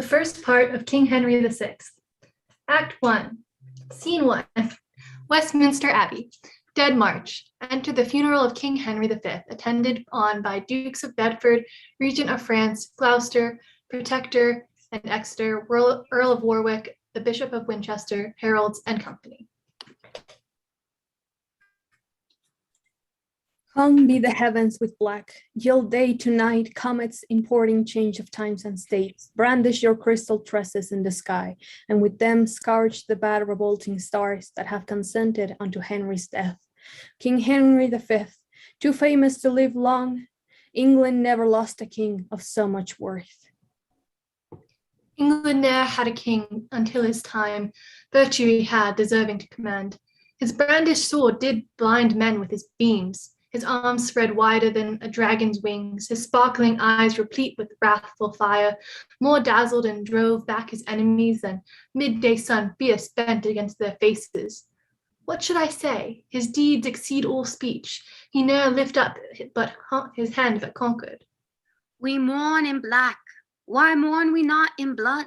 The first part of King Henry VI. Act 1. Scene 1. Westminster Abbey. Dead March. Enter the funeral of King Henry V, attended on by Dukes of Bedford, Regent of France, Gloucester, Protector and Exeter, Earl of Warwick, the Bishop of Winchester, heralds, and company. Hung be the heavens with black, gild day to night, comets importing change of times and states, brandish your crystal tresses in the sky, and with them scourge the bad revolting stars that have consented unto Henry's death. King Henry V, too famous to live long, England never lost a king of so much worth. England ne'er had a king until his time, virtue he had deserving to command. His brandished sword did blind men with his beams, his arms spread wider than a dragon's wings, his sparkling eyes replete with wrathful fire, more dazzled and drove back his enemies than midday sun fierce bent against their faces. What should I say? His deeds exceed all speech. He ne'er lift up but his hand that conquered. We mourn in black. Why mourn we not in blood?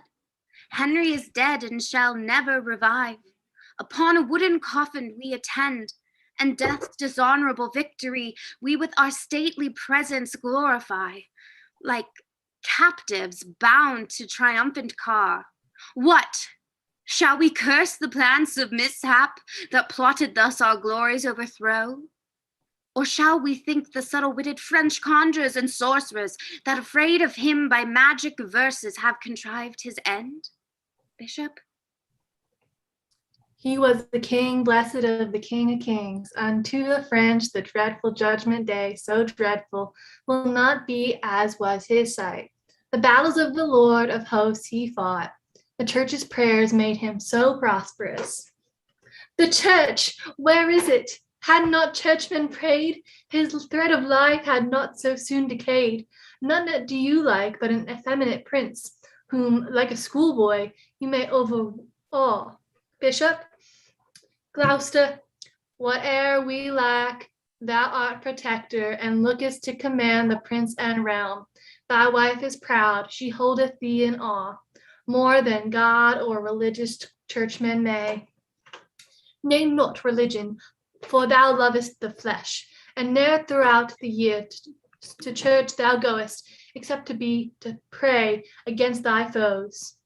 Henry is dead and shall never revive. Upon a wooden coffin we attend, and death's dishonorable victory we with our stately presence glorify, like captives bound to triumphant car. What? Shall we curse the plans of mishap that plotted thus our glories overthrow? Or shall we think the subtle-witted French conjurers and sorcerers that afraid of him by magic verses have contrived his end? Bishop? He was the king, blessed of the King of Kings. Unto the French the dreadful judgment day, so dreadful, will not be as was his sight. The battles of the Lord of hosts he fought. The church's prayers made him so prosperous. The church, where is it? Had not churchmen prayed, his thread of life had not so soon decayed. None that do you like but an effeminate prince, whom, like a schoolboy, you may overawe. Bishop, Gloucester, whate'er we lack, thou art protector, and lookest to command the prince and realm. Thy wife is proud, she holdeth thee in awe, more than God or religious churchmen may. Name not religion, for thou lovest the flesh, and ne'er throughout the year to church thou goest, except to pray against thy foes.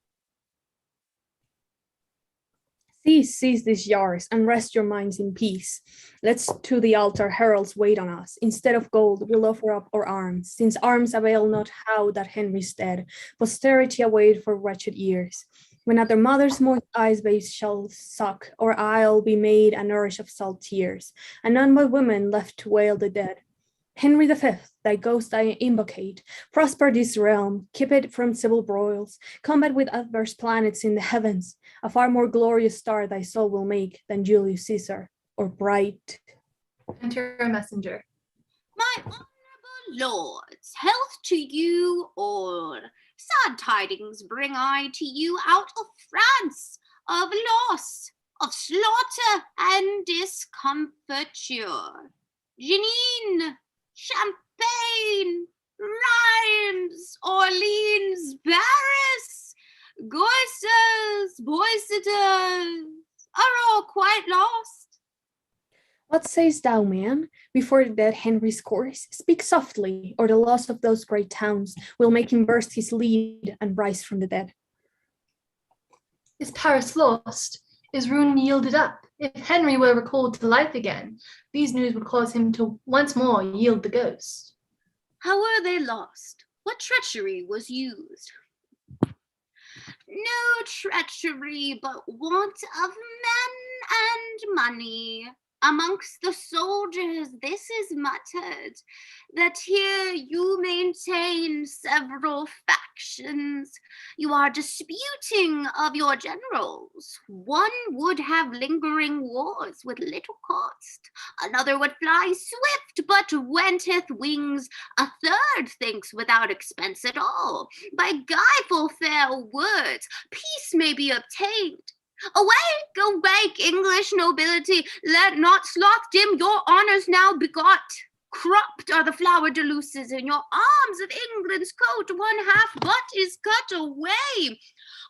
Cease these yars, and rest your minds in peace. Let's to the altar heralds wait on us. Instead of gold, we'll offer up our arms, since arms avail not how that Henry's dead. Posterity await for wretched years. When at their mother's moist eyes babes shall suck, or I'll be made a nourish of salt tears, and none but women left to wail the dead. Henry V, thy ghost I invocate, prosper this realm, keep it from civil broils, combat with adverse planets in the heavens. A far more glorious star thy soul will make than Julius Caesar, or bright. Enter a messenger. My honorable lords, health to you all. Sad tidings bring I to you out of France, of loss, of slaughter and discomfiture. Janine, Champagne, Rheims, Orleans, Paris, Goisers, Boisseters are all quite lost. What sayst thou, man? Before the dead Henry's course, speak softly, or the loss of those great towns will make him burst his lead and rise from the dead. Is Paris lost? Is Rouen yielded up? If Henry were recalled to life again, these news would cause him to once more yield the ghost. How were they lost? What treachery was used? No treachery, but want of men and money. Amongst the soldiers this is muttered, that here you maintain several factions. You are disputing of your generals. One would have lingering wars with little cost. Another would fly swift, but wanteth wings. A third thinks without expense at all. By guileful fair words, peace may be obtained. Awake, English nobility, let not sloth dim your honors now begot. Cropped are the flower de luces in your arms of England's coat, one half but is cut away.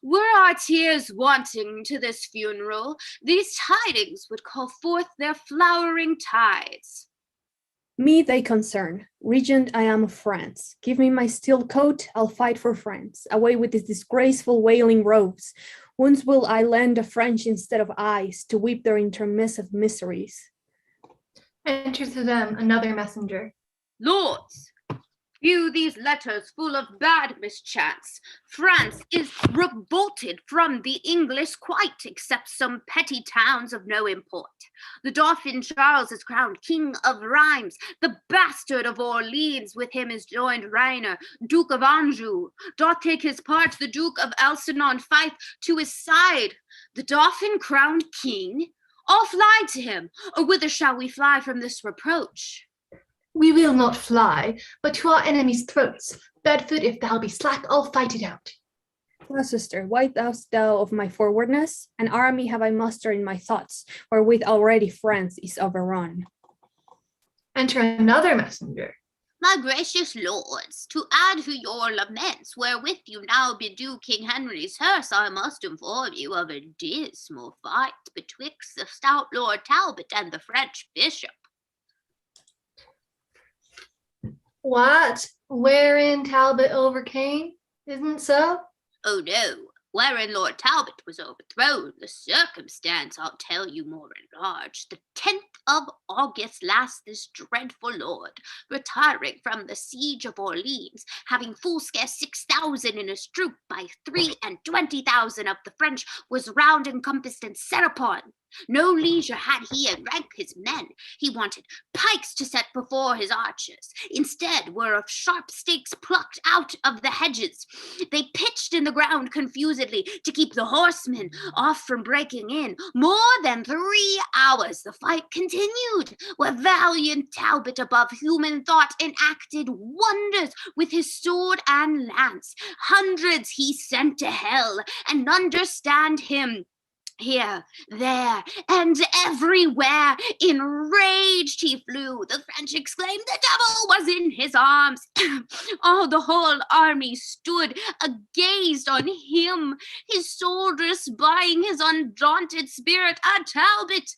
Were our tears wanting to this funeral, these tidings would call forth their flowering tides. Me they concern. Regent, I am of France. Give me my steel coat, I'll fight for France. Away with these disgraceful wailing robes. Once will I lend a French instead of eyes to weep their intermissive miseries. Enter to them another messenger. Lords, view these letters full of bad mischance. France is revolted from the English quite, except some petty towns of no import. The Dauphin Charles is crowned King of Rheims. The bastard of Orleans with him is joined Rainer, Duke of Anjou. Doth take his part the Duke of Elsinore Fife to his side. The Dauphin crowned King? All fly to him, or whither shall we fly from this reproach? We will not fly, but to our enemies' throats. Bedford, if thou be slack, I'll fight it out. Well, sister, why dost thou of my forwardness? An army have I mustered in my thoughts, wherewith already France is overrun. Enter another messenger. My gracious lords, to add to your laments, wherewith you now bedew King Henry's hearse, I must inform you of a dismal fight betwixt the stout Lord Talbot and the French bishop. What? Wherein Talbot overcame? Isn't so? Oh no, wherein Lord Talbot was overthrown, the circumstance I'll tell you more enlarged. The 10th of August last, this dreadful lord, retiring from the siege of Orleans, having full scarce 6,000 in his troop by 23,000 of the French, was round encompassed and set upon. No leisure had he and rank his men. He wanted pikes to set before his archers. Instead were of sharp stakes plucked out of the hedges. They pitched in the ground confusedly to keep the horsemen off from breaking in. More than 3 hours the fight continued, where valiant Talbot above human thought enacted wonders with his sword and lance. Hundreds he sent to hell, and understand him. Here, there, and everywhere, enraged he flew. The French exclaimed, the devil was in his arms. All the whole army stood agazed on him, his soldiers spying his undaunted spirit. A Talbot,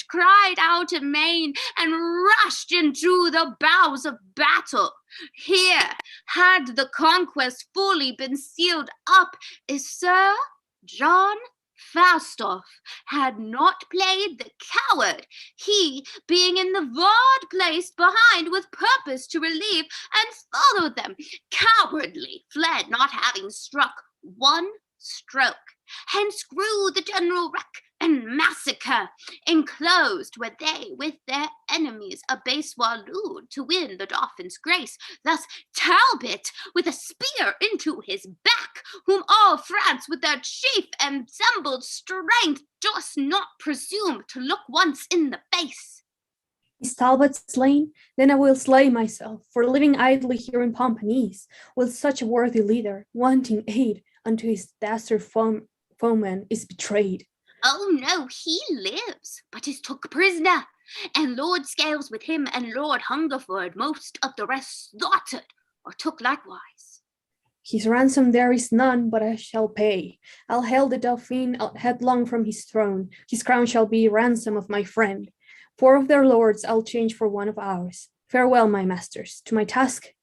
cried out amain, and rushed into the bows of battle. Here, had the conquest fully been sealed up, Sir John Falstaff had not played the coward, he being in the ward placed behind with purpose to relieve, and followed them, cowardly fled, not having struck one stroke. Hence grew the general wreck and massacre. Enclosed were they with their enemies, a base Walloon to win the Dauphin's grace. Thus Talbot with a spear into his back, whom all France with their chief assembled strength durst not presume to look once in the face. Is Talbot slain? Then I will slay myself, for living idly here in Pompanese, with such a worthy leader, wanting aid unto his dastard foeman, is betrayed. Oh no, he lives, but is took prisoner, and Lord Scales with him and Lord Hungerford, most of the rest slaughtered, or took likewise. His ransom there is none, but I shall pay. I'll hail the Dauphin headlong from his throne. His crown shall be ransom of my friend. 4 of their lords I'll change for one of ours. Farewell, my masters. To my task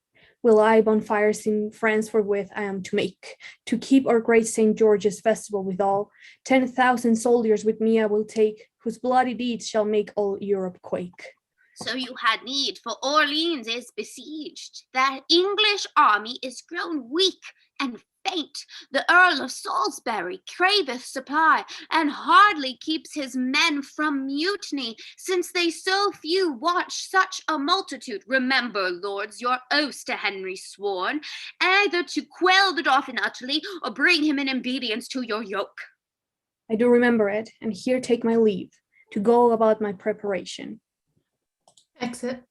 will I bonfires in France forthwith I am to make, to keep our great St. George's festival withal. 10,000 soldiers with me I will take, whose bloody deeds shall make all Europe quake. So you had need, for Orleans is besieged. That English army is grown weak and faint. The Earl of Salisbury craveth supply, and hardly keeps his men from mutiny, since they so few watch such a multitude. Remember, lords, your oaths to Henry sworn, either to quell the Dauphin utterly, or bring him in obedience to your yoke. I do remember it, and here take my leave, to go about my preparation. Exit.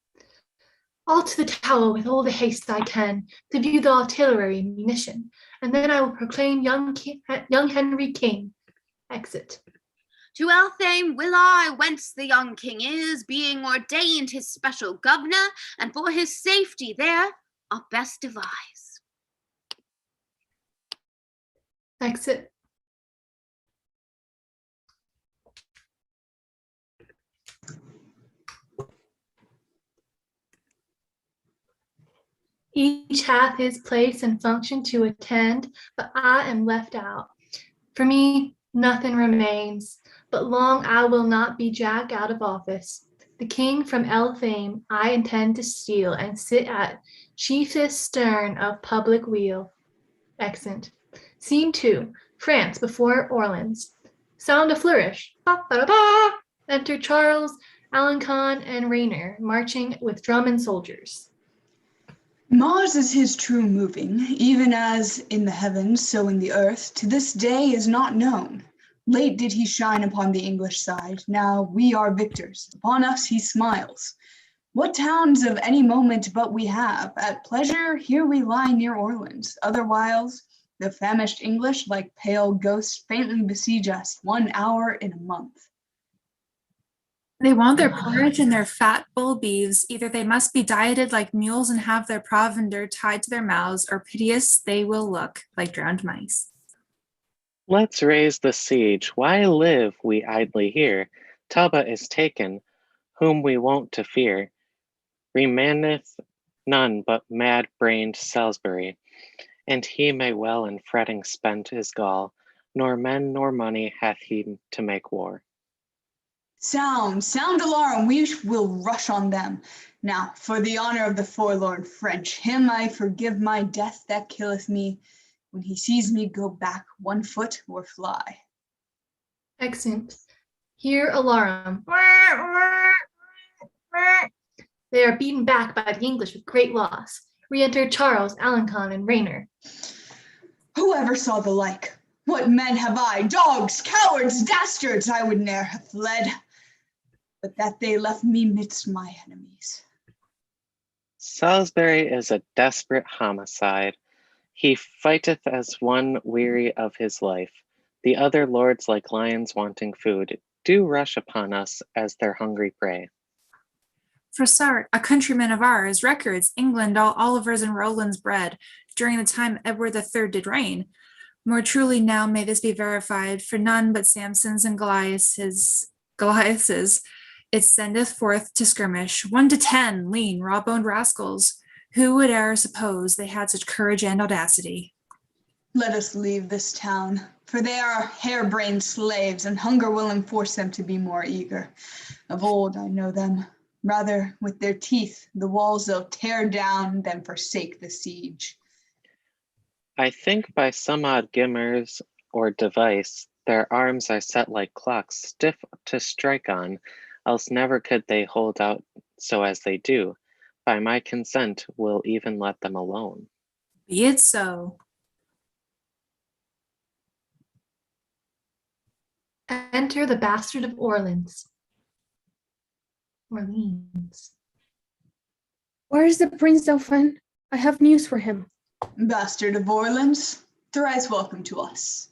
All to the tower with all the haste I can, to view the artillery and munition, and then I will proclaim young Henry king. Exit. To Elthame will I, whence the young king is, being ordained his special governor, and for his safety there I'll best devise. Exit. Each hath his place and function to attend, but I am left out. For me, nothing remains, but long I will not be jacked out of office. The king from Elthame I intend to steal and sit at chiefest stern of public weal. Exeunt. Scene 2. France before Orleans. Sound a flourish. Ba, ba, ba. Enter Charles, Alencon, and Rainer, marching with drum and soldiers. Mars is his true moving, even as in the heavens, so in the earth, to this day is not known. Late did he shine upon the English side, now we are victors, upon us he smiles. What towns of any moment but we have, at pleasure here we lie near Orleans, otherwhiles the famished English like pale ghosts faintly besiege us 1 hour in a month. They want their porridge and their fat bull beeves. Either they must be dieted like mules and have their provender tied to their mouths, or piteous they will look like drowned mice. Let's raise the siege. Why live we idly here? Talbot is taken, whom we wont to fear. Remaineth none but mad-brained Salisbury, and he may well in fretting spend his gall, nor men nor money hath he to make war. Sound alarm, we will rush on them. Now, for the honor of the forlorn French, him I forgive my death that killeth me, when he sees me go back 1 foot or fly. Exeunt. Hear alarum. They are beaten back by the English with great loss. Re-enter Charles, Alencon, and Rainer. Whoever saw the like? What men have I? Dogs, cowards, dastards, I would ne'er have fled, but that they left me midst my enemies. Salisbury is a desperate homicide. He fighteth as one weary of his life. The other lords, like lions wanting food, do rush upon us as their hungry prey. Froissart, a countryman of ours, records England all Olivers and Rowlands bred, during the time Edward III did reign. More truly now may this be verified, for none but Samsons and Goliaths it sendeth forth to skirmish, 1 to 10 lean, raw-boned rascals. Who would e'er suppose they had such courage and audacity? Let us leave this town, for they are harebrained slaves, and hunger will enforce them to be more eager. Of old I know them. Rather, with their teeth, the walls they'll tear down than forsake the siege. I think by some odd gimmers or device, their arms are set like clocks, stiff to strike on, else never could they hold out so as they do. By my consent, will even let them alone. Be it so. Enter the bastard of Orleans. Where is the Prince Dauphin? I have news for him. Bastard of Orleans, thrice welcome to us.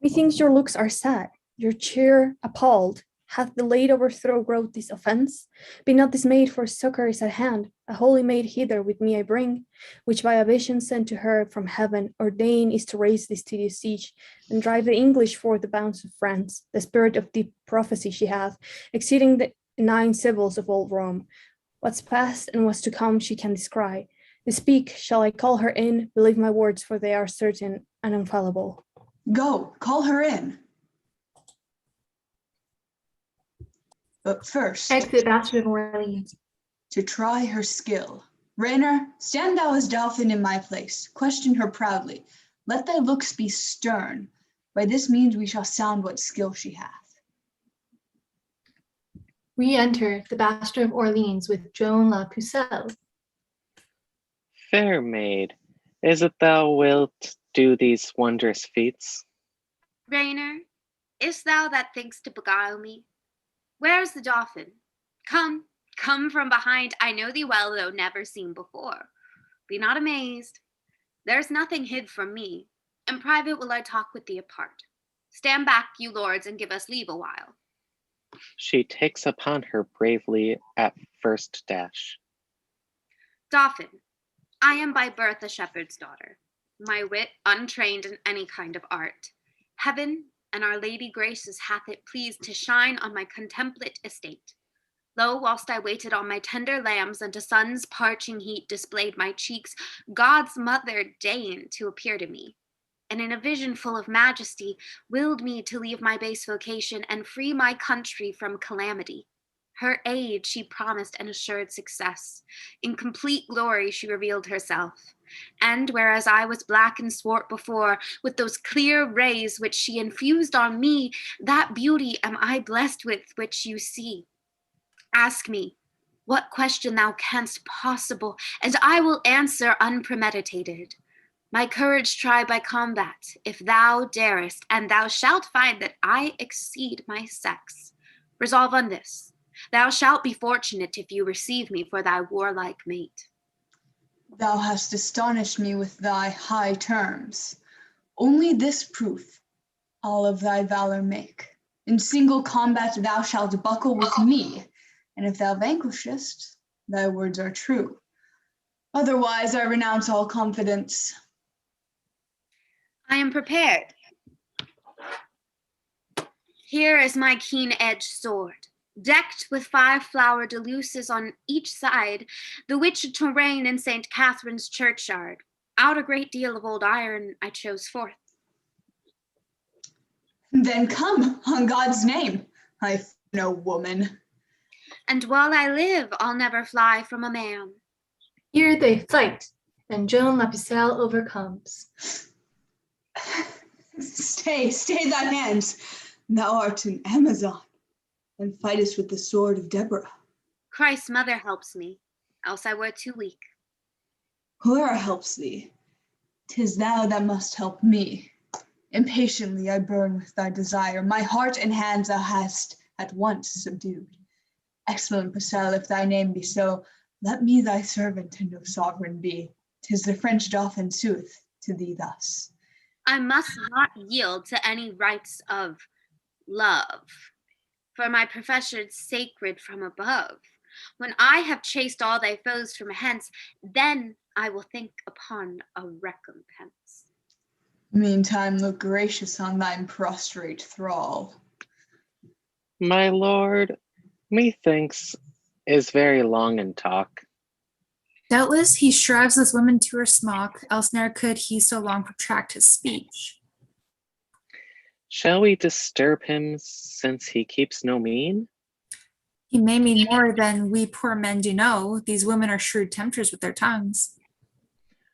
Methinks your looks are sad, your cheer appalled. Hath the late overthrow wrought this offence? Be not dismayed, for succor is at hand. A holy maid hither with me I bring, which by a vision sent to her from heaven, ordained is to raise this tedious siege, and drive the English forth the bounds of France. The spirit of deep prophecy she hath, exceeding the 9 sibyls of old Rome. What's past and what's to come she can descry. Speak, shall I call her in? Believe my words, for they are certain and infallible. Go, call her in. But first, Exit bastard of Orleans. to try her skill. Rainer, stand thou as Dauphin in my place. Question her proudly. Let thy looks be stern. By this means we shall sound what skill she hath. Re-enter the bastard of Orleans with Joan la Pucelle. Fair maid, is it thou wilt do these wondrous feats? Rainer, is't thou that thinks to beguile me? Where's the Dauphin? Come from behind. I know thee well, though never seen before. Be not amazed. There's nothing hid from me. In private will I talk with thee apart. Stand back, you lords, and give us leave a while. She takes upon her bravely at first dash. Dauphin, I am by birth a shepherd's daughter, my wit untrained in any kind of art. Heaven and Our Lady Gracious hath it pleased to shine on my contemplate estate. Lo, whilst I waited on my tender lambs, and to sun's parching heat displayed my cheeks, God's mother deigned to appear to me, and in a vision full of majesty, willed me to leave my base vocation and free my country from calamity. Her aid she promised and assured success. In complete glory she revealed herself. And whereas I was black and swart before, with those clear rays which she infused on me, that beauty am I blessed with which you see. Ask me what question thou canst possible, and I will answer unpremeditated. My courage try by combat, if thou darest, and thou shalt find that I exceed my sex. Resolve on this. Thou shalt be fortunate if you receive me for thy warlike mate. Thou hast astonished me with thy high terms. Only this proof all of thy valor make. In single combat thou shalt buckle with me, and if thou vanquishest, thy words are true. Otherwise I renounce all confidence. I am prepared. Here is my keen-edged sword, decked with 5 flowered luces on each side, the which to reign in St. Catherine's churchyard. Out a great deal of old iron I chose forth. Then come, on God's name. I fear no woman. And while I live, I'll never fly from a man. Here they fight, and Joan La Pucelle overcomes. Stay thy hands. Thou art an Amazon, and fightest with the sword of Deborah. Christ's mother helps me, else I were too weak. Whoe'er helps thee, 'tis thou that must help me. Impatiently I burn with thy desire. My heart and hands thou hast at once subdued. Excellent Pucelle, if thy name be so, let me thy servant and no sovereign be. 'Tis the French Dauphin sueth to thee thus. I must not yield to any rites of love, for my profession's sacred from above. When I have chased all thy foes from hence, then I will think upon a recompense. Meantime, look gracious on thine prostrate thrall. My lord, methinks, is very long in talk. Doubtless he shrives this woman to her smock, else ne'er could he so long protract his speech. Shall we disturb him, since he keeps no mean? He may mean more than we poor men do know. These women are shrewd tempters with their tongues.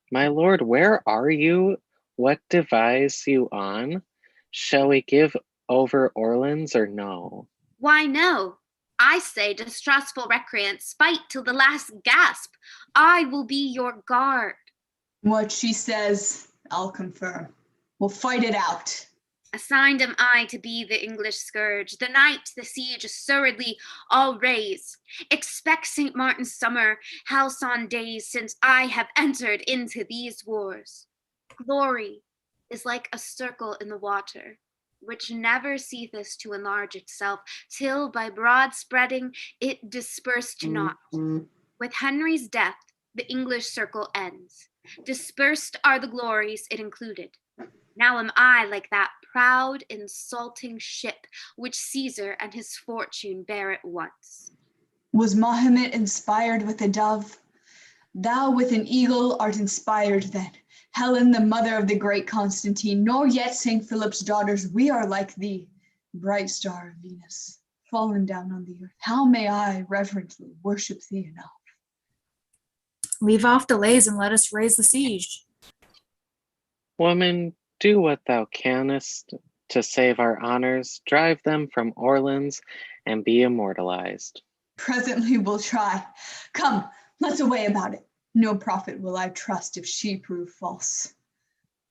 My lord, where are you? What devise you on? Shall we give over Orleans or no? Why no? I say, distrustful recreants, fight till the last gasp. I will be your guard. What she says, I'll confirm. We'll fight it out. Assigned am I to be the English scourge, the night the siege assuredly I'll raise. Expect St. Martin's summer, halcyon days, since I have entered into these wars. Glory is like a circle in the water, which never ceaseth to enlarge itself, till by broad spreading it disperse to naught. With Henry's death, the English circle ends. Dispersed are the glories it included. Now am I like that proud, insulting ship which Caesar and his fortune bare at once. Was Mahomet inspired with a dove? Thou with an eagle art inspired then. Helen, the mother of the great Constantine, nor yet St. Philip's daughters, we are like thee, bright star of Venus, fallen down on the earth. How may I reverently worship thee enough? Leave off delays and let us raise the siege. Woman, do what thou canst to save our honors, drive them from Orleans, and be immortalized. Presently we'll try. Come, let's away about it. No prophet will I trust if she prove false.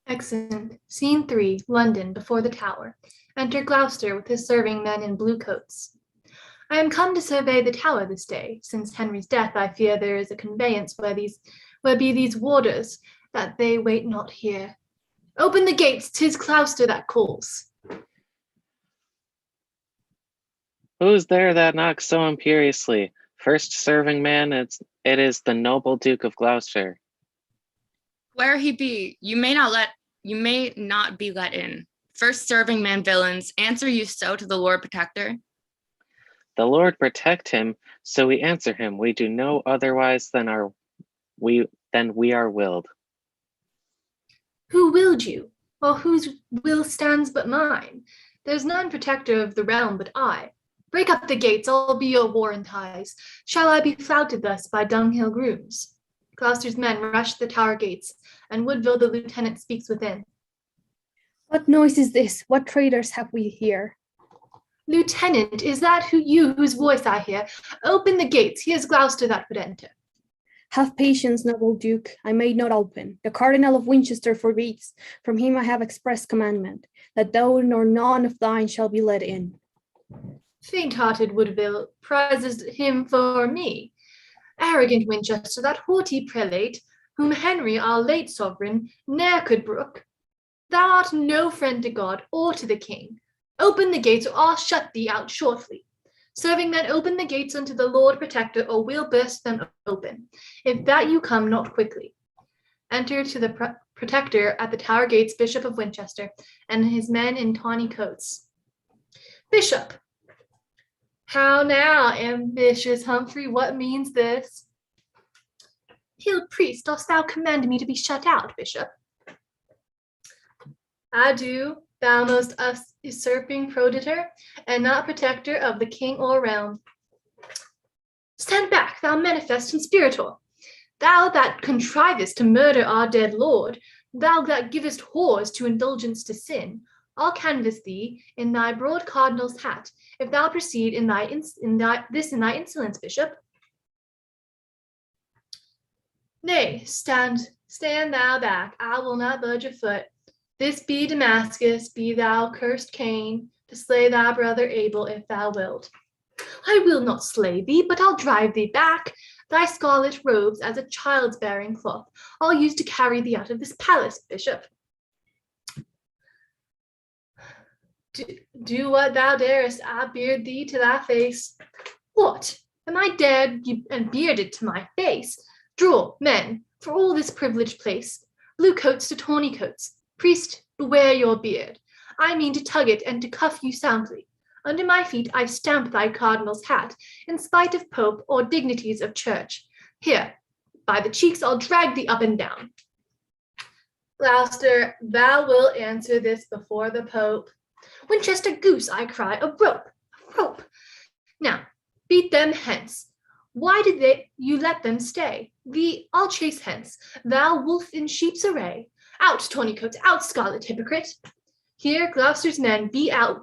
Exeunt. Scene 3, London, before the Tower. Enter Gloucester with his serving men in blue coats. I am come to survey the Tower this day. Since Henry's death, I fear there is a conveyance where be these warders, that they wait not here. Open the gates, 'tis Gloucester that calls. Who's there that knocks so imperiously? First serving man, it is the noble Duke of Gloucester. Where he be, you may not be let in. First serving man villains, answer you so to the Lord Protector? The Lord protect him, so we answer him. We do no otherwise than we are willed. Who willed you? Or whose will stands but mine? There's none protector of the realm but I. Break up the gates, I'll be your warrant ties. Shall I be flouted thus by dunghill grooms? Gloucester's men rush the tower gates, and Woodville the lieutenant speaks within. What noise is this? What traitors have we here? Lieutenant, is that whose voice I hear? Open the gates, here's Gloucester that would enter. Have patience, noble Duke, I may not open. The Cardinal of Winchester forbids. From him I have express commandment, that thou nor none of thine shall be let in. Faint-hearted Woodville prizes him for me. Arrogant Winchester, that haughty prelate, whom Henry, our late sovereign, ne'er could brook. Thou art no friend to God or to the king. Open the gates, or I'll shut thee out shortly. Serving men, open the gates unto the Lord Protector, or we'll burst them open, if that you come not quickly. Enter to the Protector at the tower gates, Bishop of Winchester, and his men in tawny coats. Bishop! How now, ambitious Humphrey, what means this? Hill priest, dost thou command me to be shut out, Bishop? I do, thou most usurping proditor, and not protector of the king or realm. Stand back, thou manifest conspirator, thou that contrivest to murder our dead lord, thou that givest whores to indulgence to sin. I'll canvass thee in thy broad cardinal's hat, if thou proceed in thy insolence, Bishop. Nay, stand thou back, I will not budge a foot. This be Damascus, be thou cursed Cain, to slay thy brother Abel if thou wilt. I will not slay thee, but I'll drive thee back. Thy scarlet robes as a child's bearing cloth, I'll use to carry thee out of this palace, Bishop. Do what thou darest, I beard thee to thy face. What? Am I dared and bearded to my face? Draw, men, for all this privileged place. Blue coats to tawny coats. Priest, beware your beard. I mean to tug it and to cuff you soundly. Under my feet I stamp thy cardinal's hat, in spite of pope or dignities of church. Here, by the cheeks I'll drag thee up and down. Gloucester, thou wilt answer this before the pope. Winchester goose, I cry, a rope, a rope. Now, beat them hence. Why did you let them stay? Thee I'll chase hence, thou wolf in sheep's array. Out, tawny coats, out, scarlet hypocrite. Here Gloucester's men beat out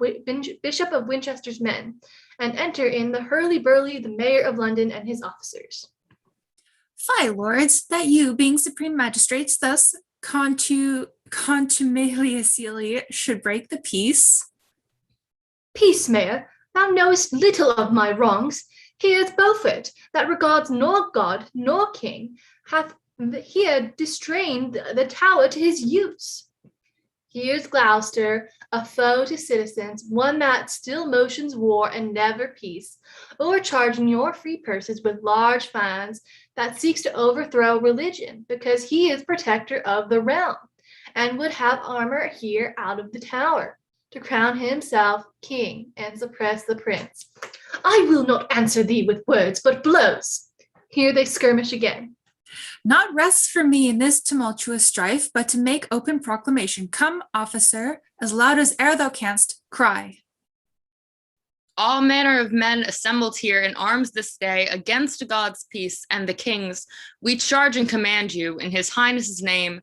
Bishop of Winchester's men, and enter in the hurly-burly, the mayor of London and his officers. Fie, lords, that you, being supreme magistrates, thus contumeliously should break the peace. Peace, mayor, thou knowest little of my wrongs. Here's Beaufort, that regards nor God nor king, hath here distrained the tower to his use. Here's Gloucester, a foe to citizens, one that still motions war and never peace, overcharging your free purses with large fines, that seeks to overthrow religion, because he is protector of the realm, and would have armor here out of the tower, to crown himself king and suppress the prince. I will not answer thee with words, but blows. Here they skirmish again. Not rest for me in this tumultuous strife, but to make open proclamation. Come, officer, as loud as e'er thou canst, cry. All manner of men assembled here in arms this day against God's peace and the king's, we charge and command you in his highness's name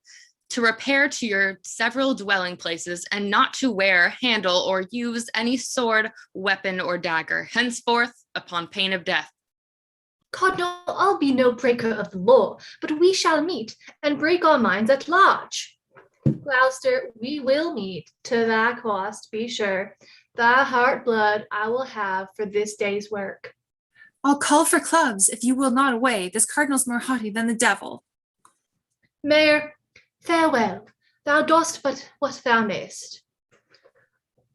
to repair to your several dwelling places and not to wear, handle, or use any sword, weapon, or dagger, henceforth upon pain of death. Cardinal, I'll be no breaker of the law, but we shall meet and break our minds at large. Gloucester, we will meet, to thy cost, be sure. Thy heart blood I will have for this day's work. I'll call for clubs, if you will not away. This cardinal's more haughty than the devil. Mayor, farewell. Thou dost but what thou mayst.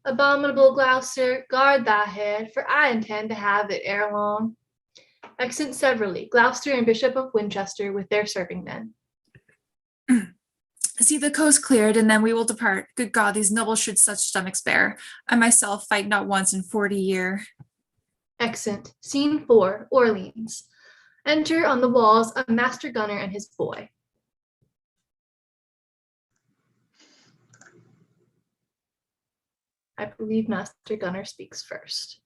Abominable Gloucester, guard thy head, for I intend to have it ere long. Exit severally, Gloucester and Bishop of Winchester with their serving men. See the coast cleared, and then we will depart. Good God, these nobles should such stomachs bear. I myself fight not once in 40 year. Exit. Scene 4, Orleans. Enter on the walls a master gunner and his boy. I believe Master Gunner speaks first.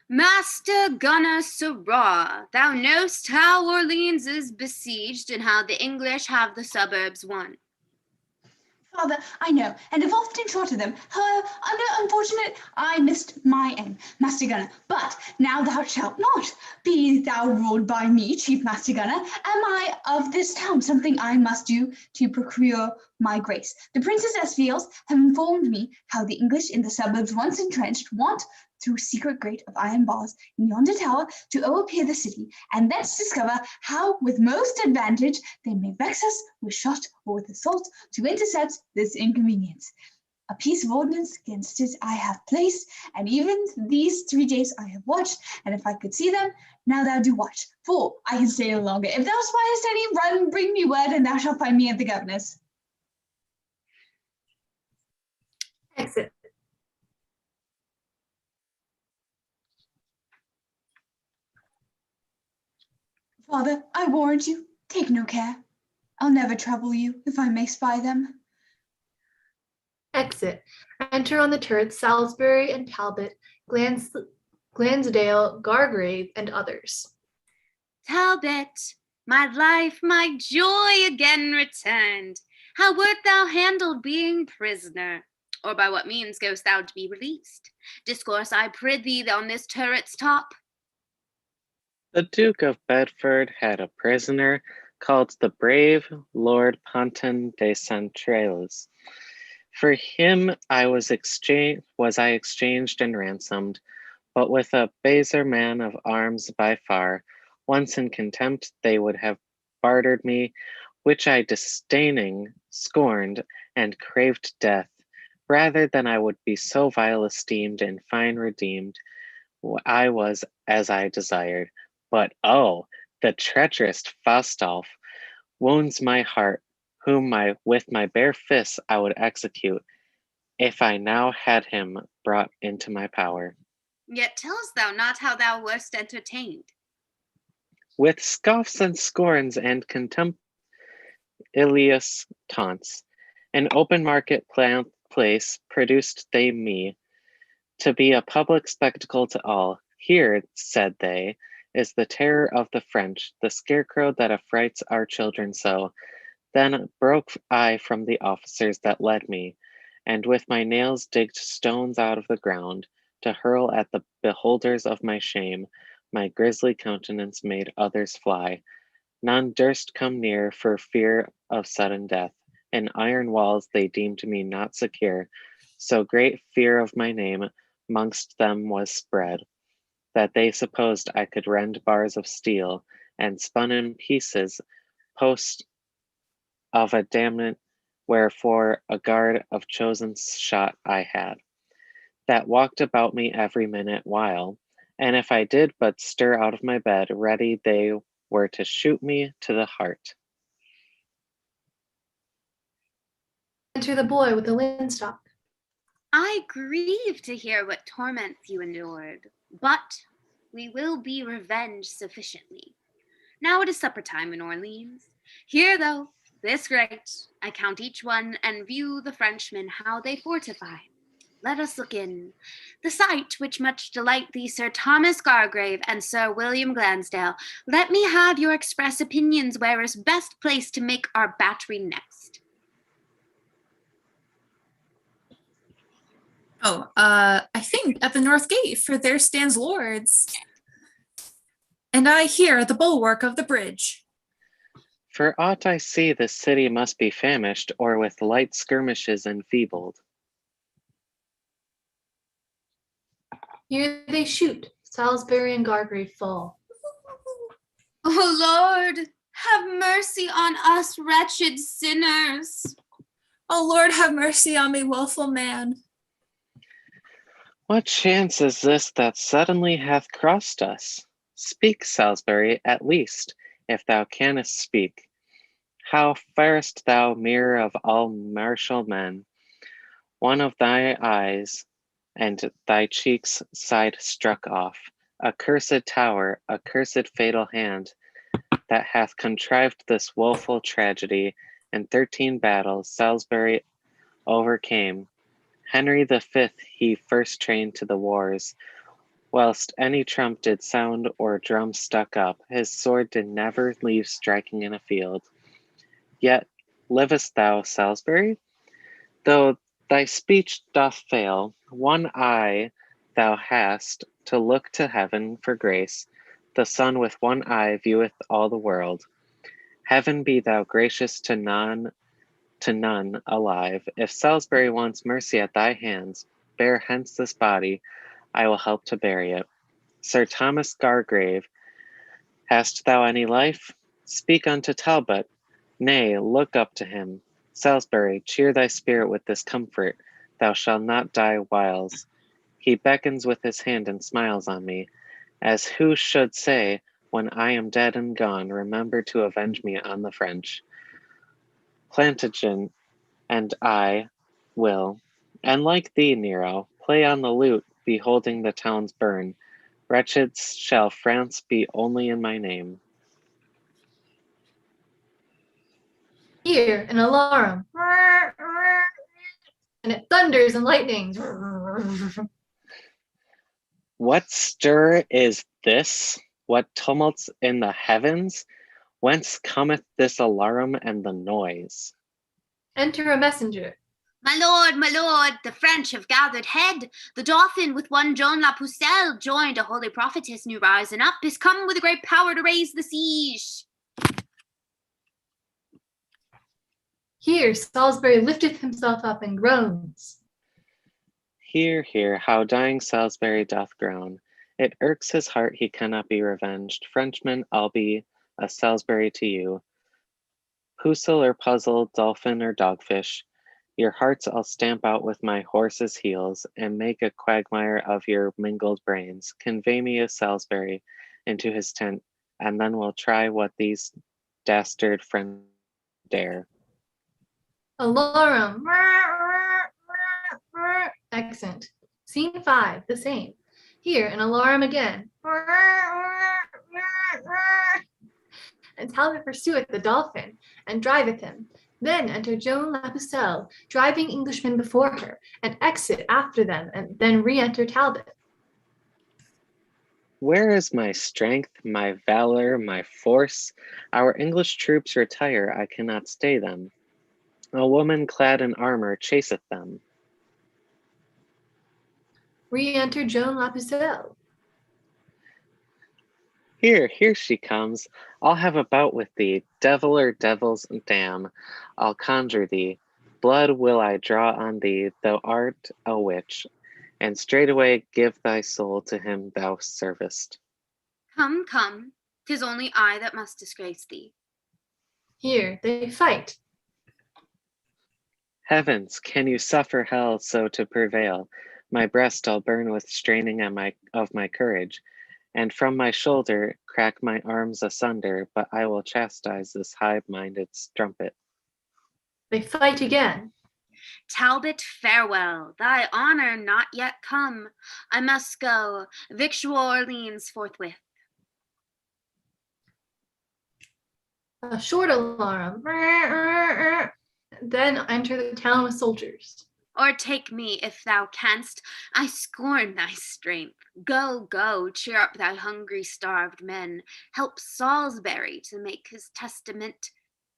Master Gunner Sirrah, thou know'st how Orleans is besieged and how the English have the suburbs won. Father, I know, and have often shot at them. However, unfortunate, I missed my aim, Master Gunner. But now thou shalt not. Be thou ruled by me, Chief Master Gunner. Am I of this town something I must do to procure my grace? The Princess Esfiels have informed me how the English in the suburbs once entrenched want, through secret grate of iron bars in yonder tower, to overpeer the city, and thence discover how with most advantage they may vex us with shot or with assault to intercept this inconvenience. A piece of ordnance against it I have placed, and even these 3 days I have watched, and if I could see them, now thou do watch, for I can stay no longer. If thou spiest any, run, bring me word, and thou shalt find me at the governor's. Exit. Father, I warrant you, take no care. I'll never trouble you if I may spy them. Exit. Enter on the turrets Salisbury and Talbot, Glansdale, Gargrave, and others. Talbot, my life, my joy again returned. How wert thou handled being prisoner? Or by what means goest thou to be released? Discourse, I prithee, on this turret's top. The Duke of Bedford had a prisoner called the brave Lord Ponton de Centrales. For him I was exchanged and ransomed, but with a baser man of arms by far. Once in contempt they would have bartered me, which I disdaining scorned, and craved death, rather than I would be so vile esteemed and fine redeemed. I was as I desired. But oh, the treacherous Faustulf wounds my heart, whom with my bare fists I would execute, if I now had him brought into my power. Yet tell'st thou not how thou wast entertained. With scoffs and scorns and contemptuous taunts, an open market place produced they me, to be a public spectacle to all. Here, said they, is the terror of the French, the scarecrow that affrights our children so. Then broke I from the officers that led me, and with my nails digged stones out of the ground, to hurl at the beholders of my shame. My grisly countenance made others fly. None durst come near for fear of sudden death. In iron walls they deemed me not secure, so great fear of my name mongst them was spread, that they supposed I could rend bars of steel, and spun in pieces post of a damnant, wherefore a guard of chosen shot I had, that walked about me every minute while, and if I did but stir out of my bed, ready they were to shoot me to the heart. Enter the boy with the linstock. I grieve to hear what torments you endured, but we will be revenged sufficiently. Now it is supper time in Orleans. Here, though, this great, I count each one and view the Frenchmen how they fortify. Let us look in. The sight which much delight thee, Sir Thomas Gargrave and Sir William Glansdale, let me have your express opinions where is best place to make our battery next. I think at the north gate, for there stands lords. And I here the bulwark of the bridge. For aught I see, this city must be famished, or with light skirmishes enfeebled. Here they shoot. Salisbury and Gargrave fall. Oh Lord, Have mercy on us, wretched sinners. O Lord, have mercy on me, woeful man. What chance is this that suddenly hath crossed us? Speak, Salisbury, at least, if thou canst speak. How farest thou, mirror of all martial men? One of thy eyes and thy cheek's side struck off. Accursed tower, accursed fatal hand, that hath contrived this woeful tragedy. In 13 battles Salisbury overcame. Henry the Fifth he first trained to the wars. Whilst any trump did sound or drum stuck up, his sword did never leave striking in a field. Yet livest thou, Salisbury? Though thy speech doth fail, one eye thou hast to look to heaven for grace. The sun with one eye vieweth all the world. Heaven be thou gracious to none alive. If Salisbury wants mercy at thy hands, bear hence this body, I will help to bury it. Sir Thomas Gargrave, hast thou any life? Speak unto Talbot. Nay, look up to him. Salisbury, cheer thy spirit with this comfort. Thou shalt not die whiles. He beckons with his hand and smiles on me, as who should say, when I am dead and gone, remember to avenge me on the French. Plantagen and I will, and like thee, Nero, play on the lute, beholding the towns burn. Wretched shall France be only in my name. Hear an alarm, and it thunders and lightnings. What stir is this? What tumults in the heavens? Whence cometh this alarum and the noise? Enter a messenger. My lord, the French have gathered head. The Dauphin with one Joan la Pucelle, joined a holy prophetess new rising up, is come with a great power to raise the siege. Here Salisbury lifteth himself up and groans. Hear, hear, how dying Salisbury doth groan. It irks his heart he cannot be revenged. Frenchman, I'll be a Salisbury to you. Pucelle or puzzle, dolphin or dogfish, your hearts I'll stamp out with my horse's heels, and make a quagmire of your mingled brains. Convey me a Salisbury into his tent, and then we'll try what these dastard friends dare. Alarum. Accent. Scene 5, the same. Here an alarm again. And Talbot pursueth the Dolphin, and driveth him. Then enter Joan la Pucelle, driving Englishmen before her, and exit after them, and then re-enter Talbot. Where is my strength, my valor, my force? Our English troops retire, I cannot stay them. A woman clad in armor chaseth them. Re-enter Joan la Pucelle. Here she comes. I'll have a bout with thee, devil or devil's dam. I'll conjure thee. Blood will I draw on thee, thou art a witch, and straightway give thy soul to him thou servest. Come, 'tis only I that must disgrace thee. Here they fight. Heavens, can you suffer hell so to prevail? My breast I'll burn with straining of my courage, and from my shoulder crack my arms asunder, but I will chastise this high-minded strumpet. They fight again. Talbot, farewell, thy honor not yet come. I must go, victual Orleans forthwith. A short alarm. Then enter the town with soldiers. O'ertake me if thou canst. I scorn thy strength. Go, cheer up thy hungry, starved men. Help Salisbury to make his testament.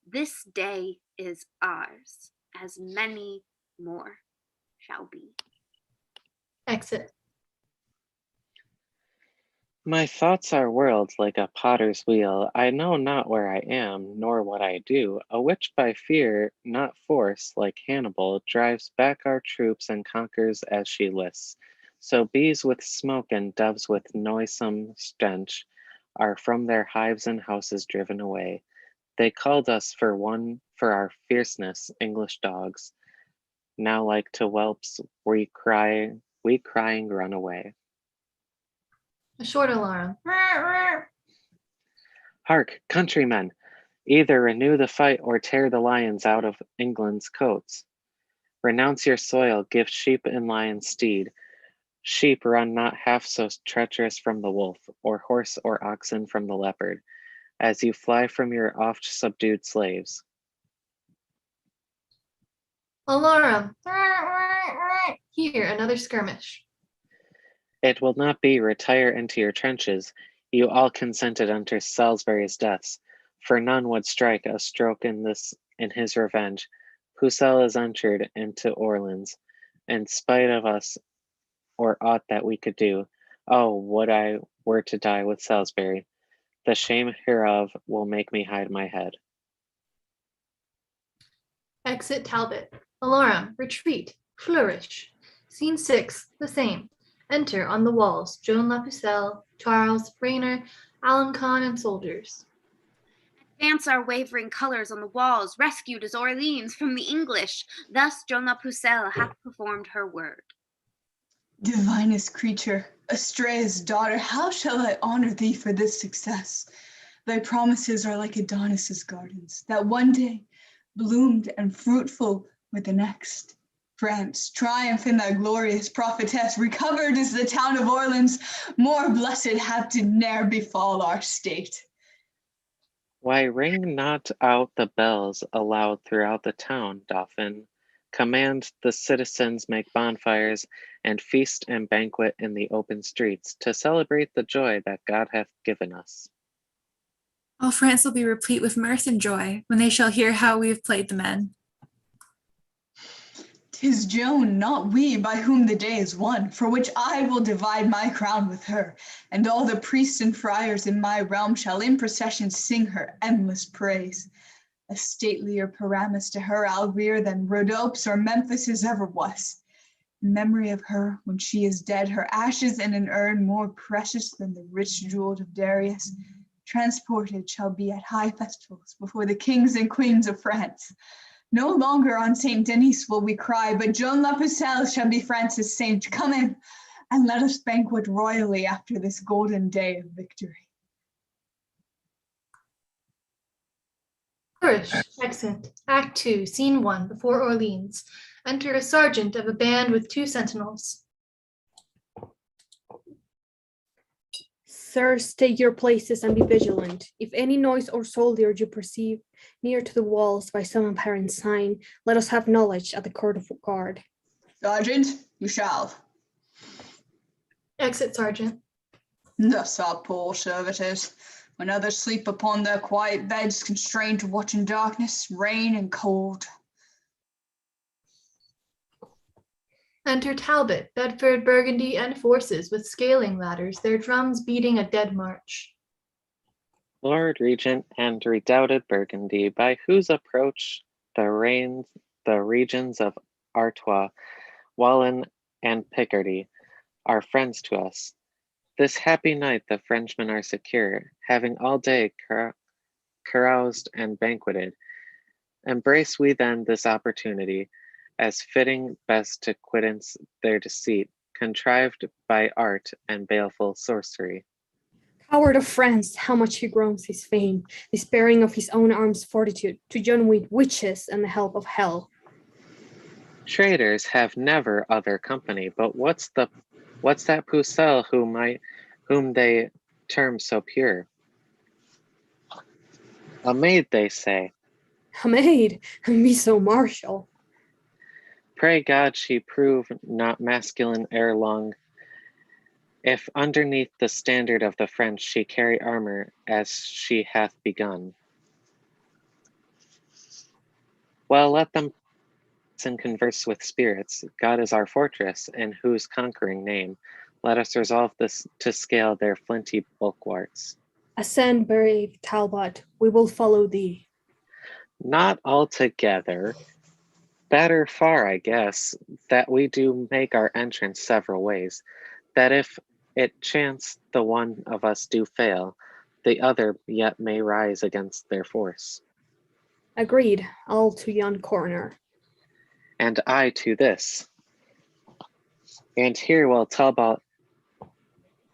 This day is ours, as many more shall be. Exit. My thoughts are whirled like a potter's wheel. I know not where I am, nor what I do. A witch by fear, not force, like Hannibal, drives back our troops and conquers as she lists. So bees with smoke and doves with noisome stench are from their hives and houses driven away. They called us for our fierceness, English dogs. Now like to whelps, we crying run away. A short alarm. Hark, countrymen! Either renew the fight or tear the lions out of England's coats. Renounce your soil, give sheep and lion steed. Sheep run not half so treacherous from the wolf, or horse or oxen from the leopard, as you fly from your oft subdued slaves. Alarm. Here, another skirmish. It will not be retire into your trenches. You all consented unto Salisbury's deaths, for none would strike a stroke in his revenge. Pucelle is entered into Orleans, in spite of us or aught that we could do. Oh, would I were to die with Salisbury! The shame hereof will make me hide my head. Exit Talbot. Alarm. Retreat. Flourish. Scene 6. The same. Enter on the walls Joan La Pucelle, Charles, Rayner, Alencon, and soldiers. Advance our wavering colors on the walls, rescued as Orleans from the English. Thus Joan La Pucelle hath performed her word. Divinest creature, Astrea's daughter, how shall I honor thee for this success? Thy promises are like Adonis's gardens, that one day bloomed and fruitful were the next. France, triumph in thy glorious prophetess, recovered is the town of Orleans, more blessed hap did ne'er befall our state. Why ring not out the bells aloud throughout the town, Dauphin? Command the citizens make bonfires and feast and banquet in the open streets to celebrate the joy that God hath given us. All France will be replete with mirth and joy when they shall hear how we have played the men. 'Tis Joan, not we, by whom the day is won, for which I will divide my crown with her, and all the priests and friars in my realm shall in procession sing her endless praise. A statelier Paramus to her I'll rear than Rhodopes or Memphis's ever was. In memory of her, when she is dead, her ashes in an urn more precious than the rich jewels of Darius, transported shall be at high festivals before the kings and queens of France. No longer on Saint Denis will we cry, but Joan La Pucelle shall be France's saint. Come in, and let us banquet royally after this golden day of victory. Flourish. Exit. Act 2. Scene 1. Before Orleans. Enter a sergeant of a band with 2 sentinels. Sirs, take your places and be vigilant. If any noise or soldier you perceive near to the walls by some apparent sign, let us have knowledge at the court of guard. Sergeant, you shall. Exit Sergeant. Thus our poor servitors, when others sleep upon their quiet beds, constrained to watch in darkness, rain, and cold. Enter Talbot, Bedford, Burgundy, and forces with scaling ladders, their drums beating a dead march. Lord Regent and redoubted Burgundy, by whose approach the regions of Artois, Walloon, and Picardy are friends to us. This happy night the Frenchmen are secure, having all day caroused and banqueted. Embrace we then this opportunity, as fitting best to quittance their deceit, contrived by art and baleful sorcery. Coward of France, how much he groans his fame, despairing of his own arm's fortitude, to join with witches and the help of hell. Traitors have never other company, but what's that Pucelle whom they term so pure? A maid, they say. A maid, and be so martial. Pray God she prove not masculine ere long, if underneath the standard of the French she carry armor as she hath begun. Well, let them and converse with spirits. God is our fortress, in whose conquering name let us resolve this to scale their flinty bulwarks. Ascend, brave Talbot, we will follow thee. Not altogether. Better far, I guess, that we do make our entrance several ways, that if it chance the one of us do fail, the other yet may rise against their force. Agreed, all to yon corner. And I to this. And here will Talbot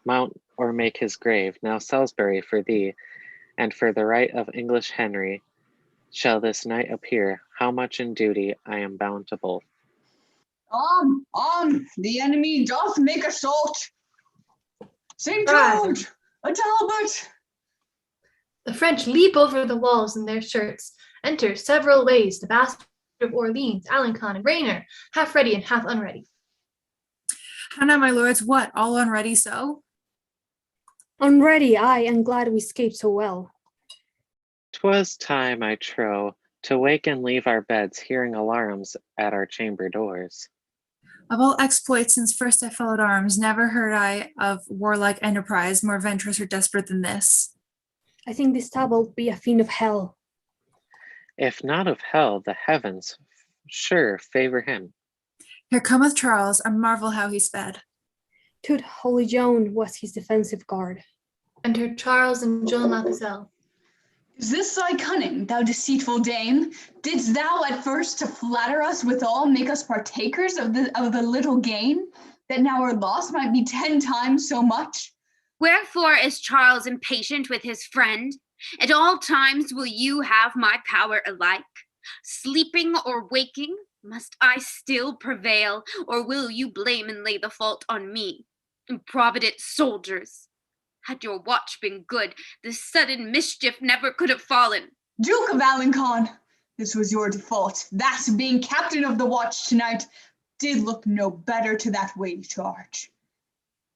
mount or make his grave. Now Salisbury for thee, and for the right of English Henry, shall this night appear, how much in duty I am bound to both. The enemy doth make assault. St. Right. George, a Talbot. The French leap over the walls in their shirts, enter several ways, the bastard of Orleans, Alençon, and Rainier, half ready and half unready. How now, my lords, what, all unready so? Unready, aye, and glad we escaped so well. 'Twas time, I trow, to wake and leave our beds, hearing alarms at our chamber doors. Of all exploits since first I followed arms, never heard I of warlike enterprise more venturous or desperate than this. I think this Talbot be a fiend of hell. If not of hell, the heavens sure favor him. Here cometh Charles, and marvel how he sped. Tut, holy Joan was his defensive guard. Enter Charles and Joan Lafazelle. Is this thy cunning, thou deceitful dame? Didst thou at first to flatter us withal make us partakers of the little gain, that now our loss might be 10 times so much? Wherefore is Charles impatient with his friend? At all times will you have my power alike. Sleeping or waking, must I still prevail, or will you blame and lay the fault on me? Improvident soldiers! Had your watch been good, this sudden mischief never could have fallen. Duke of Alençon, this was your default. That, being captain of the watch tonight, did look no better to that weighty charge.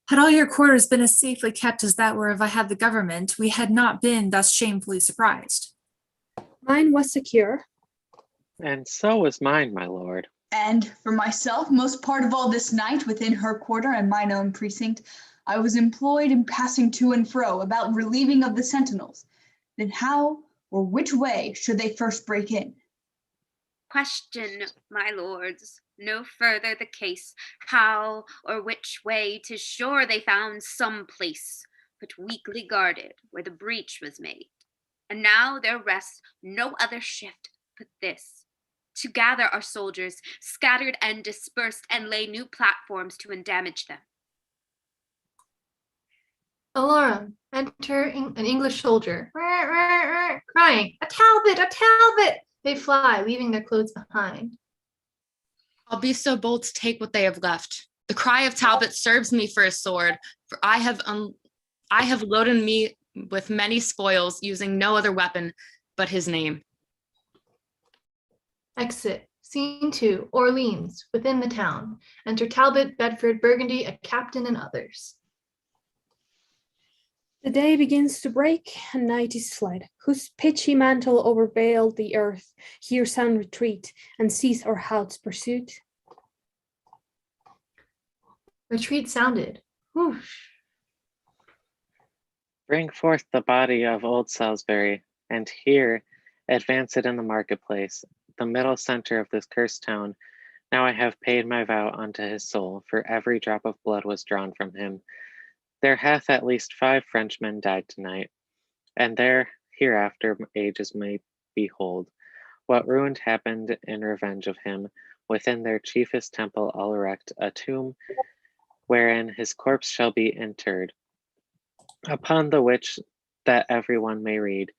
Had all your quarters been as safely kept as that whereof I had the government, we had not been thus shamefully surprised. Mine was secure. And so was mine, my lord. And for myself, most part of all this night within her quarter and mine own precinct, I was employed in passing to and fro about relieving of the sentinels. Then how or which way should they first break in? Question, my lords, no further the case. How or which way, 'tis sure they found some place, but weakly guarded, where the breach was made. And now there rests no other shift but this, to gather our soldiers, scattered and dispersed, and lay new platforms to undamage them. Alarum, enter an English soldier, crying, "A Talbot, a Talbot!" They fly, leaving their clothes behind. I'll be so bold to take what they have left. The cry of Talbot serves me for a sword, for I have loaded me with many spoils, using no other weapon but his name. Exit. Scene 2, Orleans, within the town. Enter Talbot, Bedford, Burgundy, a captain, and others. The day begins to break, and night is fled, whose pitchy mantle overveiled the earth. Hear sound retreat, and cease our hout's pursuit. Retreat sounded. Whoosh. Bring forth the body of old Salisbury, and here advance it in the marketplace, the middle center of this cursed town. Now I have paid my vow unto his soul, for every drop of blood was drawn from him. There hath at least 5 Frenchmen died tonight, and there hereafter ages may behold what ruined happened in revenge of him. Within their chiefest temple I'll erect a tomb, wherein his corpse shall be interred, upon the which, that everyone may read,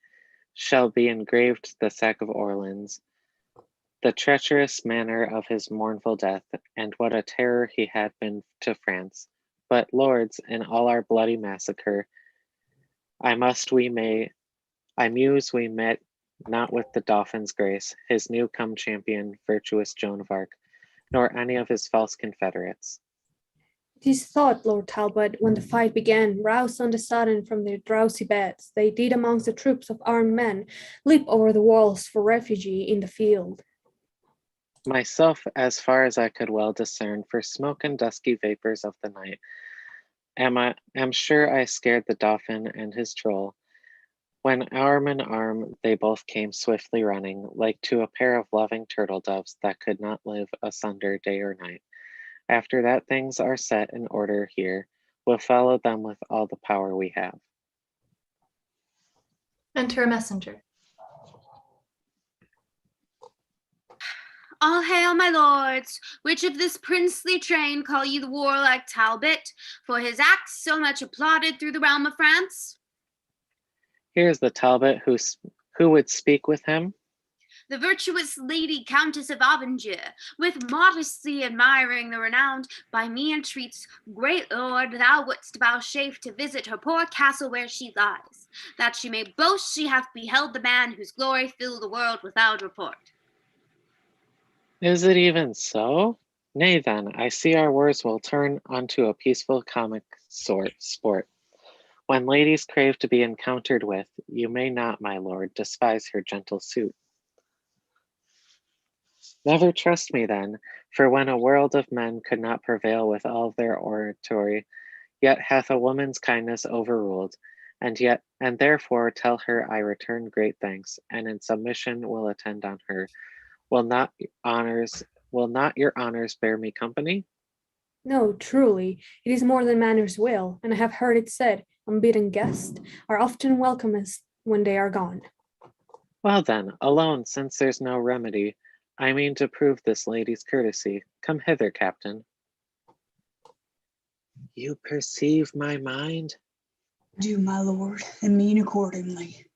shall be engraved the sack of Orleans, the treacherous manner of his mournful death, and what a terror he had been to France. But, lords, in all our bloody massacre, I muse we met not with the Dauphin's grace, his new come champion, virtuous Joan of Arc, nor any of his false confederates. It is thought, Lord Talbot, when the fight began, roused on the sudden from their drowsy beds, they did amongst the troops of armed men leap over the walls for refuge in the field. Myself, as far as I could well discern, for smoke and dusky vapors of the night, am sure I scared the Dauphin and his troll, when arm in arm they both came swiftly running, like to a pair of loving turtle doves that could not live asunder day or night. After that things are set in order here, we'll follow them with all the power we have. Enter a messenger. All hail, my lords! Which of this princely train call ye the warlike Talbot, for his acts so much applauded through the realm of France? Here's the Talbot who would speak with him. The virtuous lady Countess of Avengier, with modesty admiring the renowned, by me entreats, great lord, thou wouldst vouchsafe to visit her poor castle where she lies, that she may boast she hath beheld the man whose glory filled the world without report. Is it even so? Nay then, I see our words will turn unto a peaceful comic sport. When ladies crave to be encountered with, you may not, my lord, despise her gentle suit. Never trust me then, for when a world of men could not prevail with all their oratory, yet hath a woman's kindness overruled, and therefore tell her I return great thanks, and in submission will attend on her. Will not your honors bear me company? No, truly, it is more than manners will, and I have heard it said, unbidden guests are often welcomest when they are gone. Well then, alone, since there's no remedy, I mean to prove this lady's courtesy. Come hither, captain. You perceive my mind? Do, my lord, and mean accordingly.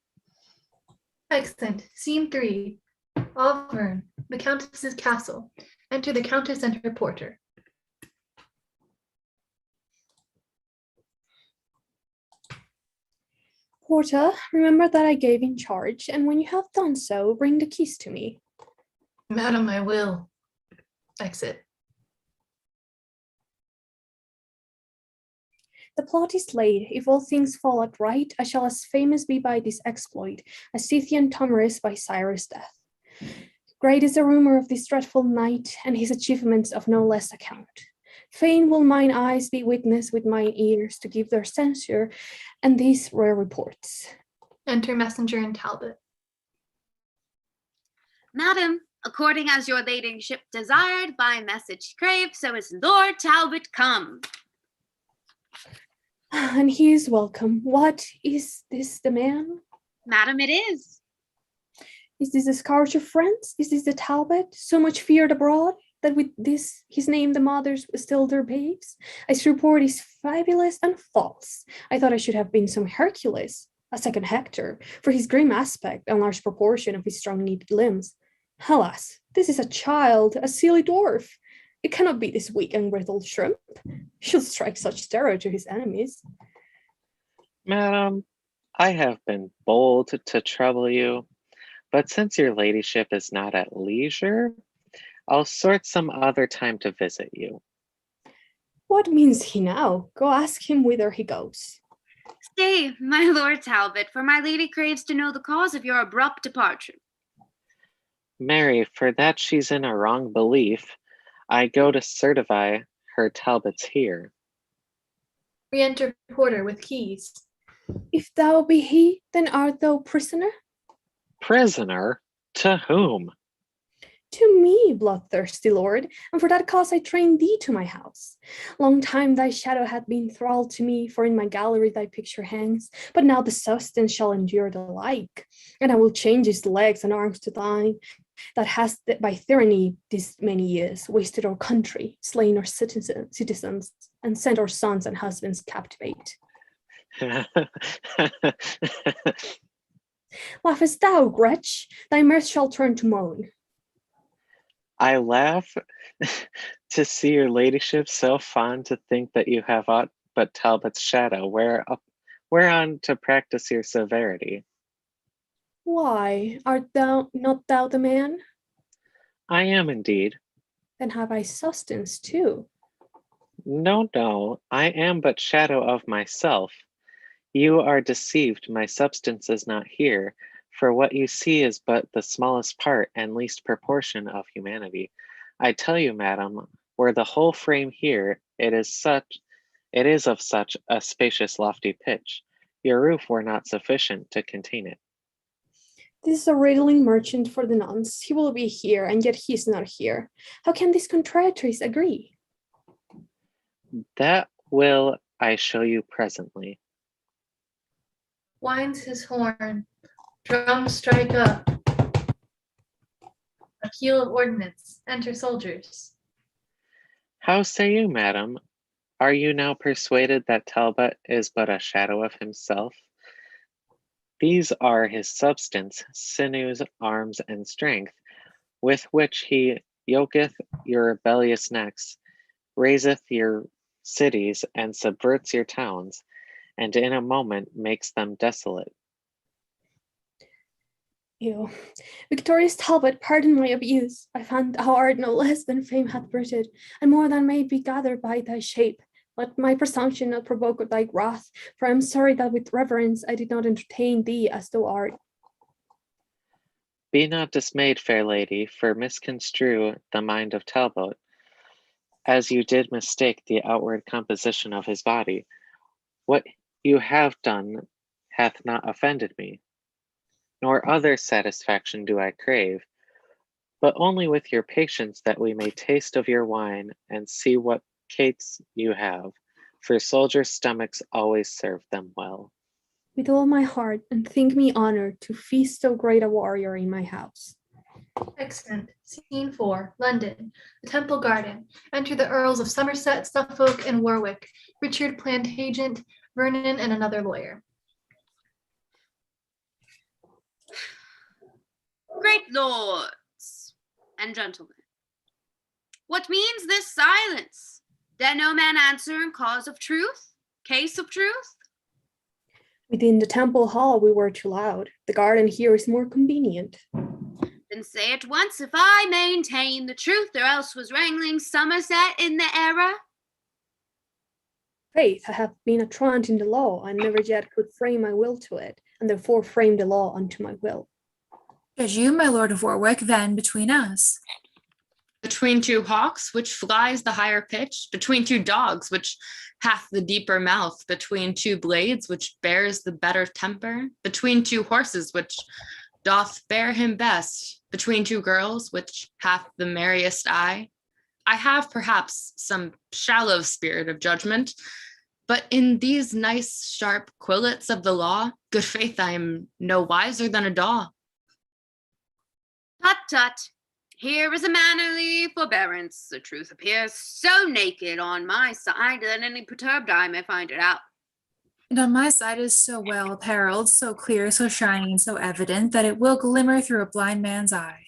Extant. Scene 3. Auvergne, the Countess's castle. Enter the Countess and her porter. Porter, remember that I gave in charge, and when you have done so, bring the keys to me. Madam, I will. Exit. The plot is laid. If all things fall out right, I shall as famous be by this exploit as Scythian Tomarus by Cyrus' death. Great is the rumor of this dreadful knight, and his achievements of no less account. Fain will mine eyes be witness with mine ears to give their censure and these rare reports. Enter messenger and Talbot. Madam, according as your ladyship desired, by message crave, so is Lord Talbot come. And he is welcome. What, is this the man? Madam, it is. Is this the scourge of France? Is this the Talbot, so much feared abroad, that with this his name the mothers still their babes? His report is fabulous and false. I thought I should have been some Hercules, a second Hector, for his grim aspect and large proportion of his strong-kneed limbs. Alas, this is a child, a silly dwarf. It cannot be this weak and brittle shrimp. She'll strike such terror to his enemies. Madam, I have been bold to trouble you, but since your ladyship is not at leisure, I'll sort some other time to visit you. What means he now? Go ask him whither he goes. Stay, my Lord Talbot, for my lady craves to know the cause of your abrupt departure. Mary, for that she's in a wrong belief, I go to certify her Talbot's here. Re-enter porter with keys. If thou be he, then art thou prisoner? Prisoner? To whom? To me, bloodthirsty lord, and for that cause I trained thee to my house. Long time thy shadow hath been thrall to me, for in my gallery thy picture hangs, but now the substance shall endure the like, and I will change his legs and arms to thine, that hast by tyranny these many years wasted our country, slain our citizens, and sent our sons and husbands captivate. Laughest thou, wretch? Thy mirth shall turn to moan. I laugh to see your ladyship so fond to think that you have aught but Talbot's shadow, whereon to practice your severity. Why, art thou not thou the man? I am indeed. Then have I substance too. No, I am but shadow of myself. You are deceived, my substance is not here, for what you see is but the smallest part and least proportion of humanity. I tell you, madam, were the whole frame here, it is of such a spacious lofty pitch, your roof were not sufficient to contain it. This is a riddling merchant for the nonce. He will be here, and yet he is not here. How can these contraries agree? That will I show you presently. winds his horn, drums strike up, a peal of ordnance, enter soldiers. How say you, madam? Are you now persuaded that Talbot is but a shadow of himself? These are his substance, sinews, arms, and strength, with which he yoketh your rebellious necks, raiseth your cities, and subverts your towns, and in a moment makes them desolate. Ew. Victorious Talbot, pardon my abuse. I found thou art no less than fame hath bruited, and more than may be gathered by thy shape. Let my presumption not provoke thy wrath, for I am sorry that with reverence I did not entertain thee as thou art. Be not dismayed, fair lady, for misconstrue the mind of Talbot, as you did mistake the outward composition of his body. What you have done hath not offended me, nor other satisfaction do I crave, but only with your patience that we may taste of your wine and see what cates you have, for soldiers' stomachs always serve them well. With all my heart, and think me honored to feast so great a warrior in my house. Exeunt. Scene 4, London, the Temple Garden. Enter the Earls of Somerset, Suffolk, and Warwick, Richard Plantagenet, Vernon, and another lawyer. Great lords and gentlemen, what means this silence? Dare no man answer in cause of truth, case of truth? Within the temple hall we were too loud. The garden here is more convenient. Then say at once if I maintain the truth, or else was wrangling Somerset in the error. Faith, I have been a truant in the law, and never yet could frame my will to it, and therefore frame the law unto my will. Judge you, my lord of Warwick, then between us. Between two hawks, which flies the higher pitch, between two dogs, which hath the deeper mouth, between two blades, which bears the better temper, between two horses, which doth bear him best, between two girls, which hath the merriest eye. I have perhaps some shallow spirit of judgment, but in these nice sharp quillets of the law, good faith, I am no wiser than a daw. Tut tut, here is a mannerly forbearance. The truth appears so naked on my side that any perturbed eye may find it out. And on my side is so well apparelled, so clear, so shining, and so evident that it will glimmer through a blind man's eye.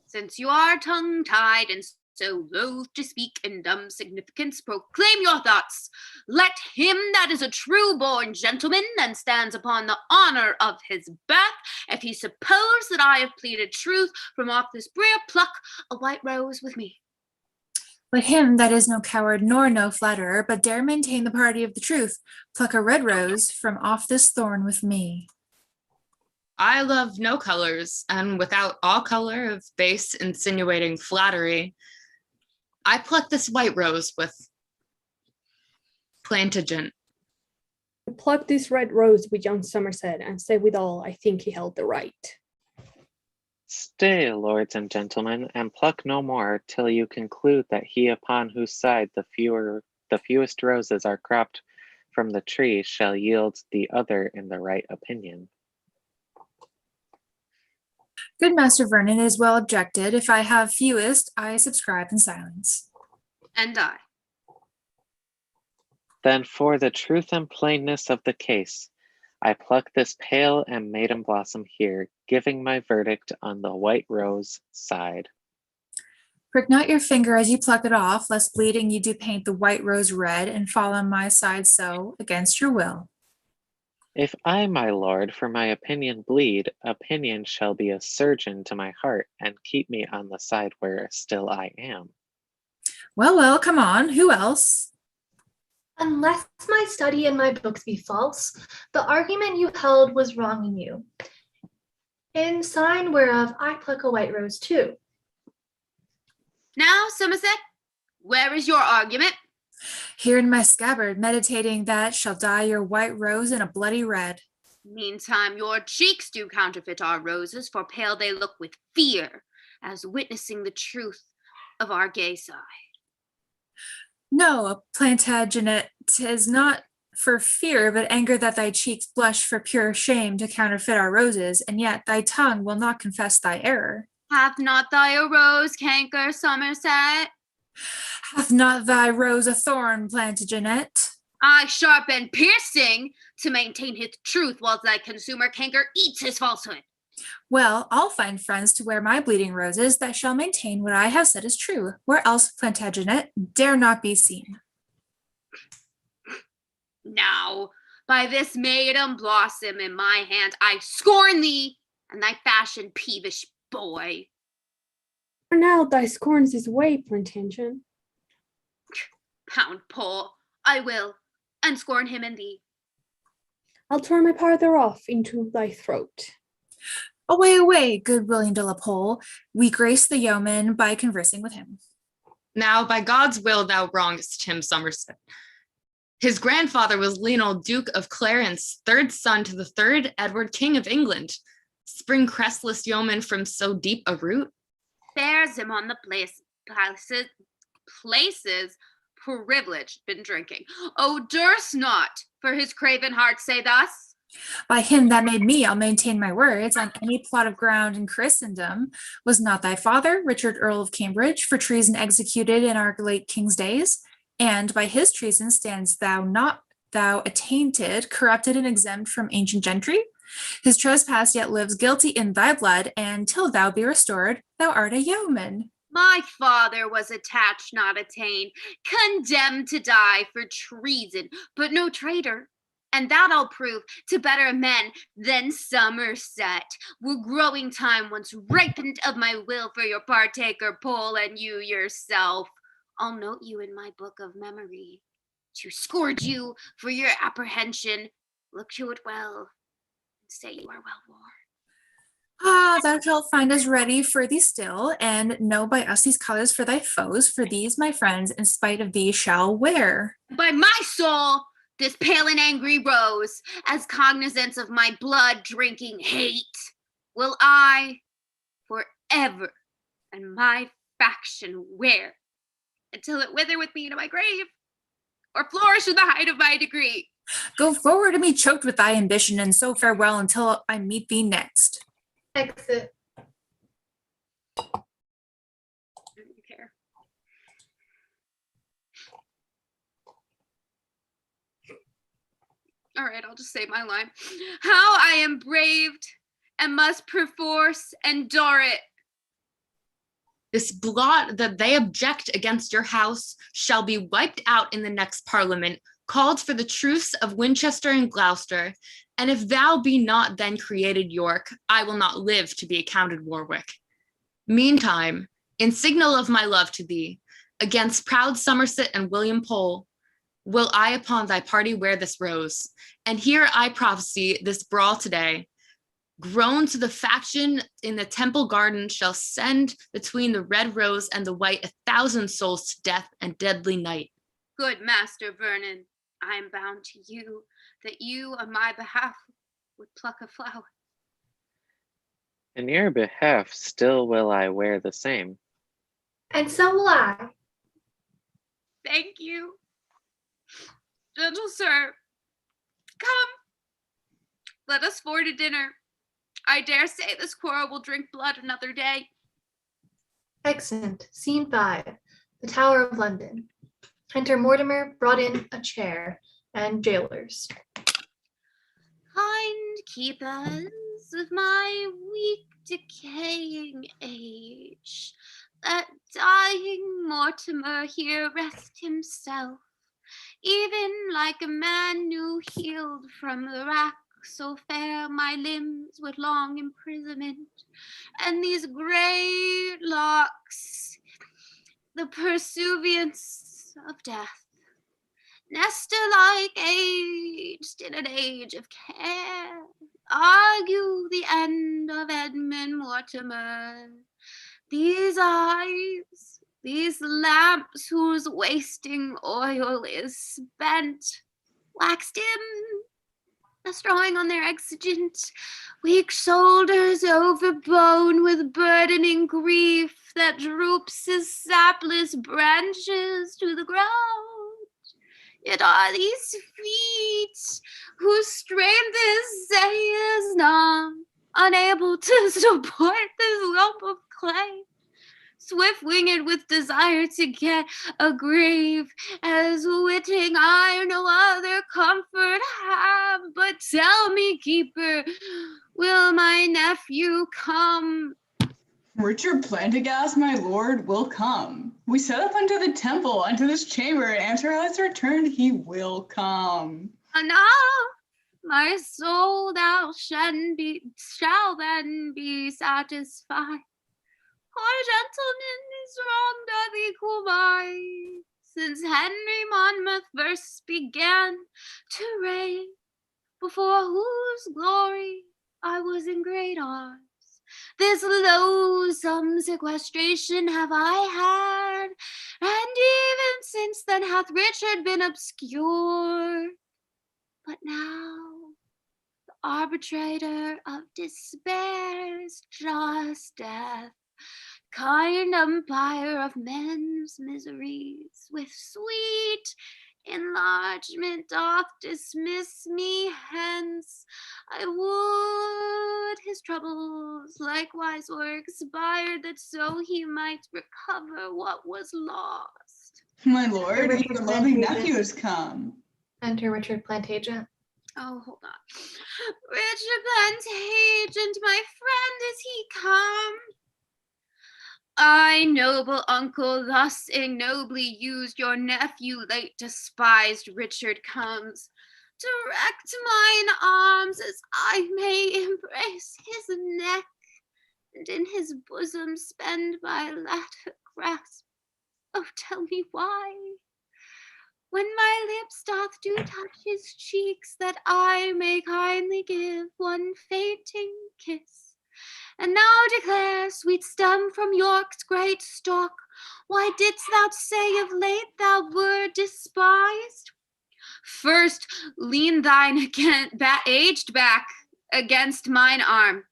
Since you are tongue-tied and so loath to speak in dumb significance, proclaim your thoughts. Let him that is a true-born gentleman and stands upon the honor of his birth, if he suppose that I have pleaded truth, from off this briar pluck a white rose with me. Let him that is no coward nor no flatterer, but dare maintain the party of the truth, pluck a red rose from off this thorn with me. I love no colors, and without all color of base insinuating flattery, I pluck this white rose with Plantagenet. I plucked this red rose with young Somerset, and say withal, I think he held the right. Stay, lords and gentlemen, and pluck no more till you conclude that he upon whose side the fewest roses are cropped from the tree shall yield the other in the right opinion. Good Master Vernon is well objected. If I have fewest, I subscribe in silence. And I. Then for the truth and plainness of the case, I pluck this pale and maiden blossom here, giving my verdict on the white rose side. Prick not your finger as you pluck it off, lest bleeding you do paint the white rose red, and fall on my side so, against your will. If I, my lord, for my opinion bleed, opinion shall be a surgeon to my heart, and keep me on the side where still I am. Well, well, come on, who else? Unless my study and my books be false, the argument you held was wrong in you. In sign whereof I pluck a white rose too. Now, Somerset, where is your argument? Here in my scabbard, meditating that shall dye your white rose in a bloody red. Meantime, your cheeks do counterfeit our roses, for pale they look with fear, as witnessing the truth of our gay side. No, Plantagenet, 'tis not for fear, but anger that thy cheeks blush for pure shame to counterfeit our roses, and yet thy tongue will not confess thy error. Hath not thy a rose canker, Somerset? Hath not thy rose a thorn, Plantagenet? Aye, sharp and piercing, to maintain his truth whilst thy consumer canker eats his falsehood. Well, I'll find friends to wear my bleeding roses that shall maintain what I have said is true, where else Plantagenet dare not be seen. Now, by this maiden blossom in my hand, I scorn thee and thy fashion peevish boy. For now thy scorns his way, Plantagenet. Pound Paul, I will, and scorn him and thee. I'll turn my part thereof into thy throat. Away, away, good William de la Pole. We grace the yeoman by conversing with him. Now, by God's will, thou wrongest him, Somerset. His grandfather was Lionel, Duke of Clarence, third son to the third Edward, King of England. Spring crestless yeoman from so deep a root? Bears him on the places privileged been drinking. Oh, durst not for his craven heart say thus. By him that made me, I'll maintain my words on any plot of ground in Christendom. Was not thy father, Richard Earl of Cambridge, for treason executed in our late king's days? And by his treason stands thou attainted, corrupted, and exempt from ancient gentry? His trespass yet lives guilty in thy blood, and till thou be restored, thou art a yeoman. My father was attached, not attained, condemned to die for treason, but no traitor. And that I'll prove to better men than Somerset. Will growing time once ripened of my will for your partaker, Pole, and you yourself. I'll note you in my book of memory. To scourge you for your apprehension, look to it well, and say you are well worn. Ah, thou shalt find us ready for thee still, and know by us these colors for thy foes, for these, my friends, in spite of thee, shall wear. By my soul, this pale and angry rose, as cognizance of my blood drinking hate, will I forever and my faction wear, until it wither with me to my grave, or flourish in the height of my degree. Go forward and be choked with thy ambition, and so farewell until I meet thee next. Exit. I don't care. All right, I'll just say my line. How I am braved and must perforce endure it. This blot that they object against your house shall be wiped out in the next parliament, called for the truce of Winchester and Gloucester. And if thou be not then created York, I will not live to be accounted Warwick. Meantime, in signal of my love to thee, against proud Somerset and William Pole, will I upon thy party wear this rose. And here I prophesy this brawl today, grown to the faction in the Temple Garden, shall send between the red rose and the white 1,000 souls to death and deadly night. Good Master Vernon, I am bound to you that you on my behalf would pluck a flower. In your behalf still will I wear the same. And so will I. Thank you. Gentle sir, come, let us for to dinner. I dare say this quarrel will drink blood another day. Exit. Scene 5. The Tower of London. Enter Mortimer, brought in a chair, and jailers. Kind keepers of my weak decaying age, let dying Mortimer here rest himself, even like a man new healed from the rack, so fair my limbs with long imprisonment, and these gray locks, the pursuivants of death. Nestor-like aged in an age of care, argue the end of Edmund Mortimer. These eyes, these lamps whose wasting oil is spent, wax dim, destroying on their exigent, weak shoulders overbone with burdening grief that droops his sapless branches to the ground. Yet are these feet whose strength is is numb, unable to support this lump of clay, swift-winged with desire to get a grave, as witting I no other comfort have. But tell me, keeper, will my nephew come? Richard Plantagas, my lord, will come. We set up unto the temple, unto this chamber, and answer has returned, he will come. Enough, my soul thou shall then be satisfied. For gentleman is wrong doth equal mine, since Henry Monmouth first began to reign, before whose glory I was in great arms. This loathsome sequestration have I had, and even since then hath Richard been obscure. But now the arbitrator of despair's just death, kind umpire of men's miseries, with sweet enlargement doth dismiss me hence. I would his troubles likewise were expired, that so he might recover what was lost. My lord, Richard your lovely Plantagenet. nephew has come. Enter Richard Plantagenet. Oh, hold on. Richard Plantagenet, my friend, is he come? I, noble uncle, thus ignobly used, your nephew late despised Richard comes. Direct mine arms as I may embrace his neck, and in his bosom spend my latter grasp. Oh, tell me why, when my lips doth do touch his cheeks, that I may kindly give one fainting kiss. And now declare, sweet stem from York's great stock, why didst thou say of late thou wert despised? First, lean thine aged back against mine arm,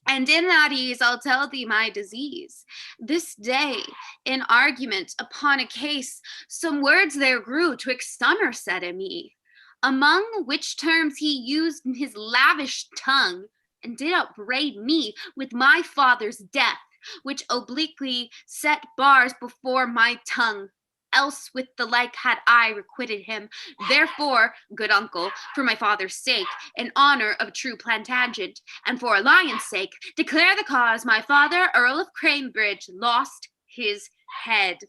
and in that ease I'll tell thee my disease. This day, in argument upon a case, some words there grew twixt Somerset and me, among which terms he used in his lavish tongue, and did upbraid me with my father's death, which obliquely set bars before my tongue. Else with the like had I requited him. Therefore, good uncle, for my father's sake, in honor of true Plantagenet, and for a lion's sake, declare the cause my father, Earl of Cambridge, lost his head.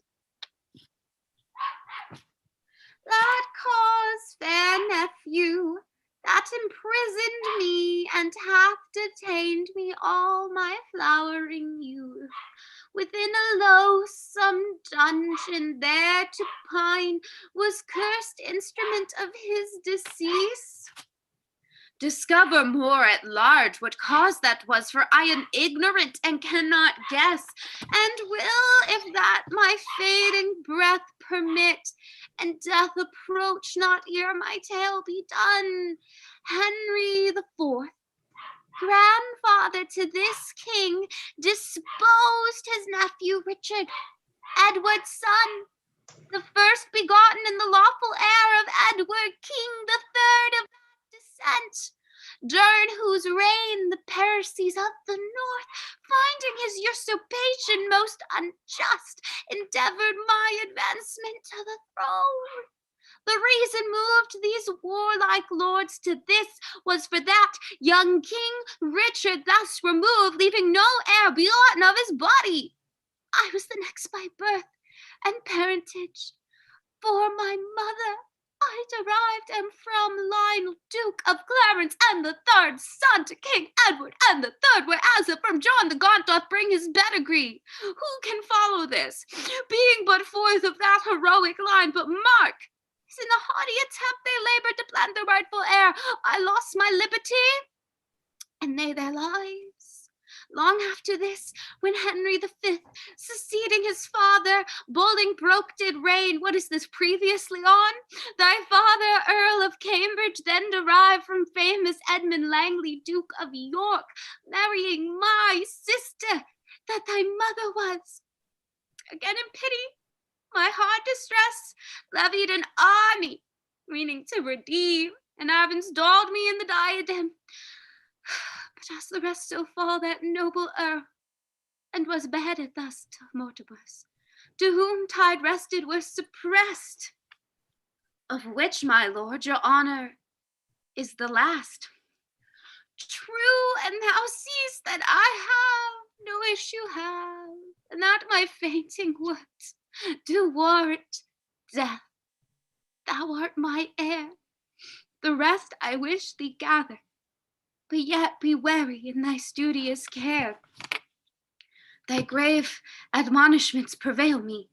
That cause, fair nephew, that imprisoned me and hath detained me all my flowering youth within a loathsome dungeon there to pine, was cursed instrument of his decease. Discover more at large what cause that was, for I am ignorant and cannot guess, and will, if that my fading breath permit, and death approach not ere my tale be done. Henry the Fourth, grandfather to this king, disposed his nephew Richard, Edward's son, the first begotten and the lawful heir of Edward, king the third of that descent, during whose reign the Percies of the north, finding his usurpation most unjust, endeavored my advancement to the throne. The reason moved these warlike lords to this was for that young king Richard thus removed, leaving no heir begotten of his body. I was the next by birth and parentage, for my mother I derived am from Lionel, Duke of Clarence, and the third son to King Edward, and the third, whereas from John the Gaunt doth bring his pedigree. Who can follow this, being but fourth of that heroic line? But mark, in the haughty attempt they labored to plant the rightful heir, I lost my liberty, and they their lives. Long after this, when Henry V, succeeding his father, Bolding broke did reign, what is this previously on? Thy father, Earl of Cambridge, then derived from famous Edmund Langley, Duke of York, marrying my sister, that thy mother was. Again in pity, my hard distress, levied an army meaning to redeem, and have installed me in the diadem. But as the rest so fall, that noble earl, and was beheaded thus to Mortimer's, to whom tide rested was suppressed, of which, my lord, your honor is the last. True, and thou seest that I have no issue have, and that my fainting words do warrant death. Thou art my heir. The rest I wish thee gather, but yet be wary in thy studious care. Thy grave admonishments prevail me,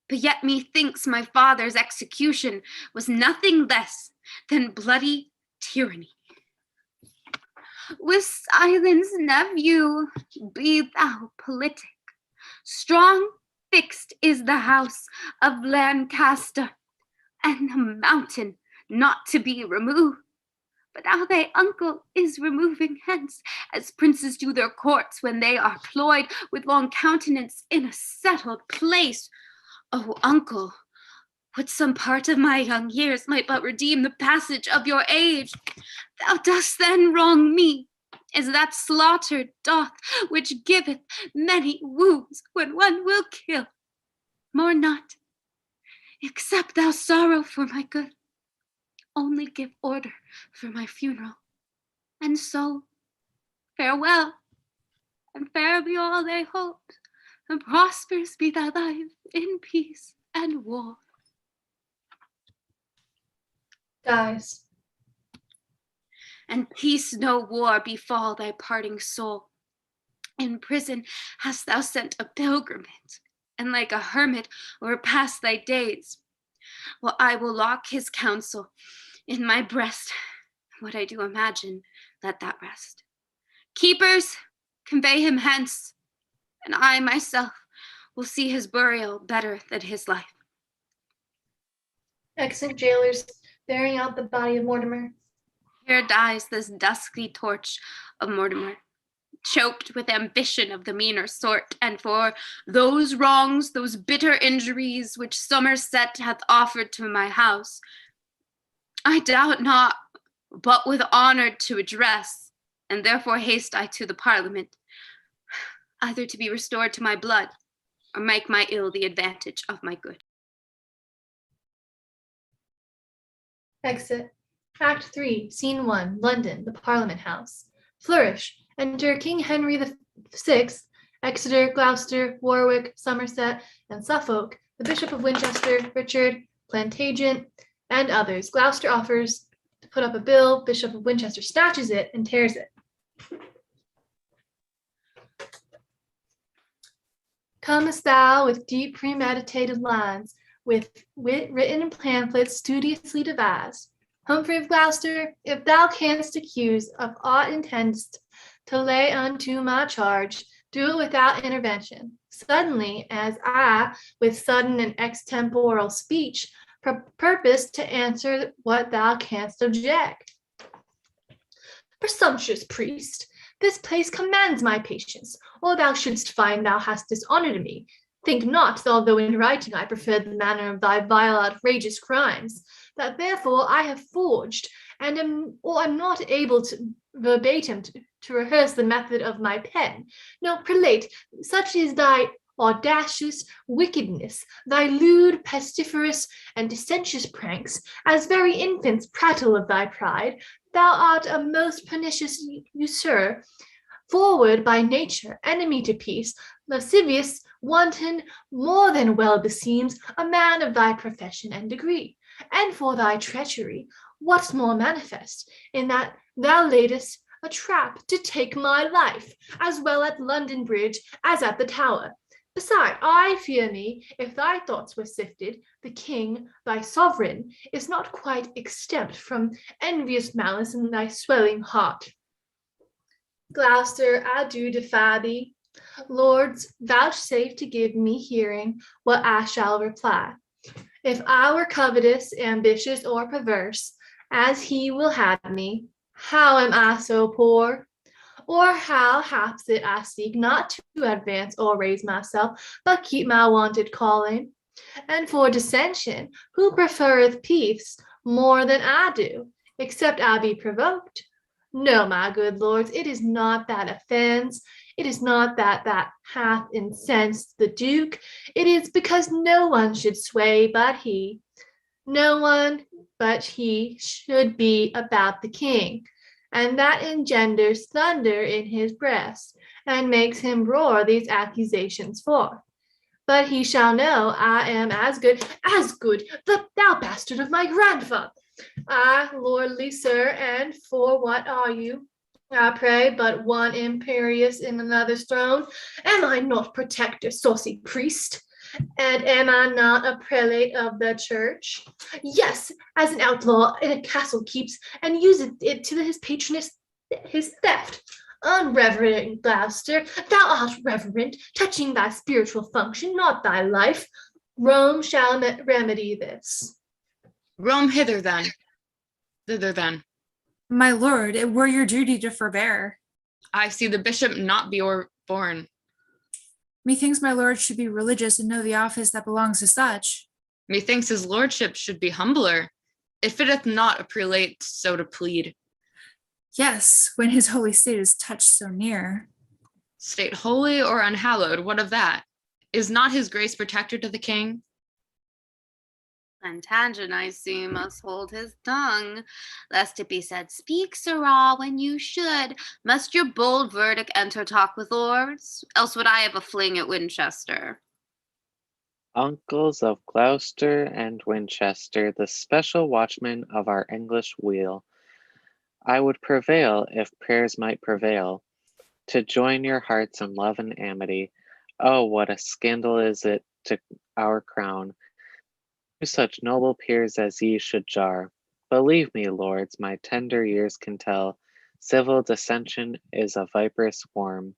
but yet methinks my father's execution was nothing less than bloody tyranny. With silence, nephew, be thou politic. Strong fixed is the house of Lancaster, and the mountain not to be removed. But now thy uncle is removing hence, as princes do their courts when they are cloyed with long countenance in a settled place. O uncle, would some part of my young years might but redeem the passage of your age. Thou dost then wrong me, as that slaughter doth, which giveth many wounds when one will kill. More not, except thou sorrow for my good. Only give order for my funeral. And so, farewell, and fair be all thy hopes, and prosperous be thy life in peace and war. Dies. And peace no war befall thy parting soul. In prison hast thou sent a pilgrimage, and like a hermit o'erpass thy days. Well, I will lock his counsel in my breast. What I do imagine, let that rest. Keepers, convey him hence, and I myself will see his burial better than his life. Exit jailers, bearing out the body of Mortimer. Here dies this dusky torch of Mortimer, choked with ambition of the meaner sort, and for those wrongs, those bitter injuries which Somerset hath offered to my house, I doubt not, but with honor to address, and therefore haste I to the Parliament, either to be restored to my blood, or make my ill the advantage of my good. Exit. Act 3, Scene 1, London, the Parliament House. Flourish. Enter King Henry VI, Exeter, Gloucester, Warwick, Somerset, and Suffolk, the Bishop of Winchester, Richard, Plantagenet, and others. Gloucester offers to put up a bill. Bishop of Winchester snatches it and tears it. Comest thou with deep premeditated lines, with wit written in pamphlets studiously devised? Humphrey of Gloucester, if thou canst accuse of aught intendest to lay unto my charge, do it without intervention. Suddenly, as I, with sudden and extemporal speech, purpose to answer what thou canst object. Presumptuous priest, this place commands my patience, or thou shouldst find thou hast dishonored me. Think not, although in writing I prefer the manner of thy vile outrageous crimes, that therefore I have forged, and am not able to verbatim to rehearse the method of my pen. No, prelate, such is thy audacious wickedness, thy lewd, pestiferous, and dissentious pranks, as very infants prattle of thy pride. Thou art a most pernicious usurer, forward by nature, enemy to peace, lascivious, wanton, more than well beseems a man of thy profession and degree. And for thy treachery, what's more manifest, in that thou laidest a trap to take my life, as well at London Bridge as at the Tower. Beside, I fear me, if thy thoughts were sifted, the king, thy sovereign, is not quite exempt from envious malice in thy swelling heart. Gloucester, I do defy thee. Lords, vouchsafe to give me hearing what I shall reply. If I were covetous, ambitious, or perverse, as he will have me, how am I so poor? Or how haps it I seek not to advance or raise myself, but keep my wonted calling? And for dissension, who preferreth peace more than I do, except I be provoked. No, my good lords, it is not that offends. It is not that hath incensed the Duke. It is because no one should sway but he. No one but he should be about the king, and that engenders thunder in his breast, and makes him roar these accusations forth. But he shall know I am as good, thou bastard of my grandfather. I, lordly sir, and for what are you? I pray, but one imperious in another's throne. Am I not protector, saucy priest? And am I not a prelate of the church? Yes, as an outlaw in a castle keeps, and useth it to his patroness, his theft. Unreverend Gloucester, thou art reverent, touching thy spiritual function, not thy life. Rome shall remedy this. Rome hither then. Thither then. My lord, it were your duty to forbear. I see the bishop not be born. Methinks my lord should be religious and know the office that belongs to such. Methinks his lordship should be humbler. It fitteth not a prelate so to plead. Yes, when his holy state is touched so near. State holy or unhallowed, what of that? Is not his grace protector to the king? Plantagenet, I see, must hold his tongue, lest it be said, speak, sirrah, when you should. Must your bold verdict enter talk with lords? Else would I have a fling at Winchester. Uncles of Gloucester and Winchester, the special watchmen of our English weal, I would prevail, if prayers might prevail, to join your hearts in love and amity. Oh, what a scandal is it to our crown, such noble peers as ye should jar. Believe me, lords, my tender years can tell, civil dissension is a viperous worm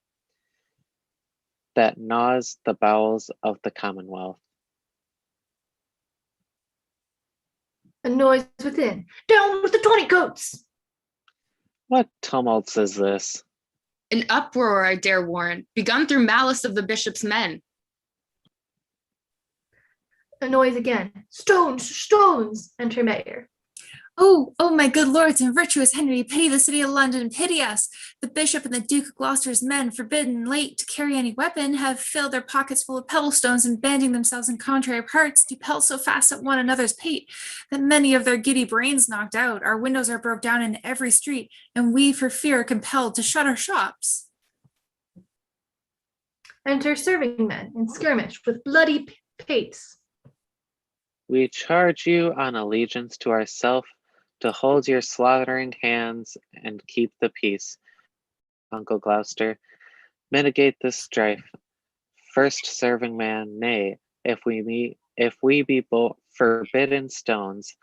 that gnaws the bowels of the commonwealth. A noise within. Down with the 20 goats! What tumults is this? An uproar, I dare warrant, begun through malice of the bishop's men. A noise again. Stones, stones! Enter Mayor. Oh, my good lords and virtuous Henry, pity the city of London, pity us. The bishop and the Duke of Gloucester's men, forbidden late to carry any weapon, have filled their pockets full of pebble stones, and banding themselves in contrary parts, do pelt so fast at one another's pate, that many of their giddy brains knocked out. Our windows are broke down in every street, and we for fear are compelled to shut our shops. Enter serving men in skirmish with bloody pates. We charge you on allegiance to ourself to hold your slaughtering hands and keep the peace. Uncle Gloucester, mitigate this strife. First serving man, nay, if we be both forbidden stones,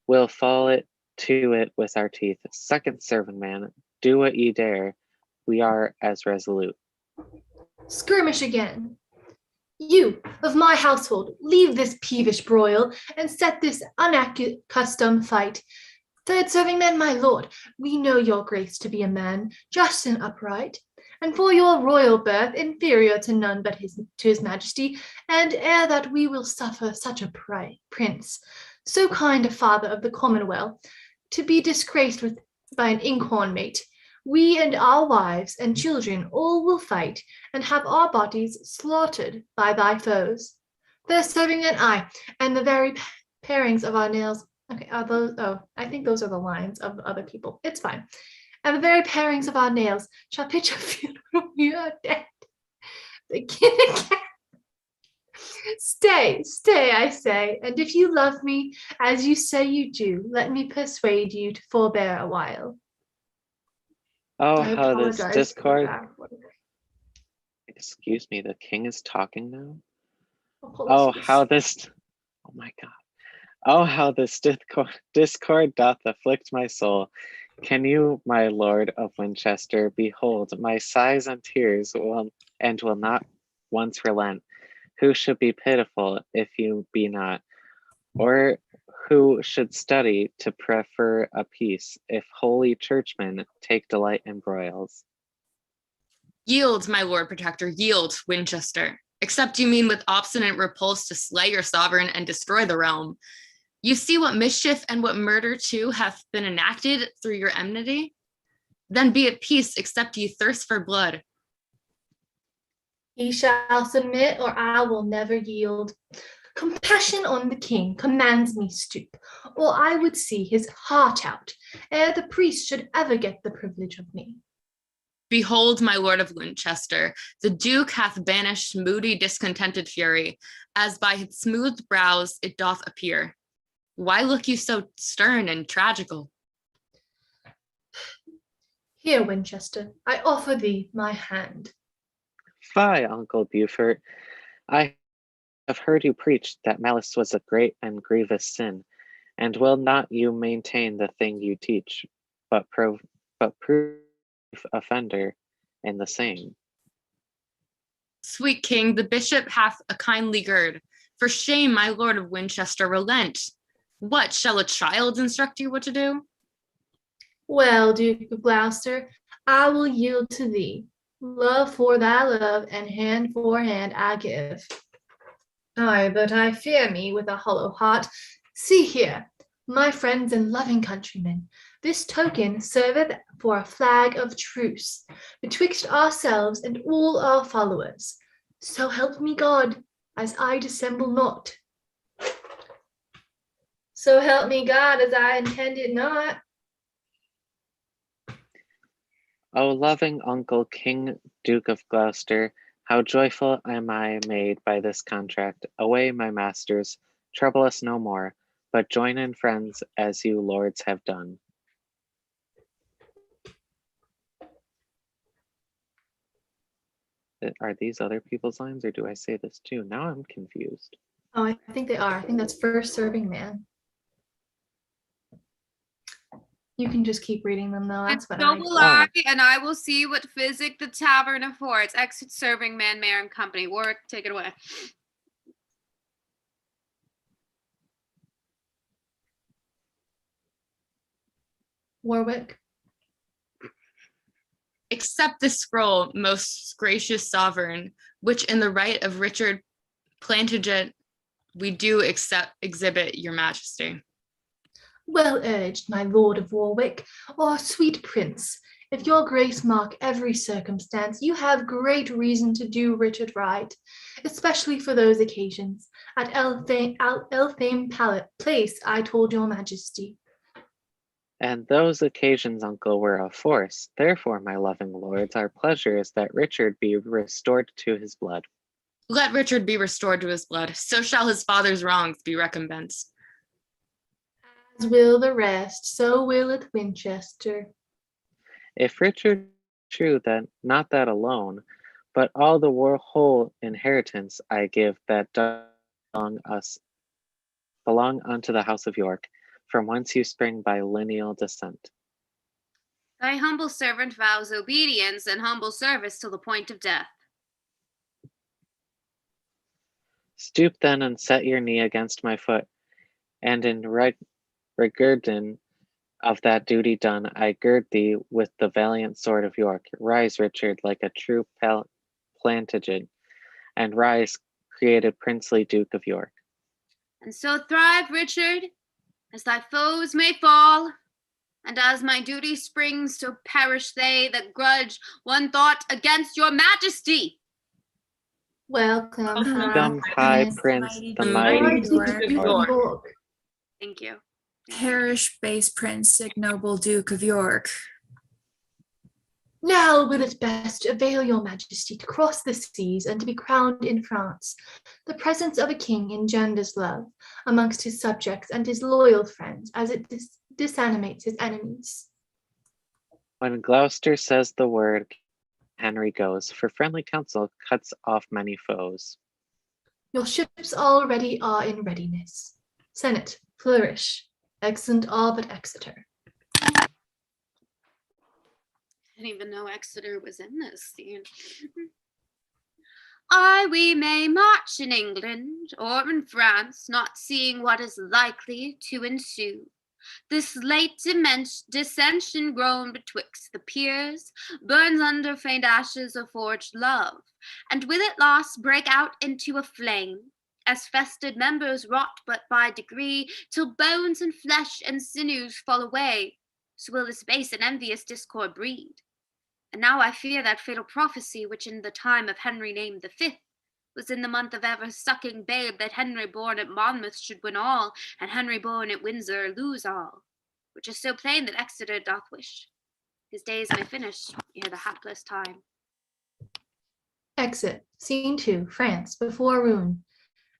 we'll fall it to it with our teeth. Second serving man, do what ye dare. We are as resolute. Skirmish again. You, of my household, leave this peevish broil, and set this unaccustomed fight. Third serving men, my lord, we know your grace to be a man, just and upright, and for your royal birth inferior to none but his majesty, and ere that we will suffer such a prince, so kind a father of the commonwealth, to be disgraced by an inkhorn mate. We and our wives and children all will fight, and have our bodies slaughtered by thy foes. They're serving an eye, and the very parings of our nails. Okay, are those? Oh, I think those are the lines of other people. It's fine. And the very parings of our nails shall pitch a funeral. We are dead. Begin again. Stay, I say, and if you love me as you say you do, let me persuade you to forbear a while. Oh, I how this apologize discord. for that. Excuse me, the king is talking now? Apologies. Oh my God. Oh, how this discord doth afflict my soul. Can you, my lord of Winchester, behold my sighs and tears will not once relent? Who should be pitiful if you be not? Or who should study to prefer a peace if holy churchmen take delight in broils? Yield, my lord protector, yield, Winchester. Except you mean with obstinate repulse to slay your sovereign and destroy the realm. You see what mischief and what murder too hath been enacted through your enmity? Then be at peace, except ye thirst for blood. He shall submit, or I will never yield. Compassion on the king commands me stoop, or I would see his heart out, ere the priest should ever get the privilege of me. Behold, my lord of Winchester, the duke hath banished moody, discontented fury, as by his smoothed brows it doth appear. Why look you so stern and tragical? Here, Winchester, I offer thee my hand. Fie, Uncle Beaufort. I have heard you preach that malice was a great and grievous sin, and will not you maintain the thing you teach, but prove offender in the same? Sweet king, the bishop hath a kindly gird. For shame, my lord of Winchester, relent. What, shall a child instruct you what to do? Well, Duke of Gloucester, I will yield to thee. Love for thy love, and hand for hand I give. Ay, but I fear me with a hollow heart. See here, my friends and loving countrymen, this token serveth for a flag of truce betwixt ourselves and all our followers. So help me God, as I dissemble not. So help me God, as I intended not. O loving uncle, King Duke of Gloucester, how joyful am I made by this contract. Away, my masters, trouble us no more, but join in friends as you lords have done. Are these other people's lines, or do I say this too? Now I'm confused. Oh, I think they are. I think that's first serving man. You can just keep reading them though. That's what So I will I, and I will see what physic the tavern affords. Exit serving man, mayor, and company. Warwick, take it away. Warwick. Accept this scroll, most gracious sovereign, which in the right of Richard Plantagenet we do exhibit your majesty. Well urged, my lord of Warwick, or sweet prince. If your grace mark every circumstance, you have great reason to do Richard right, especially for those occasions. At Elthame Place, I told your majesty. And those occasions, uncle, were of force. Therefore, my loving lords, our pleasure is that Richard be restored to his blood. Let Richard be restored to his blood, so shall his father's wrongs be recompensed. As will the rest, so will it Winchester. If Richard true, that not that alone, but all the whole inheritance I give that belong unto the house of York, from whence you spring by lineal descent. Thy humble servant vows obedience and humble service till the point of death. Stoop then and set your knee against my foot, and in regarding of that duty done, I gird thee with the valiant sword of York. Rise, Richard, like a true Plantagenet, and rise, created princely Duke of York. And so thrive, Richard, as thy foes may fall, and as my duty springs, so perish they that grudge one thought against your majesty. Welcome, High Prince, the mighty Duke of York. Thank you. Perish, base prince, ignoble Duke of York. Now will it best avail your majesty to cross the seas and to be crowned in France. The presence of a king engenders love amongst his subjects and his loyal friends, as it disanimates his enemies. When Gloucester says the word, Henry goes, for friendly counsel cuts off many foes. Your ships already are in readiness. Senate, flourish. Exeunt all but Exeter. I didn't even know Exeter was in this scene. We may march in England or in France, not seeing what is likely to ensue. This late dissension grown betwixt the peers burns under faint ashes of forged love, and with it lost break out into a flame. as fested members rot but by degree, till bones and flesh and sinews fall away, so will this base and envious discord breed. And now I fear that fatal prophecy which in the time of Henry named the Fifth was in the month of ever sucking babe, that Henry born at Monmouth should win all, and Henry born at Windsor lose all, which is so plain that Exeter doth wish his days may finish ere the hapless time. Exit. Scene 2, France, before Rouen.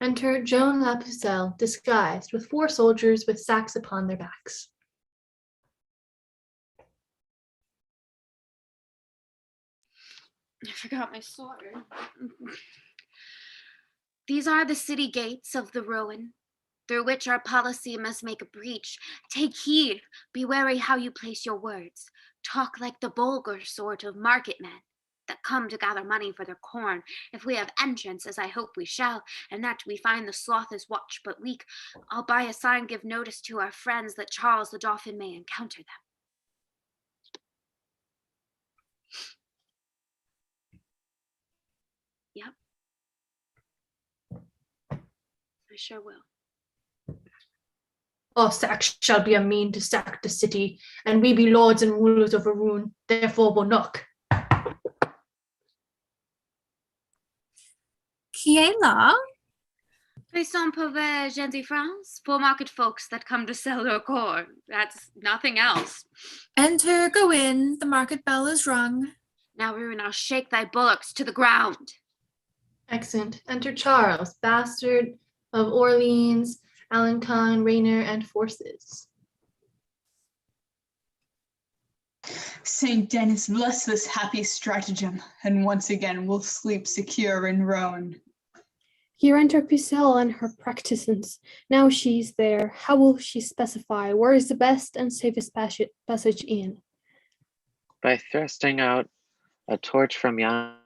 Enter Joan La Pucelle, disguised, with 4 soldiers with sacks upon their backs. I forgot my sword. These are the city gates of the ruin, through which our policy must make a breach. Take heed, be wary how you place your words. Talk like the vulgar sort of market men that come to gather money for their corn. If we have entrance, as I hope we shall, and that we find the sloth is watch but weak, I'll by a sign give notice to our friends that Charles the Dauphin may encounter them. Yep. I sure will. All sacks shall be a mean to sack the city, and we be lords and rulers over Rouen, therefore will knock. Qui est là? Passons pauvres gens de France, poor market folks that come to sell their corn. That's nothing else. Enter, go in, the market bell is rung. Now, Rouen, I'll shake thy bullocks to the ground. Excellent. Enter Charles, bastard of Orleans, Alencon, Rainer, and forces. Saint Denis, bless this happy stratagem, and once again we'll sleep secure in Rouen. Here enter Pucelle and her practisans. Now she's there. How will she specify where is the best and safest passage in? By thrusting out a torch from yonder,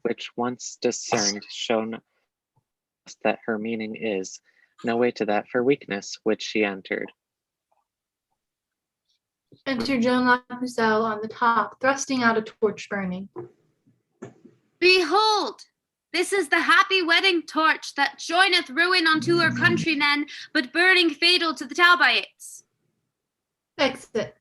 which once discerned, shown us that her meaning is no way to that for weakness which she entered. Enter Joan La Pucelle on the top, thrusting out a torch burning. Behold, this is the happy wedding torch that joineth ruin unto her countrymen, but burning fatal to the Talbots. Exit.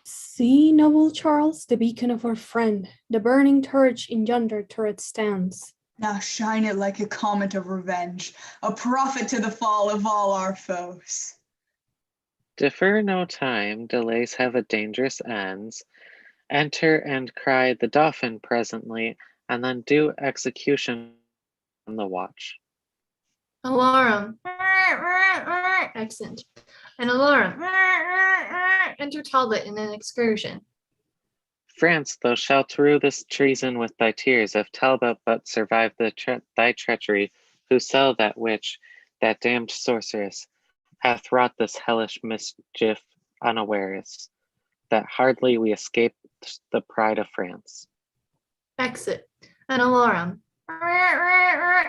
See, noble Charles, the beacon of our friend. The burning torch in yonder turret stands. Now shine it like a comet of revenge, a prophet to the fall of all our foes. Defer no time, delays have a dangerous ends. Enter and cry the Dauphin presently, and then do execution on the watch. Alarum. Excellent. An alarum. Enter Talbot in an excursion. France, thou shalt rue this treason with thy tears, if Talbot but survive thy treachery, who sell that witch, that damned sorceress, hath wrought this hellish mischief unawares, that hardly we escaped the pride of France. Exit. An alarum.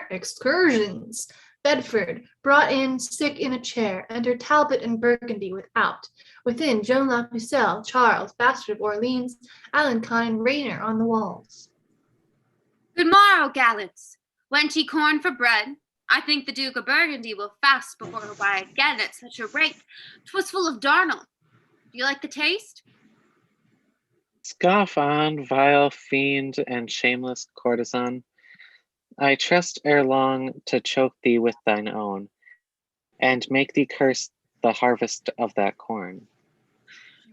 Excursions. Bedford, brought in sick in a chair. Enter Talbot and Burgundy without. Within, Joan La Pucelle, Charles, bastard of Orleans, Alencon, and Rainer on the walls. Good morrow, gallants. Went ye corn for bread? I think the Duke of Burgundy will fast before he'll buy again at such a rate. 'Twas full of darnel. Do you like the taste? Scoff on, vile fiend and shameless courtesan. I trust ere long to choke thee with thine own, and make thee curse the harvest of that corn.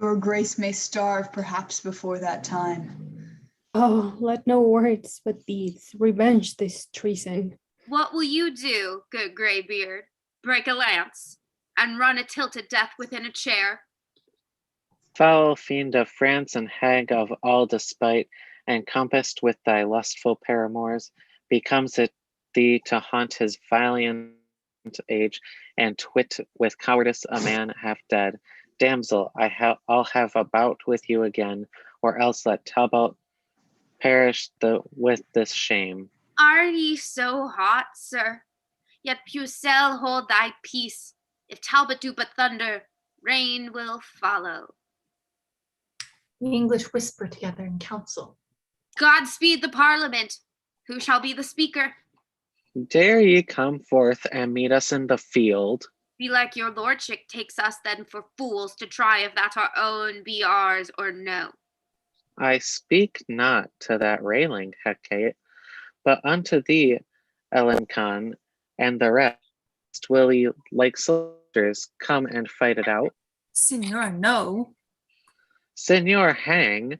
Your grace may starve perhaps before that time. Oh, let no words but deeds revenge this treason. What will you do, good graybeard? Break a lance and run a tilted death within a chair? Foul fiend of France and hag of all despite, encompassed with thy lustful paramours, becomes it thee to haunt his valiant age, and twit with cowardice a man half dead. Damsel, I'll have a bout with you again, or else let Talbot perish with this shame. Are ye so hot, sir? Yet Pucelle, hold thy peace. If Talbot do but thunder, rain will follow. The English whisper together in council. God speed the Parliament. Who shall be the speaker? Dare ye come forth and meet us in the field? Be like your lordship takes us then for fools to try if that our own be ours or no. I speak not to that railing, Hecate, but unto thee, Elancon, and the rest. Will ye, like soldiers, come and fight it out? Signor, no. Signor, hang,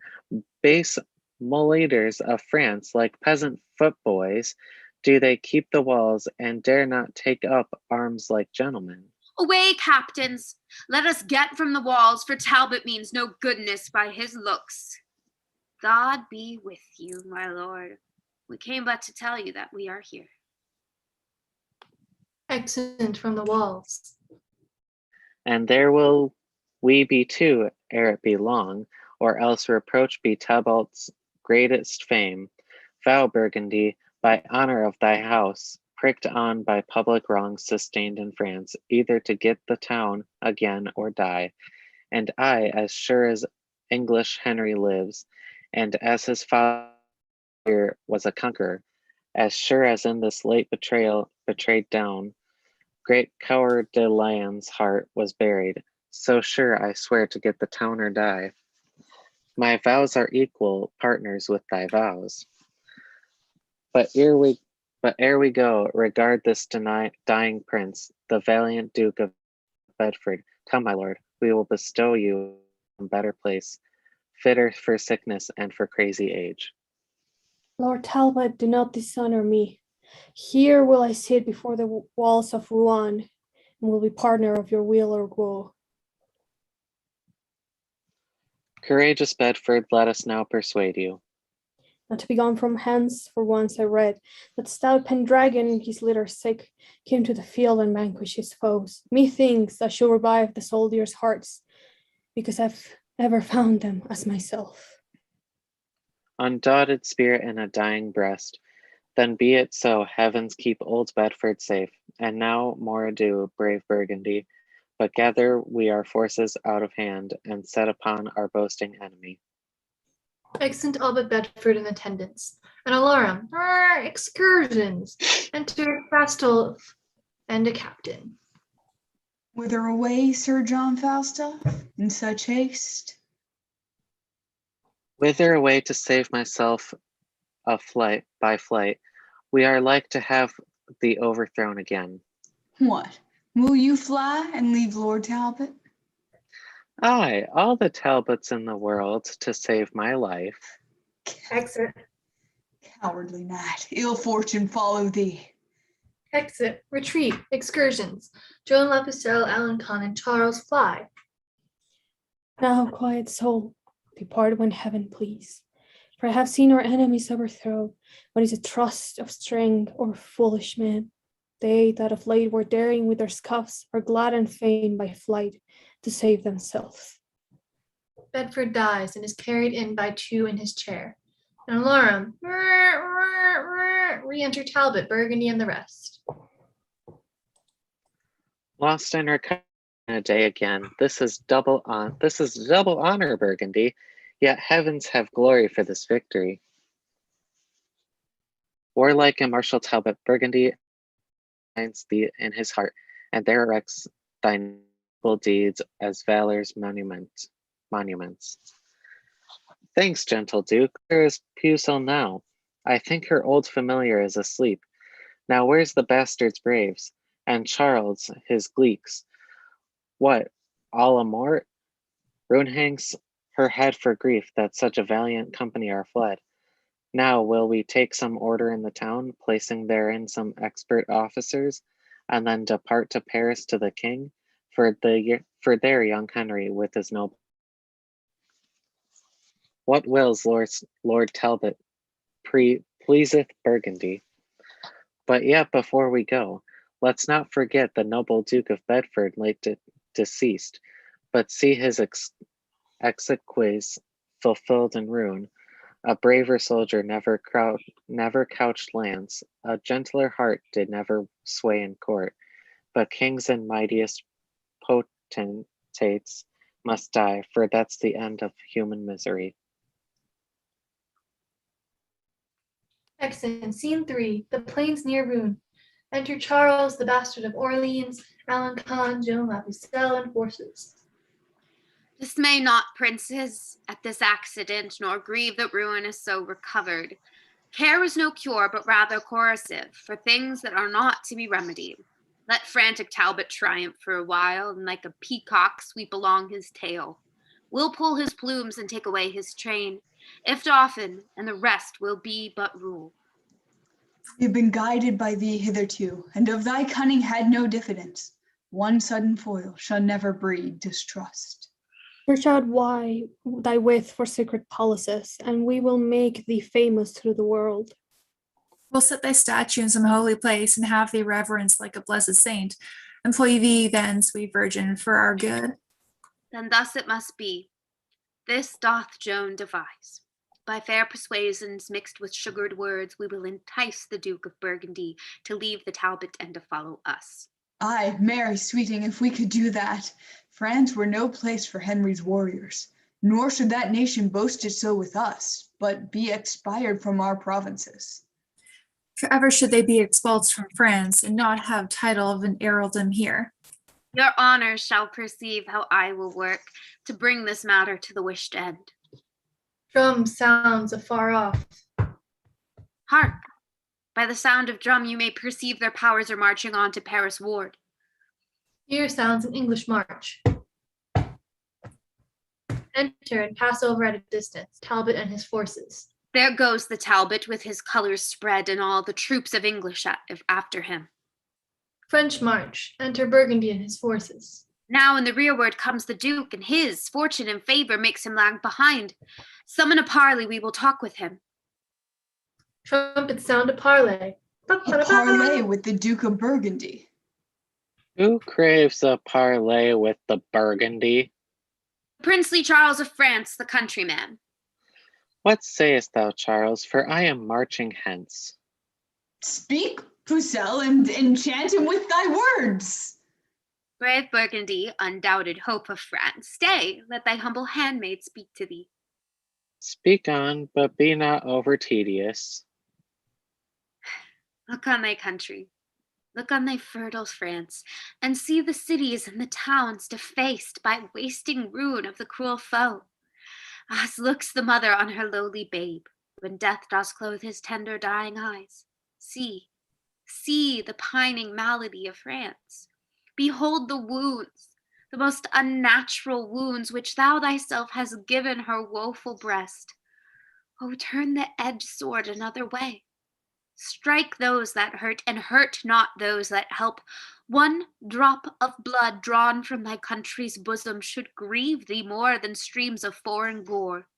base mullators of France, like peasant footboys, do they keep the walls and dare not take up arms like gentlemen. Away, captains! Let us get from the walls, for Talbot means no goodness by his looks. God be with you, my lord. We came but to tell you that we are here. Exit from the walls. And there will we be too, ere it be long, or else reproach be Tybalt's greatest fame. Vow, Burgundy, by honor of thy house, pricked on by public wrongs sustained in France, either to get the town again or die. And I, as sure as English Henry lives, and as his father was a conqueror, as sure as in this late betrayal betrayed down, great Coeur de Lion's heart was buried, so sure I swear to get the town or die. My vows are equal partners with thy vows. But ere we go, regard this dying prince, the valiant Duke of Bedford. Come, my lord, we will bestow you a better place, fitter for sickness and for crazy age. Lord Talbot, do not dishonor me. Here will I sit before the walls of Rouen, and will be partner of your weal or woe. Courageous Bedford, let us now persuade you. Not to be gone from hence, for once I read that stout Pendragon, his litter sick, came to the field and vanquished his foes. Methinks I shall revive the soldiers' hearts, because I've ever found them as myself. Undaunted spirit in a dying breast, then be it so, heavens keep old Bedford safe. And now more ado, brave Burgundy, but gather we our forces out of hand, and set upon our boasting enemy. Exeunt all but Bedford in attendance. An alarum, excursions, enter Fastolf and a captain. Whither away, Sir John Falstaff, in such haste? Whither away to save myself by flight? We are like to have thee overthrown again. What? Will you fly and leave Lord Talbot? Aye, all the Talbots in the world to save my life. Exit. Cowardly knight, ill fortune follow thee. Exit. Retreat. Excursions. Joan Lapuselle, Alencon, and Charles fly. Now, quiet soul, depart when heaven please. For I have seen our enemies overthrow. What is a trust of strength or foolish men? They that of late were daring with their scuffs are glad and fain by flight to save themselves. Bedford dies and is carried in by two in his chair. An alarum. Re-enter Talbot, Burgundy, and the rest. Lost and recovered in a day again. This is double honor, Burgundy. Yet heavens have glory for this victory. Warlike and martial Talbot, Burgundy finds thee in his heart, and there erects thy noble deeds as valor's monuments. Thanks, gentle Duke. Where is Pucelle now? I think her old familiar is asleep. Now where's the bastard's braves? And Charles, his gleeks? What, all a mort? Ruin hangs her head for grief that such a valiant company are fled. Now will we take some order in the town, placing therein some expert officers, and then depart to Paris to the king, for their young Henry with his noble. What wills Lord Talbot pleaseth Burgundy. But yet before we go, let's not forget the noble Duke of Bedford late deceased, but see his exequies fulfilled in ruin. A braver soldier never couched lance, a gentler heart did never sway in court, but kings and mightiest potentates must die, for that's the end of human misery. Exit, scene 3, the plains near Rouen. Enter Charles, the bastard of Orleans, Alençon, Joan La Pucelle, and forces. Dismay not, princes, at this accident, nor grieve that ruin is so recovered. Care is no cure, but rather corrosive, for things that are not to be remedied. Let frantic Talbot triumph for a while, and like a peacock sweep along his tail. We'll pull his plumes and take away his train, if often, and the rest will be but rule. We have been guided by thee hitherto, and of thy cunning had no diffidence. One sudden foil shall never breed distrust. Search out thy wit for secret policies, and we will make thee famous through the world. We'll set thy statue in some holy place and have thee reverenced like a blessed saint. Employ thee then, sweet virgin, for our good. Then thus it must be. This doth Joan devise. By fair persuasions mixed with sugared words, we will entice the Duke of Burgundy to leave the Talbot and to follow us. Aye, marry, sweeting, if we could do that. France were no place for Henry's warriors, nor should that nation boast it so with us, but be expired from our provinces. Forever should they be expulsed from France, and not have title of an earldom here. Your honor shall perceive how I will work to bring this matter to the wished end. Drum sounds afar off. Hark! By the sound of drum you may perceive their powers are marching on to Paris ward. Here sounds an English march. Enter and pass over at a distance, Talbot and his forces. There goes the Talbot with his colors spread and all the troops of English after him. French march, enter Burgundy and his forces. Now in the rearward comes the Duke, and his fortune and favor makes him lag behind. Summon a parley, we will talk with him. Trumpets sound a parley. A parley with the Duke of Burgundy. Who craves a parley with the Burgundy? Princely Charles of France, the countryman. What sayest thou, Charles? For I am marching hence. Speak, Pucelle, and enchant him with thy words. Brave Burgundy, undoubted hope of France, stay, let thy humble handmaid speak to thee. Speak on, but be not over tedious. Look on thy country, look on thy fertile France, and see the cities and the towns defaced by wasting ruin of the cruel foe. As looks the mother on her lowly babe, when death does clothe his tender dying eyes. See the pining malady of France. Behold the wounds, the most unnatural wounds which thou thyself hast given her woeful breast. Oh, turn the edged sword another way. Strike those that hurt, and hurt not those that help. One drop of blood drawn from thy country's bosom should grieve thee more than streams of foreign gore.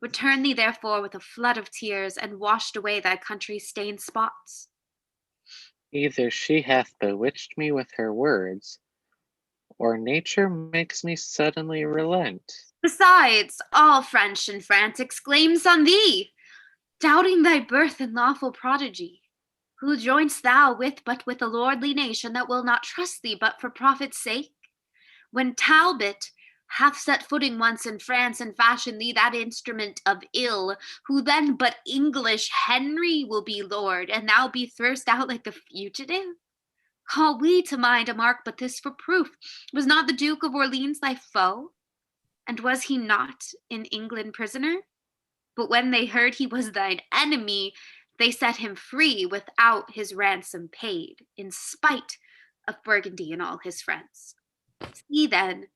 Return thee therefore with a flood of tears, and washed away thy country's stained spots. Either she hath bewitched me with her words, or nature makes me suddenly relent. Besides, all French in France exclaims on thee, doubting thy birth and lawful prodigy. Who joinst thou with but with a lordly nation that will not trust thee but for profit's sake? When Talbot hath set footing once in France and fashioned thee that instrument of ill, who then but English Henry will be lord, and thou be thrust out like a fugitive? Call we to mind a mark but this for proof. Was not the Duke of Orleans thy foe? And was he not in England prisoner? But when they heard he was thine enemy, they set him free without his ransom paid, in spite of Burgundy and all his friends. See then,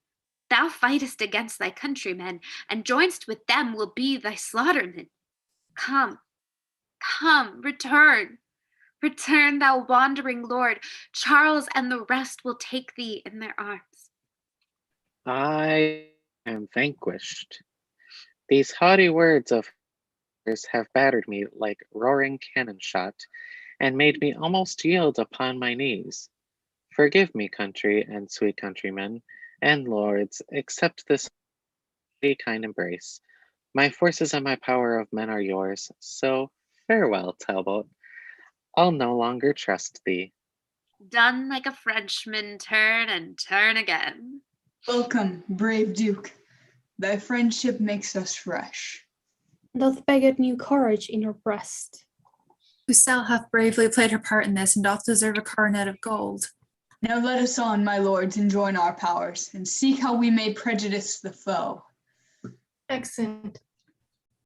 thou fightest against thy countrymen, and joinst with them will be thy slaughtermen. Come, return, thou wandering lord. Charles and the rest will take thee in their arms. I am vanquished. These haughty words of hers have battered me like roaring cannon shot, and made me almost yield upon my knees. Forgive me, country and sweet countrymen, and lords, accept this kind embrace. My forces and my power of men are yours, so farewell, Talbot. I'll no longer trust thee. Done like a Frenchman, turn and turn again. Welcome, brave Duke. Thy friendship makes us fresh. Doth beget new courage in your breast. Ussel hath bravely played her part in this, and doth deserve a coronet of gold. Now let us on, my lords, and join our powers, and seek how we may prejudice the foe. Excellent.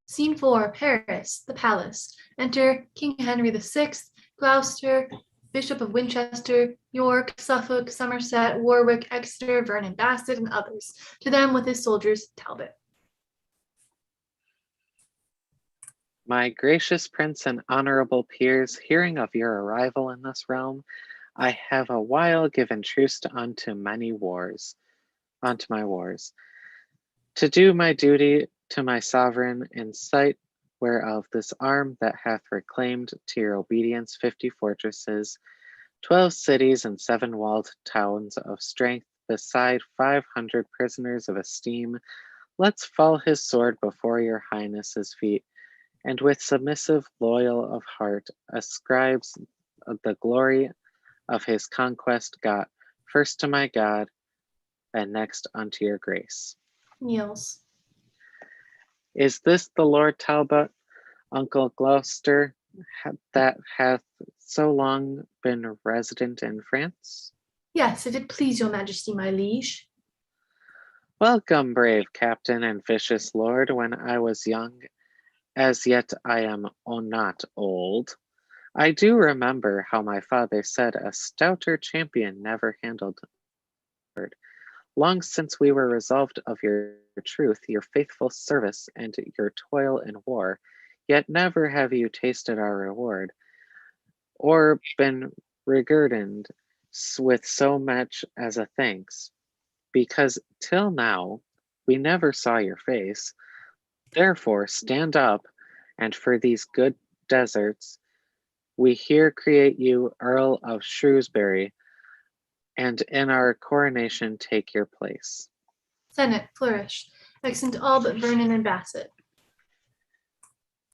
Scene 4, Paris, the palace. Enter King Henry VI, Gloucester, Bishop of Winchester, York, Suffolk, Somerset, Warwick, Exeter, Vernon, Bassett, and others. To them with his soldiers, Talbot. My gracious prince and honorable peers, hearing of your arrival in this realm, I have a while given truce unto my wars, to do my duty to my sovereign in sight whereof this arm that hath reclaimed to your obedience 50 fortresses, 12 cities, and 7 walled towns of strength, beside 500 prisoners of esteem, lets fall his sword before your highness's feet, and with submissive loyal of heart ascribes the glory of his conquest got, first to my God, and next unto your grace. Kneels. Is this the Lord Talbot, Uncle Gloucester, that hath so long been resident in France? Yes, if it please your majesty, my liege. Welcome, brave captain and vicious lord. When I was young, as yet I am not old, I do remember how my father said a stouter champion never handled word. Long since we were resolved of your truth, your faithful service, and your toil in war, yet never have you tasted our reward, or been reguerdoned with so much as a thanks, because till now we never saw your face. Therefore stand up, and for these good deserts, we here create you Earl of Shrewsbury, and in our coronation take your place. Senate, flourish. Exeunt all but Vernon and Bassett.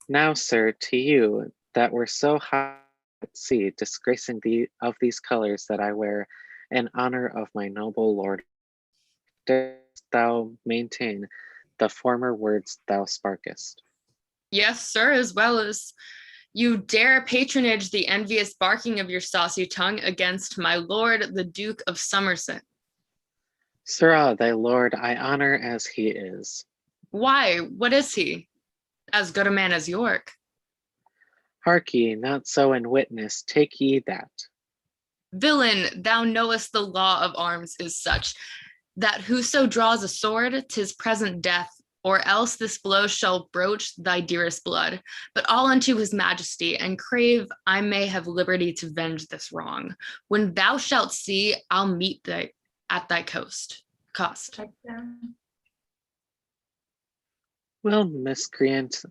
Now, sir, to you that were so high at sea, disgracing of these colors that I wear, in honor of my noble lord, darest thou maintain the former words thou sparkest? Yes, sir, as well as you dare patronage the envious barking of your saucy tongue against my lord, the Duke of Somerset. Sirrah, thy lord I honor as he is. Why, what is he? As good a man as York. Hark ye, not so in witness, take ye that. Villain, thou knowest the law of arms is such, that whoso draws a sword, 'tis present death, or else this blow shall broach thy dearest blood, but all unto his majesty, and crave I may have liberty to venge this wrong. When thou shalt see, I'll meet thee at thy cost. Well, miscreant,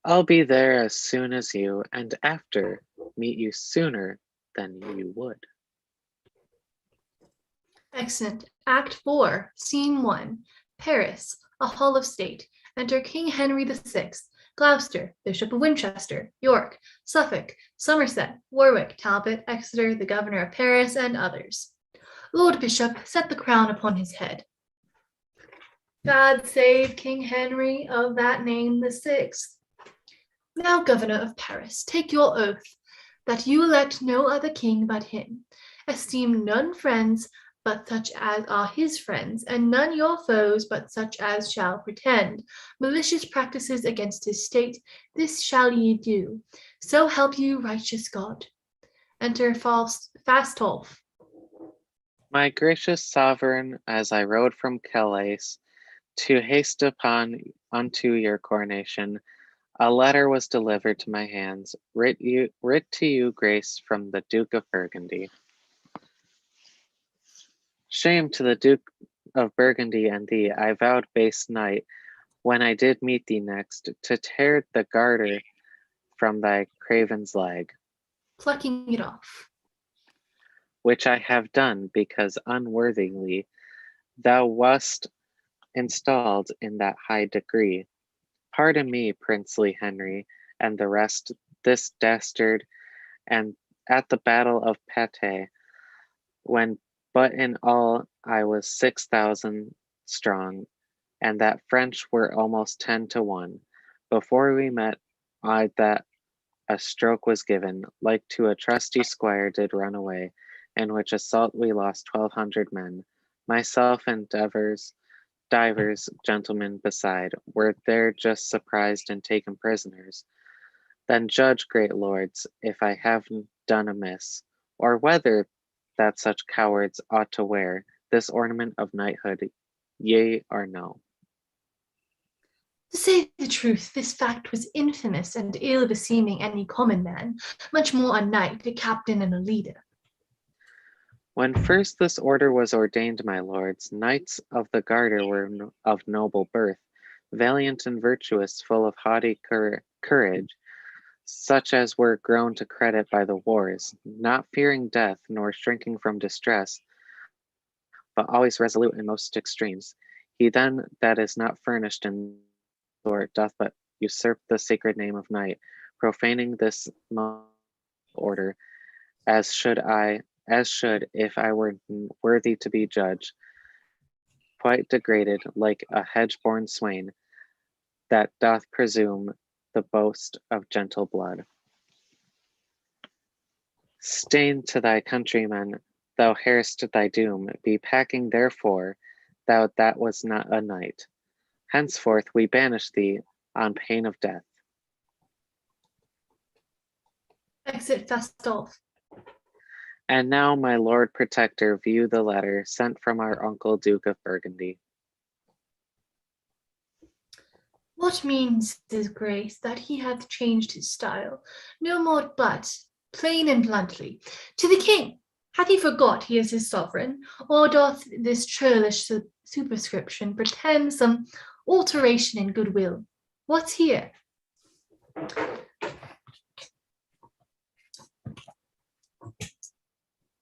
I'll be there as soon as you, and after meet you sooner than you would. Excellent. Act 4, Scene 1, Paris, a hall of state. Enter King Henry VI, Gloucester, Bishop of Winchester, York, Suffolk, Somerset, Warwick, Talbot, Exeter, the governor of Paris, and others. Lord Bishop, set the crown upon his head. God save King Henry of that name the sixth. Now, governor of Paris, take your oath that you elect no other king but him. Esteem none friends but such as are his friends, and none your foes but such as shall pretend malicious practices against his state. This shall ye do. So help you, righteous God. Enter Fastolf. My gracious sovereign, as I rode from Calais to haste unto your coronation, a letter was delivered to my hands, writ to you, grace, from the Duke of Burgundy. Shame to the Duke of Burgundy and thee, I vowed base night, when I did meet thee next, to tear the garter from thy craven's leg. Plucking it off. Which I have done, because unworthily thou wast installed in that high degree. Pardon me, princely Henry, and the rest, this dastard, and at the battle of Patay, when but in all I was 6,000 strong, and that French were almost 10 to 1. Before we met, I that a stroke was given, like to a trusty squire did run away, in which assault we lost 1,200 men. Myself and divers gentlemen beside, were there just surprised and taken prisoners. Then judge, great lords, if I have done amiss, or whether that such cowards ought to wear this ornament of knighthood, yea or no. To say the truth, this fact was infamous and ill beseeming any common man, much more a knight, a captain, and a leader. When first this order was ordained, my lords, knights of the Garter were of noble birth, valiant and virtuous, full of haughty courage, such as were grown to credit by the wars, not fearing death, nor shrinking from distress, but always resolute in most extremes. He then that is not furnished in sword doth but usurp the sacred name of knight, profaning this order, as should, if I were worthy to be judge, quite degraded, like a hedge-born swain, that doth presume the boast of gentle blood. Stain to thy countrymen, thou harest thy doom, be packing therefore, thou that was not a knight. Henceforth we banish thee on pain of death. Exit Fastolf. And now, my Lord Protector, view the letter sent from our uncle Duke of Burgundy. What means his grace that he hath changed his style? No more but, plain and bluntly, to the king. Hath he forgot he is his sovereign, or doth this churlish superscription pretend some alteration in goodwill? What's here?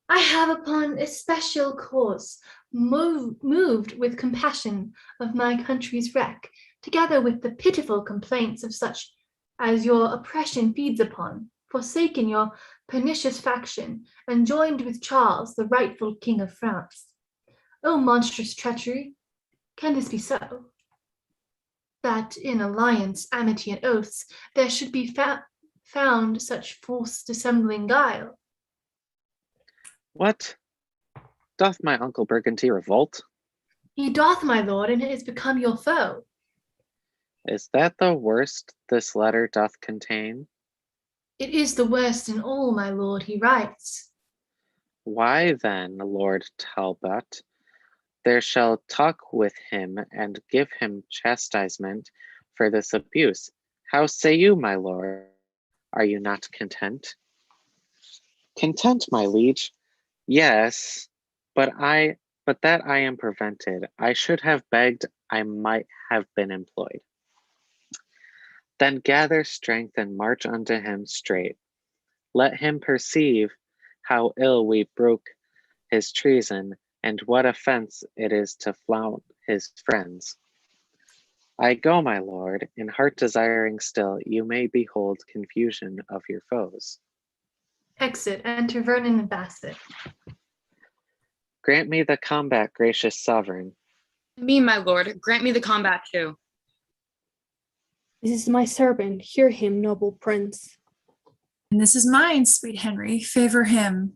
I have upon especial cause moved with compassion of my country's wreck, together with the pitiful complaints of such as your oppression feeds upon, forsaken your pernicious faction, and joined with Charles, the rightful King of France. O monstrous treachery! Can this be so? That in alliance, amity, and oaths there should be found such false dissembling guile? What? Doth my uncle Burgundy revolt? He doth, my lord, and is become your foe. Is that the worst this letter doth contain? It is the worst in all, my lord, he writes. Why then, Lord Talbot, there shall talk with him and give him chastisement for this abuse. How say you, my lord? Are you not content? Content, my liege? Yes, but that I am prevented. I should have begged, I might have been employed. Then gather strength and march unto him straight. Let him perceive how ill we broke his treason, and what offense it is to flout his friends. I go, my lord, in heart desiring still you may behold confusion of your foes. Exit, enter Vernon and Bassett. Grant me the combat, gracious sovereign. Me, my lord, grant me the combat too. This is my servant, hear him, noble prince. And this is mine, sweet Henry, favor him.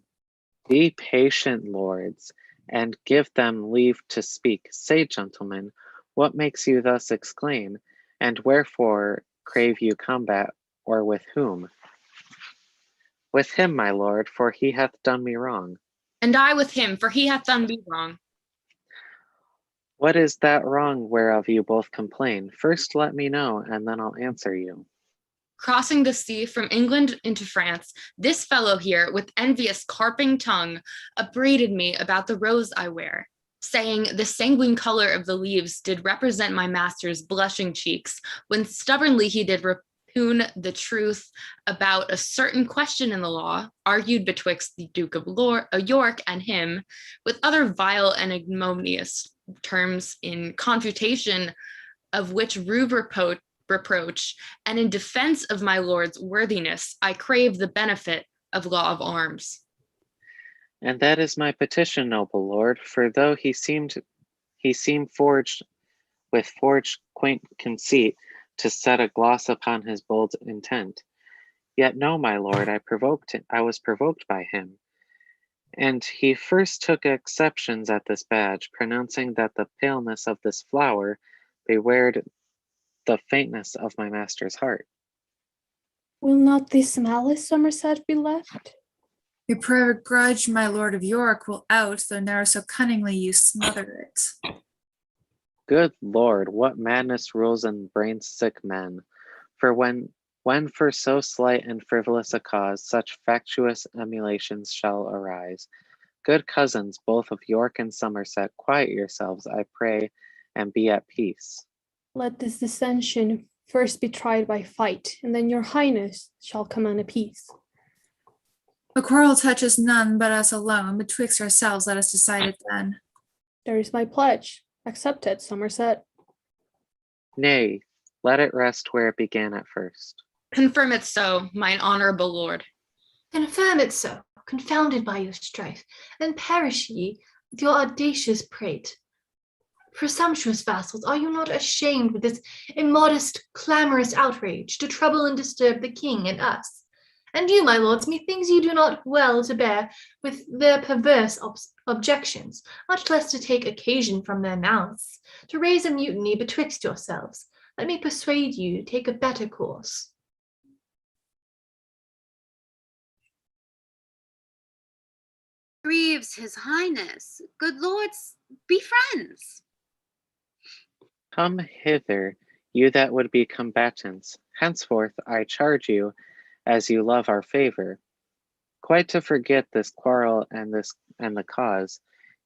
Be patient, lords, and give them leave to speak. Say, gentlemen, what makes you thus exclaim, and wherefore crave you combat, or with whom? With him, my lord, for he hath done me wrong. And I with him, for he hath done me wrong. What is that wrong whereof you both complain? First let me know, and then I'll answer you. Crossing the sea from England into France, this fellow here, with envious carping tongue, upbraided me about the rose I wear, saying the sanguine color of the leaves did represent my master's blushing cheeks, when stubbornly he did repugn the truth about a certain question in the law, argued betwixt the Duke of York and him, with other vile and ignominious terms, in confutation of which rude reproach, and in defense of my lord's worthiness, I crave the benefit of law of arms. And that is my petition, noble lord, for though he seemed forged quaint conceit to set a gloss upon his bold intent, Yet no, my lord, I was provoked by him. And he first took exceptions at this badge, pronouncing that the paleness of this flower bewared the faintness of my master's heart. Will not this malice, Somerset, be left? Your private grudge, my lord of York, will out, though ne'er so cunningly you smother it. Good Lord, what madness rules in brain-sick men! For when for so slight and frivolous a cause such factious emulations shall arise, good cousins, both of York and Somerset, quiet yourselves, I pray, and be at peace. Let this dissension first be tried by fight, and then your highness shall command a peace. The quarrel touches none but us alone. Betwixt ourselves let us decide it then. There is my pledge. Accept it, Somerset. Nay, let it rest where it began at first. Confirm it so, mine honorable lord. Confirm it so, confounded by your strife, and perish ye with your audacious prate. Presumptuous vassals, are you not ashamed with this immodest, clamorous outrage to trouble and disturb the king and us? And you, my lords, methinks you do not well to bear with their perverse objections, much less to take occasion from their mouths, to raise a mutiny betwixt yourselves. Let me persuade you to take a better course. Grieves his highness. Good lords, be friends. Come hither, you that would be combatants. Henceforth I charge you, as you love our favor, quite to forget this quarrel and the cause,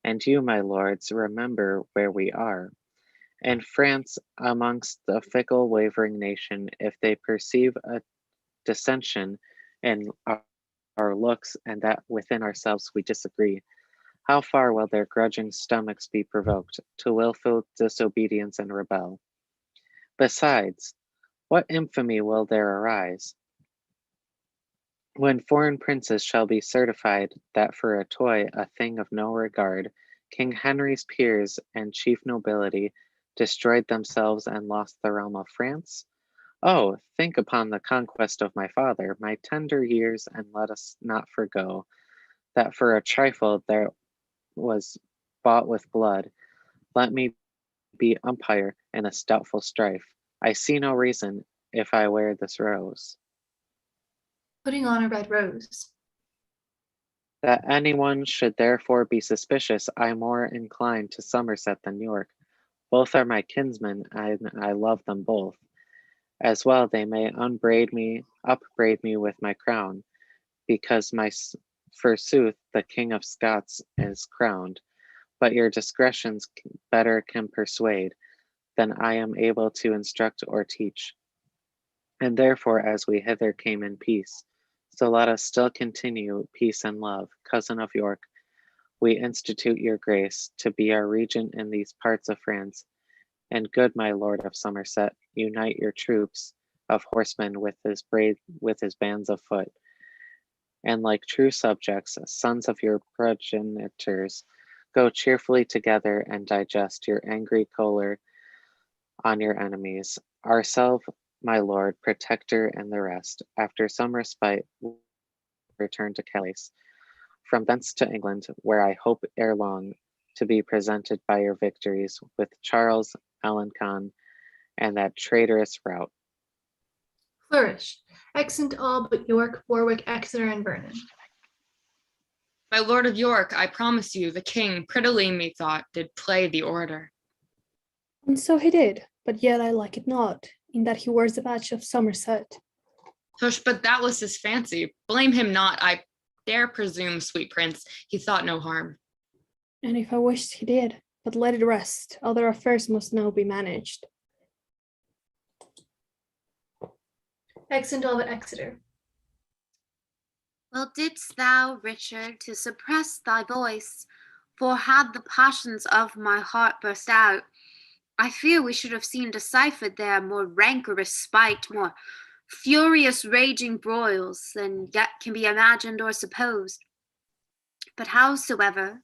and you, my lords, remember where we are. And France, amongst the fickle wavering nation, if they perceive a dissension in our looks, and that within ourselves we disagree, how far will their grudging stomachs be provoked to wilful disobedience and rebel? Besides, what infamy will there arise when foreign princes shall be certified that for a toy, a thing of no regard, King Henry's peers and chief nobility destroyed themselves and lost the realm of France? Oh, think upon the conquest of my father, my tender years, and let us not forgo that for a trifle there was bought with blood. Let me be umpire in this doubtful strife. I see no reason if I wear this rose. Putting on a red rose. That anyone should therefore be suspicious, I more incline to Somerset than York. Both are my kinsmen, and I love them both. As well they may upbraid me with my crown, because forsooth the King of Scots is crowned. But your discretions better can persuade than I am able to instruct or teach. And therefore, as we hither came in peace, so let us still continue peace and love. Cousin of York, we institute your grace to be our regent in these parts of France. And good my lord of Somerset, unite your troops of horsemen with his bands of foot. And like true subjects, sons of your progenitors, go cheerfully together and digest your angry choler on your enemies. Ourselves, my lord, protector, and the rest, after some respite, return to Calais. From thence to England, where I hope ere long to be presented by your victories with Charles, Alencon, and that traitorous rout. Flourish. Exeunt all but York, Warwick, Exeter, and Vernon. My lord of York, I promise you, the king prettily methought did play the orator. And so he did, but yet I like it not, in that he wears the badge of Somerset. Hush, but that was his fancy. Blame him not, I dare presume, sweet prince, he thought no harm. And if I wished he did, but let it rest, other affairs must now be managed. Exeunt all but Exeter. Well didst thou, Richard, to suppress thy voice, for had the passions of my heart burst out, I fear we should have seen deciphered there more rancorous spite, more furious raging broils than yet can be imagined or supposed. But howsoever,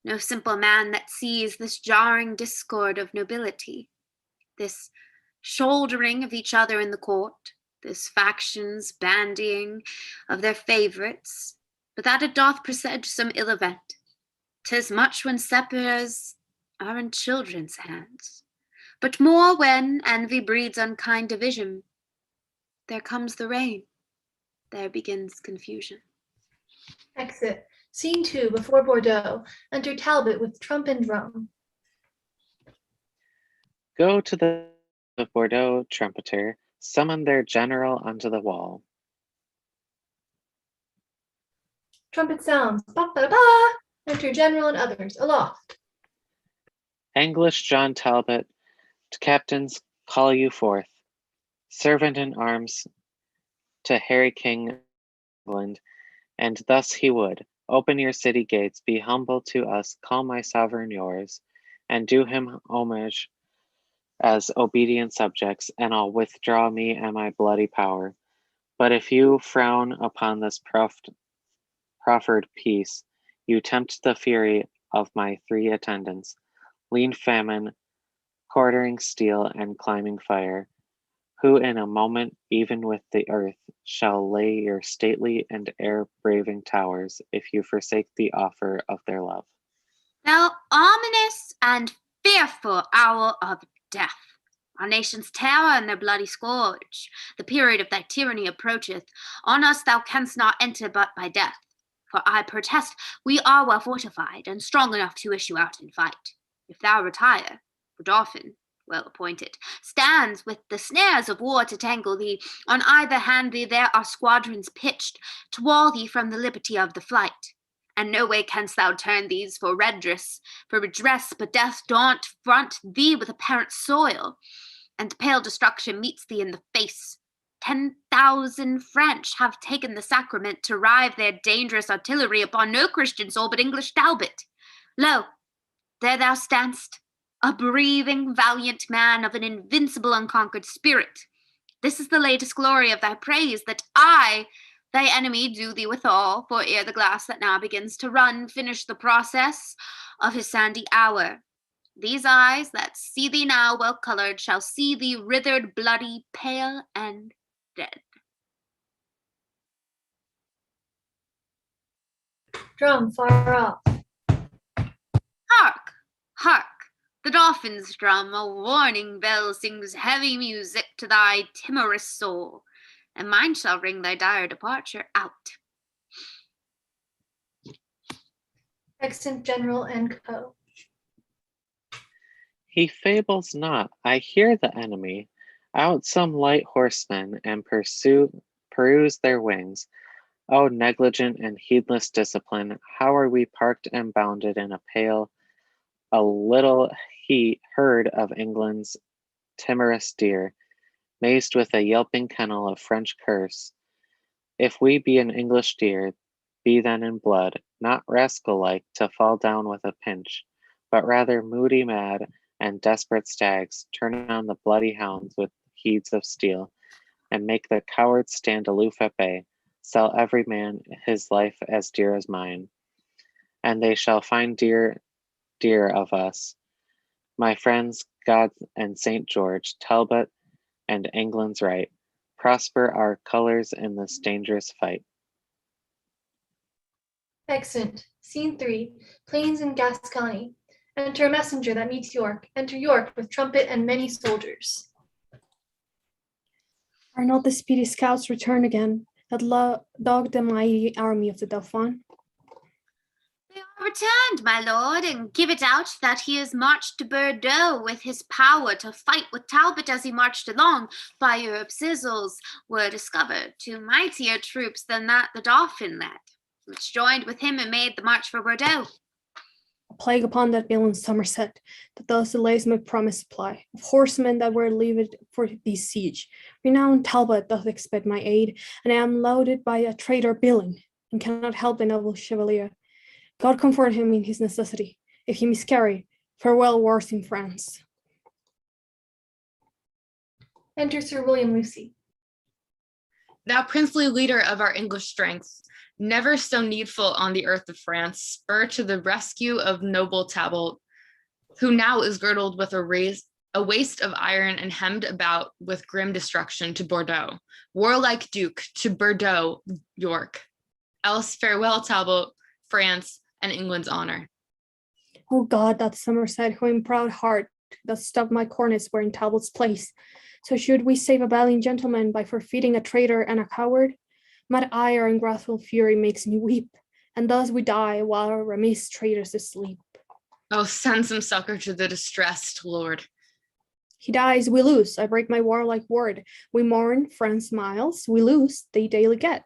no simple man that sees this jarring discord of nobility, this shouldering of each other in the court, this faction's bandying of their favorites, but that it doth presage some ill event. 'Tis much when sceptres are in children's hands, but more when envy breeds unkind division. There comes the rain, there begins confusion. Exit. Scene 2, before Bordeaux. Enter Talbot with trump and drum. Go to the Bordeaux trumpeter, summon their general unto the wall. Trumpet sounds. Ba ba ba. Enter general and others. Aloft. English John Talbot, captains call you forth, servant in arms to Harry King of England, and thus he would open your city gates, be humble to us, call my sovereign yours, and do him homage as obedient subjects, and I'll withdraw me and my bloody power. But if you frown upon this proffered peace, you tempt the fury of my 3 attendants, lean famine, quartering steel, and climbing fire, who in a moment, even with the earth, shall lay your stately and air-braving towers, if you forsake the offer of their love. Thou ominous and fearful hour of death, our nation's terror and their bloody scourge, the period of thy tyranny approacheth. On us thou canst not enter but by death. For I protest we are well fortified and strong enough to issue out and fight. If thou retire, Godolphin, well appointed, stands with the snares of war to tangle thee. On either hand thee there are squadrons pitched to wall thee from the liberty of the flight. And no way canst thou turn these for redress, but death daunt front thee with apparent soil, and pale destruction meets thee in the face. 10,000 French have taken the sacrament to rive their dangerous artillery upon no Christian soul but English Talbot. Lo, there thou standst, a breathing, valiant man of an invincible, unconquered spirit. This is the latest glory of thy praise, that I, thy enemy, do thee withal, for ere the glass that now begins to run finish the process of his sandy hour. These eyes that see thee now well colored shall see thee withered, bloody, pale, and dead. Drum far off. Hark, hark, the dolphin's drum, a warning bell, sings heavy music to thy timorous soul, and mine shall ring thy dire departure out. Extant General and Co. He fables not, I hear the enemy, out some light horsemen, and peruse their wings. O negligent and heedless discipline, how are we parked and bounded in a little herd of England's timorous deer, mazed with a yelping kennel of French curse. If we be an English deer, be then in blood, not rascal-like to fall down with a pinch, but rather moody mad and desperate stags, turn on the bloody hounds with heeds of steel, and make the cowards stand aloof at bay, sell every man his life as dear as mine. And they shall find dear of us, my friends, God and St. George, Talbot and England's right, prosper our colors in this dangerous fight. Extant. Scene 3. Plains in Gascony. Enter a messenger that meets York. Enter York with trumpet and many soldiers. Are not the speedy scouts returned again, that dogged the mighty army of the Dauphin? They are returned, my lord, and give it out that he is marched to Bordeaux with his power to fight with Talbot as he marched along. By Europe's sizzles were discovered 2 mightier troops than that the Dauphin led, which joined with him and made the march for Bordeaux. A plague upon that villain Somerset, that thus delays my promised supply of horsemen that were levied for this siege. Renowned Talbot doth expect my aid, and I am loaded by a traitor billing, and cannot help the noble chevalier. God comfort him in his necessity. If he miscarry, farewell wars in France. Enter Sir William Lucy. Thou princely leader of our English strength, never so needful on the earth of France, spur to the rescue of noble Talbot, who now is girdled with a waste of iron and hemmed about with grim destruction to Bordeaux. Warlike Duke to Bordeaux, York. Else farewell, Talbot, France, and England's honor. Oh God, that Somerset, who in proud heart doth stop my cornets were in Talbot's place. So should we save a valiant gentleman by forfeiting a traitor and a coward? Mad ire and wrathful fury makes me weep, and thus we die while our remiss traitors asleep. Oh, send some succor to the distressed lord. He dies, we lose, I break my warlike word. We mourn, France smiles, we lose, they daily get.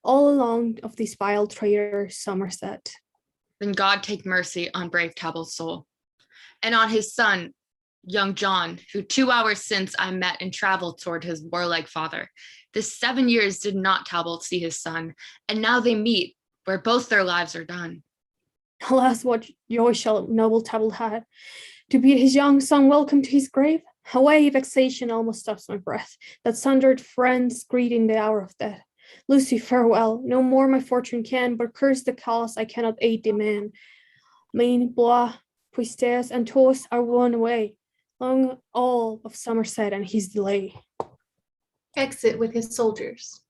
All along of this vile traitor Somerset. Then God take mercy on brave Talbot's soul, and on his son, young John, who 2 hours since I met and traveled toward his warlike father. This 7 years did not Talbot see his son, and now they meet where both their lives are done. Alas, what joy shall noble Talbot had to bid his young son welcome to his grave? Away, vexation almost stops my breath, that sundered friends greet in the hour of death. Lucy, farewell, no more my fortune can, but curse the cause I cannot aid demand. Main, Blois, Puistes, and Tours are won away, long all of Somerset and his delay. Exit with his soldiers.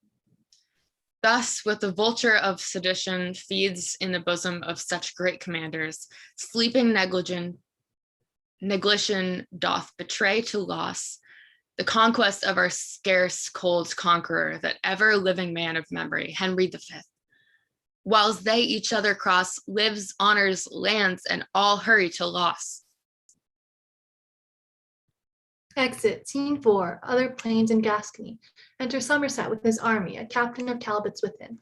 Thus, with the vulture of sedition feeds in the bosom of such great commanders, sleeping negligence doth betray to loss the conquest of our scarce cold conqueror, that ever living man of memory, Henry V. Whilst they each other cross, lives, honors, lands, and all hurry to loss. Exit, scene 4, other plains in Gascony. Enter Somerset with his army, a captain of Talbot's with him.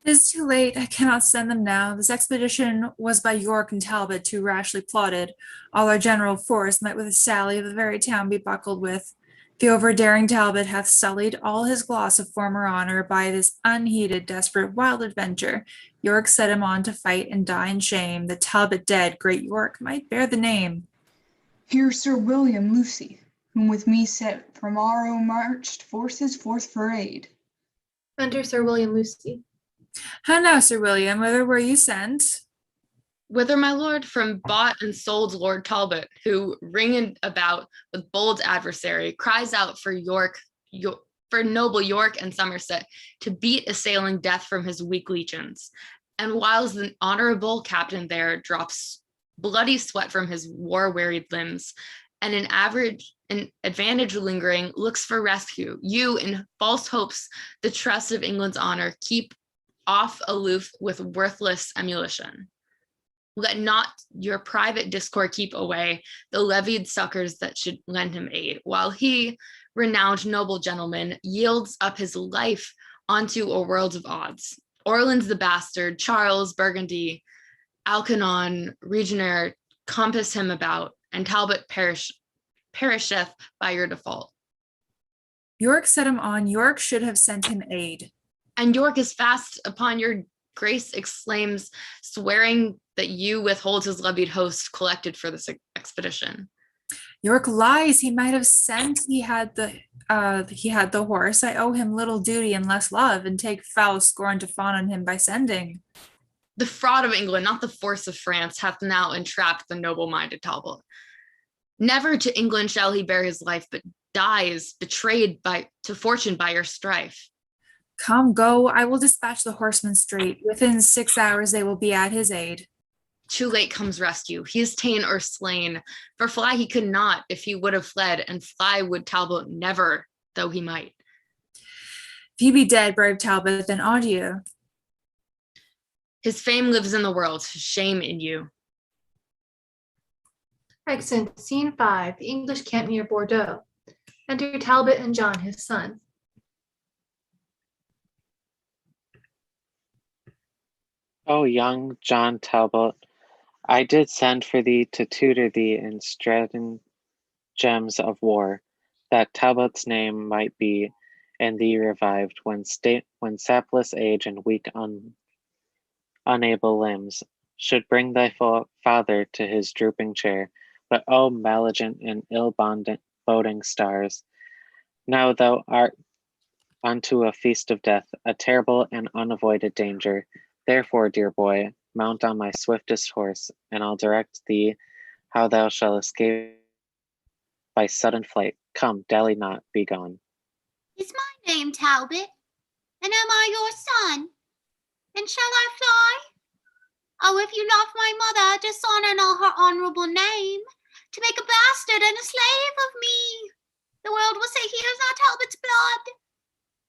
It is too late, I cannot send them now. This expedition was by York and Talbot too rashly plotted. All our general force might with a sally of the very town be buckled with. The over-daring Talbot hath sullied all his gloss of former honor by this unheeded, desperate, wild adventure. York set him on to fight and die in shame. The Talbot dead, great York might bear the name. Here Sir William Lucy, whom with me set from Morrow marched forces forth for aid. Enter Sir William Lucy. How now, Sir William, whither were you sent? Whither, my lord? From bought and sold Lord Talbot, who, ringing about with bold adversary, cries out for for noble York and Somerset to beat assailing death from his weak legions. And whiles the honorable captain there drops bloody sweat from his war-wearied limbs, and an advantage lingering, looks for rescue. You, in false hopes, the trust of England's honor, keep off aloof with worthless emulation. Let not your private discord keep away the levied succors that should lend him aid, while he, renowned noble gentleman, yields up his life onto a world of odds. Orleans the bastard, Charles, Burgundy, Alcanon, Regnier compass him about, and Talbot perisheth by your default. York set him on, York should have sent him aid. And York is fast upon your grace exclaims, swearing that you withhold his levied host collected for this expedition. York lies, he might have sent, he had the horse. I owe him little duty and less love, and take foul scorn to fawn on him by sending. The fraud of England, not the force of France, hath now entrapped the noble-minded Talbot. Never to England shall he bear his life, but dies betrayed to fortune by your strife. Come, go, I will dispatch the horsemen straight. Within 6 hours they will be at his aid. Too late comes rescue. He is ta'en or slain. For fly he could not if he would have fled, and fly would Talbot never, though he might. If he be dead, brave Talbot, then adieu. His fame lives in the world, his shame in you. Exit, scene 5, the English camp near Bordeaux. Enter Talbot and John, his son. O young John Talbot, I did send for thee to tutor thee in stratagems of war, that Talbot's name might be in thee revived when sapless age and weak unable limbs should bring thy father to his drooping chair. But O malignant and ill-boding stars, now thou art unto a feast of death, a terrible and unavoided danger. Therefore, dear boy, mount on my swiftest horse, and I'll direct thee how thou shalt escape by sudden flight. Come, dally not, be gone. Is my name Talbot? And am I your son? And shall I fly? Oh, if you love my mother, dishonor not her honorable name, to make a bastard and a slave of me. The world will say, here's not Talbot's blood,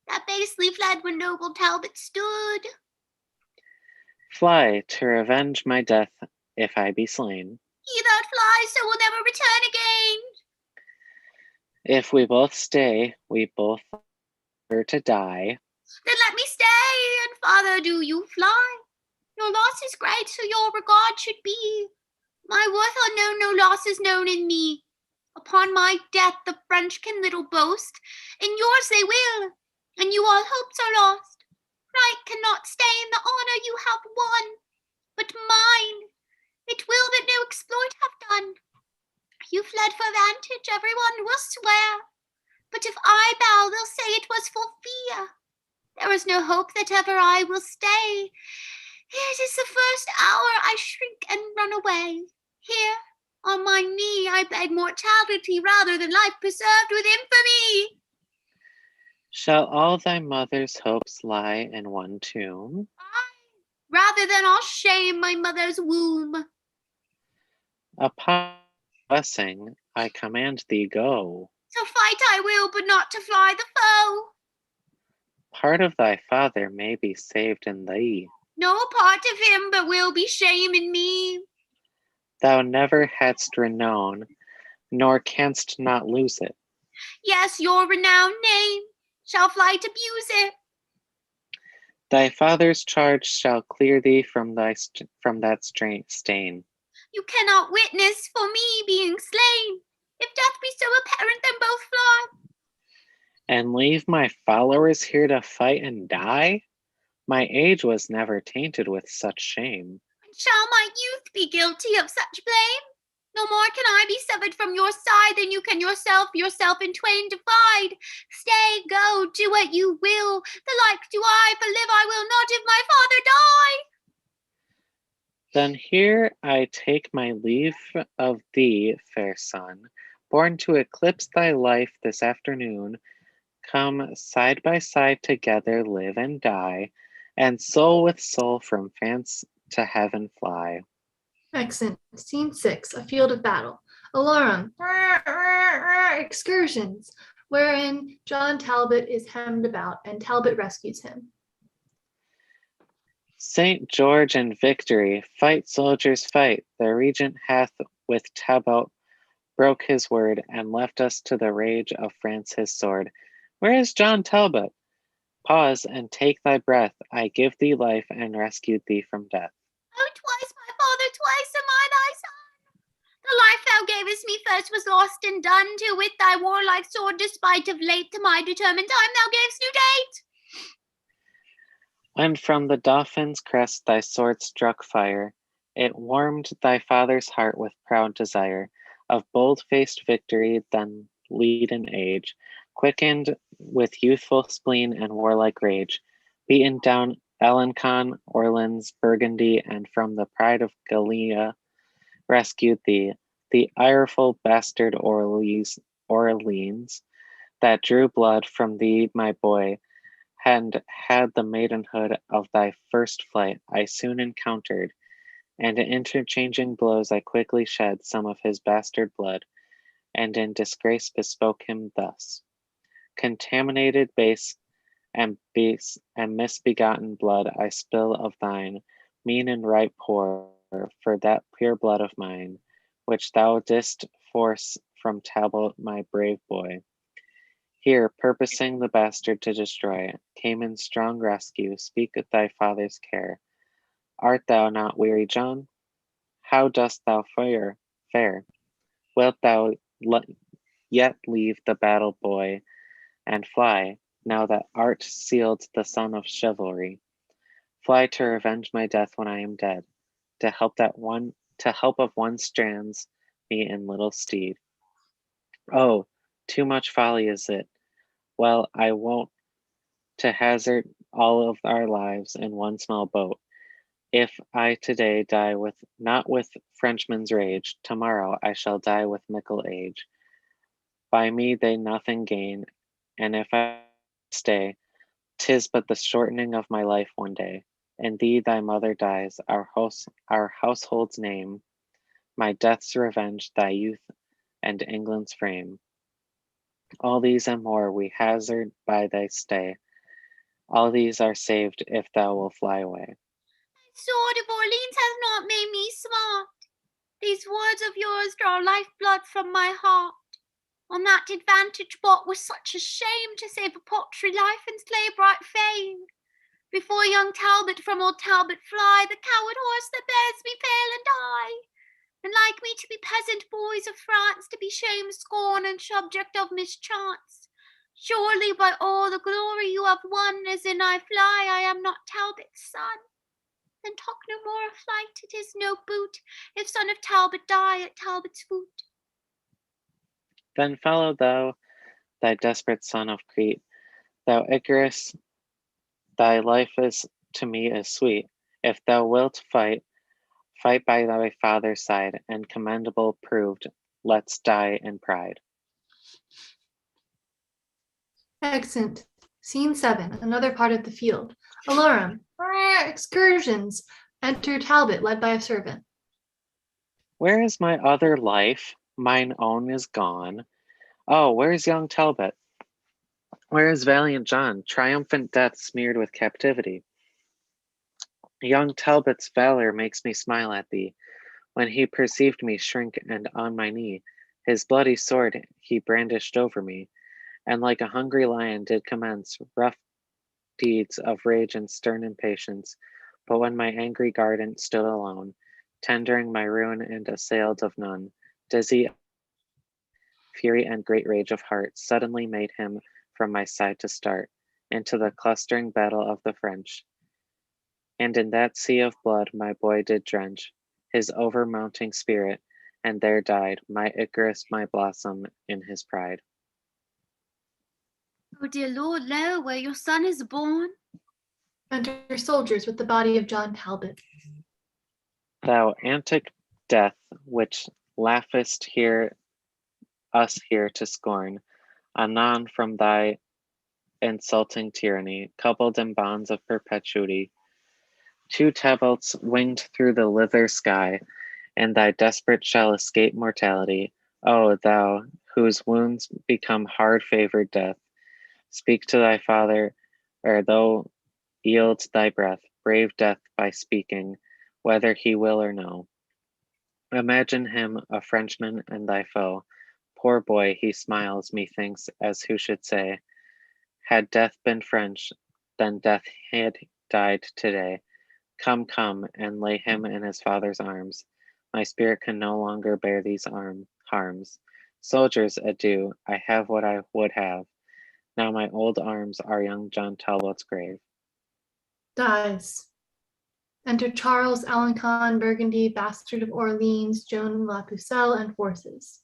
that basely fled when noble Talbot stood. Fly to revenge my death if I be slain. He that flies so will never return again. If we both stay, we both are to die. Then let me stay, and farther do you fly. Your loss is great, so your regard should be. My worth unknown, no loss is known in me. Upon my death the French can little boast, in yours they will, and you all hopes are lost. Right cannot stain the honor you have won, but mine, it will that no exploit have done. You fled for vantage, everyone will swear, but if I bow, they'll say it was for fear. There is no hope that ever I will stay. It is the first hour I shrink and run away. Here, on my knee, I beg mortality rather than life preserved with infamy. Shall all thy mother's hopes lie in one tomb? Aye, rather than I'll shame my mother's womb. Upon blessing, I command thee go. So fight I will, but not to fly the foe. Part of thy father may be saved in thee. No part of him but will be shame in me. Thou never hadst renown, nor canst not lose it. Yes, your renowned name shall flight abuse it. Thy father's charge shall clear thee from that stain. You cannot witness for me being slain. If death be so apparent, then both fly. And leave my followers here to fight and die? My age was never tainted with such shame. Shall my youth be guilty of such blame? No more can I be severed from your side than you can yourself in twain divide. Stay, go, do what you will. The like do I, for live I will not if my father die. Then here I take my leave of thee, fair son, born to eclipse thy life this afternoon. Come side by side together, live and die, and soul with soul from France to heaven fly. Excellent. Scene 6, a field of battle. Alarum, excursions, wherein John Talbot is hemmed about and Talbot rescues him. Saint George and victory, fight soldiers fight. The regent hath with Talbot broke his word and left us to the rage of France his sword. Where is John Talbot? Pause and take thy breath. I give thee life and rescued thee from death. Oh, twice my father, twice am I thy son. The life thou gavest me first was lost and done, till with thy warlike sword, despite of late to my determined time, thou gavest new date. And from the Dauphin's crest thy sword struck fire. It warmed thy father's heart with proud desire of bold-faced victory, then leaden age, quickened with youthful spleen and warlike rage, beaten down Alencon, Orleans, Burgundy, and from the pride of Gallia rescued thee, the ireful bastard Orleans, that drew blood from thee, my boy, and had the maidenhood of thy first flight, I soon encountered, and in interchanging blows I quickly shed some of his bastard blood, and in disgrace bespoke him thus. Contaminated base and misbegotten blood I spill of thine, mean and right pour, for that pure blood of mine, which thou didst force from Talbot, my brave boy. Here, purposing the bastard to destroy, came in strong rescue, speak of thy father's care. Art thou not weary, John? How dost thou fare? Wilt thou yet leave the battle, boy, and fly, now that art sealed the son of chivalry? Fly to revenge my death when I am dead, to help of one strands me in little steed. Oh, too much folly is it. Well, I won't to hazard all of our lives in one small boat. If I today die not with Frenchman's rage, tomorrow I shall die with mickle age. By me they nothing gain, and if I stay, 'tis but the shortening of my life one day. In thee thy mother dies, our household's name, my death's revenge, thy youth and England's frame. All these and more we hazard by thy stay. All these are saved if thou wilt fly away. Sword of Orleans has not made me smart. These words of yours draw lifeblood from my heart. On that advantage bought was such a shame to save a paltry life and slay bright fame. Before young Talbot from old Talbot fly, the coward horse that bears me fail and die. And like me to be peasant boys of France, to be shame, scorn, and subject of mischance. Surely by all the glory you have won, as in I fly, I am not Talbot's son. Then talk no more of flight, it is no boot, if son of Talbot die at Talbot's foot. Then follow thou thy desperate son of Crete, thou Icarus, thy life is to me as sweet. If thou wilt fight, fight by thy father's side, and commendable proved, let's die in pride. Exeunt. Scene 7, another part of the field. Alarum. Excursions. Enter Talbot, led by a servant. Where is my other life? Mine own is gone. Oh, where's young Talbot? Where is valiant John, triumphant death smeared with captivity? Young Talbot's valor makes me smile at thee. When he perceived me shrink and on my knee, his bloody sword he brandished over me, and like a hungry lion did commence rough deeds of rage and stern impatience. But when my angry guardian stood alone, tendering my ruin and assailed of none, dizzy fury and great rage of heart suddenly made him from my side to start into the clustering battle of the French. And in that sea of blood my boy did drench his overmounting spirit, and there died my Icarus, my blossom in his pride. Oh dear Lord, lo, where your son is born. Enter soldiers with the body of John Talbot. Thou antic death, which laughest us here to scorn, anon from thy insulting tyranny, coupled in bonds of perpetuity, two Tabalts winged through the lither sky, and thy desperate shall escape mortality. O thou, whose wounds become hard-favored death, speak to thy father, ere thou yield thy breath, brave death by speaking, whether he will or no. Imagine him a Frenchman and thy foe. Poor boy, he smiles, methinks, as who should say, had death been French, then death had died today. Come, come, and lay him in his father's arms. My spirit can no longer bear these harms. Soldiers, adieu, I have what I would have. Now my old arms are young John Talbot's grave. Dies. Enter Charles, Alencon, Burgundy, Bastard of Orleans, Joan La Pucelle, and forces.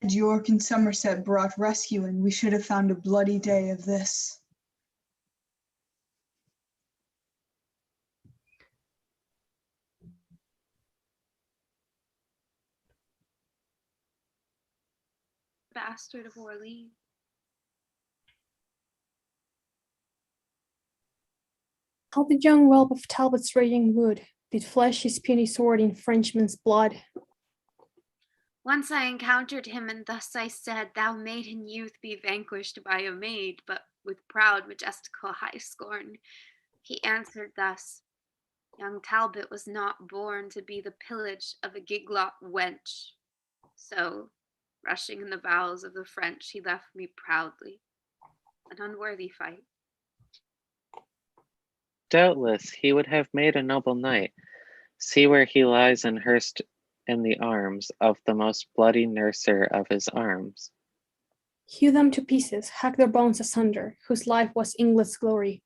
Had York and Somerset brought rescue, and we should have found a bloody day of this. Bastard of Orleans. How the young whelp of Talbot's raging wood did flesh his puny sword in Frenchman's blood. Once I encountered him, and thus I said, Thou maiden youth be vanquished by a maid, but with proud, majestical high scorn. He answered thus, Young Talbot was not born to be the pillage of a giglot wench. So, rushing in the bowels of the French, he left me proudly. An unworthy fight. Doubtless he would have made a noble knight. See where he lies enhearsed in the arms of the most bloody nurser of his arms. Hew them to pieces, hack their bones asunder, whose life was England's glory,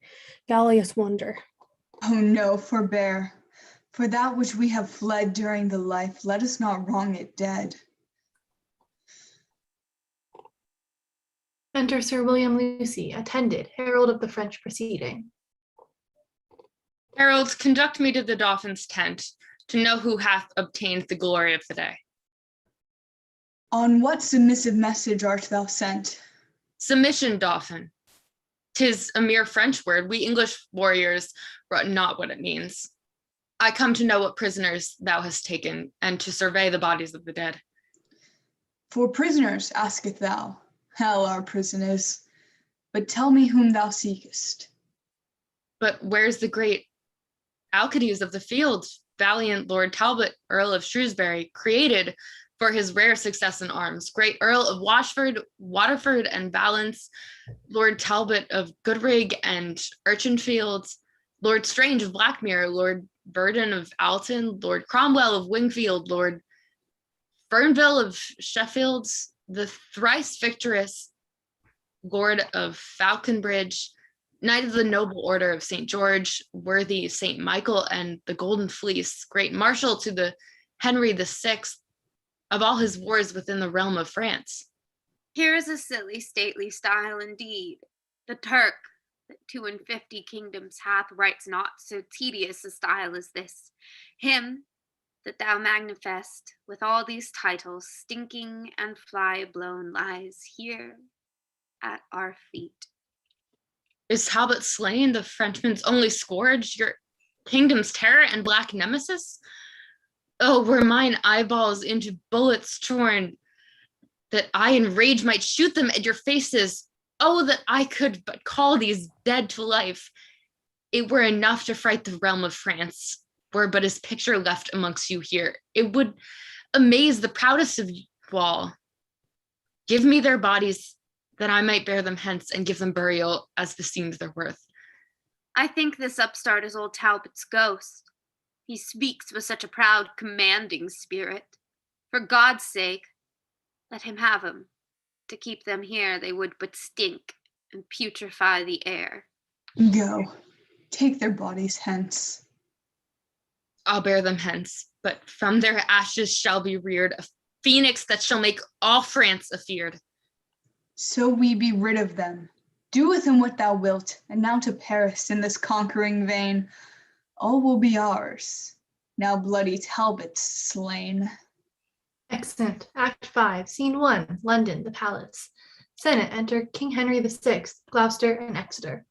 Gallia's wonder. Oh no, forbear. For that which we have fled during the life, let us not wrong it dead. Enter Sir William Lucy, attended, herald of the French proceeding. Herald, conduct me to the Dauphin's tent, to know who hath obtained the glory of the day. On what submissive message art thou sent? Submission, Dauphin. 'Tis a mere French word. We English warriors wot not what it means. I come to know what prisoners thou hast taken, and to survey the bodies of the dead. For prisoners, asketh thou. Hell our prison is. But tell me whom thou seekest. But where's the great Alcides of the field, valiant Lord Talbot, Earl of Shrewsbury, created for his rare success in arms, great Earl of Washford, Waterford, and Valence, Lord Talbot of Goodrig and Urchinfield, Lord Strange of Blackmere, Lord Verdon of Alton, Lord Cromwell of Wingfield, Lord Fernville of Sheffield, the thrice victorious Lord of Falconbridge, Knight of the Noble Order of St. George, worthy St. Michael and the Golden Fleece, great Marshal to the Henry VI of all his wars within the realm of France. Here is a silly stately style indeed. The Turk that 52 kingdoms hath writes not so tedious a style as this. Him that thou manifest with all these titles, stinking and fly blown, lies here at our feet. Is Talbot slain, the Frenchman's only scourge, your kingdom's terror and black nemesis? Oh, were mine eyeballs into bullets torn, that I in rage might shoot them at your faces. Oh, that I could but call these dead to life. It were enough to fright the realm of France, were but his picture left amongst you here. It would amaze the proudest of you all. Give me their bodies, that I might bear them hence and give them burial as beseems their worth. I think this upstart is old Talbot's ghost. He speaks with such a proud, commanding spirit. For God's sake, let him have 'em. To keep them here, they would but stink and putrefy the air. Go, take their bodies hence. I'll bear them hence, but from their ashes shall be reared a phoenix that shall make all France afeared. So we be rid of them. Do with them what thou wilt, and now to Paris in this conquering vein. All will be ours, now bloody Talbot's slain. Exeunt. Act 5, Scene 1, London, the Palace. Senate, enter King Henry VI, Gloucester, and Exeter.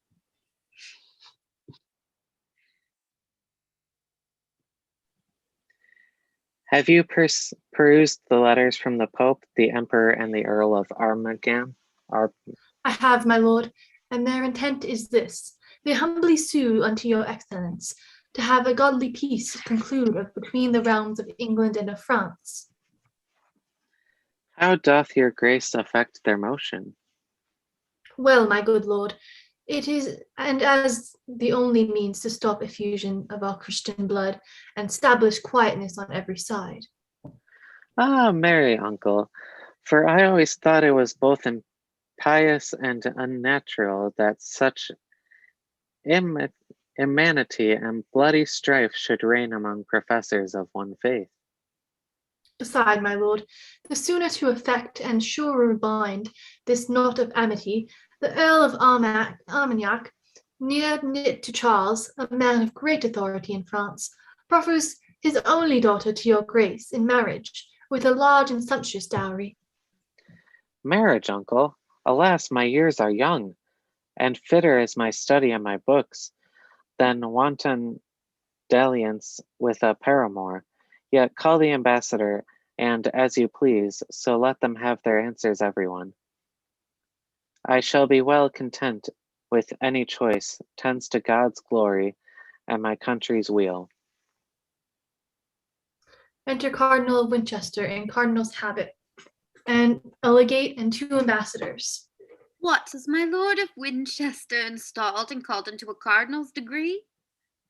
Have you perused the letters from the Pope, the Emperor, and the Earl of Armagnac? I have, my lord, and their intent is this. They humbly sue unto your excellence to have a godly peace conclude between the realms of England and of France. How doth your grace affect their motion? Well, my good lord, it is, and as the only means to stop effusion of our Christian blood and establish quietness on every side. Ah, marry, uncle, for I always thought it was both impious and unnatural that such immanity and bloody strife should reign among professors of one faith. Beside, my lord, the sooner to effect and surer bind this knot of amity, the Earl of Armagnac, near knit to Charles, a man of great authority in France, proffers his only daughter to your grace in marriage, with a large and sumptuous dowry. Marriage, uncle? Alas, my years are young, and fitter is my study and my books than wanton dalliance with a paramour. Yet call the ambassador, and as you please, so let them have their answers, everyone. I shall be well content with any choice tends to God's glory and my country's weal. Enter Cardinal of Winchester in cardinal's habit, and a legate and 2 ambassadors. What, is my lord of Winchester installed and called into a cardinal's degree?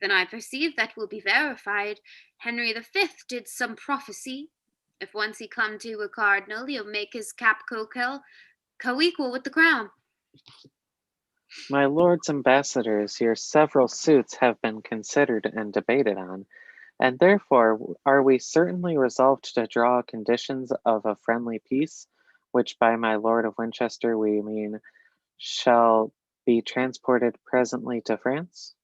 Then I perceive that will be verified. Henry V did some prophecy. If once he come to a cardinal, he'll make his cap co-equal with the crown. My lords ambassadors, your several suits have been considered and debated on, and therefore are we certainly resolved to draw conditions of a friendly peace, which by my lord of Winchester we mean shall be transported presently to France?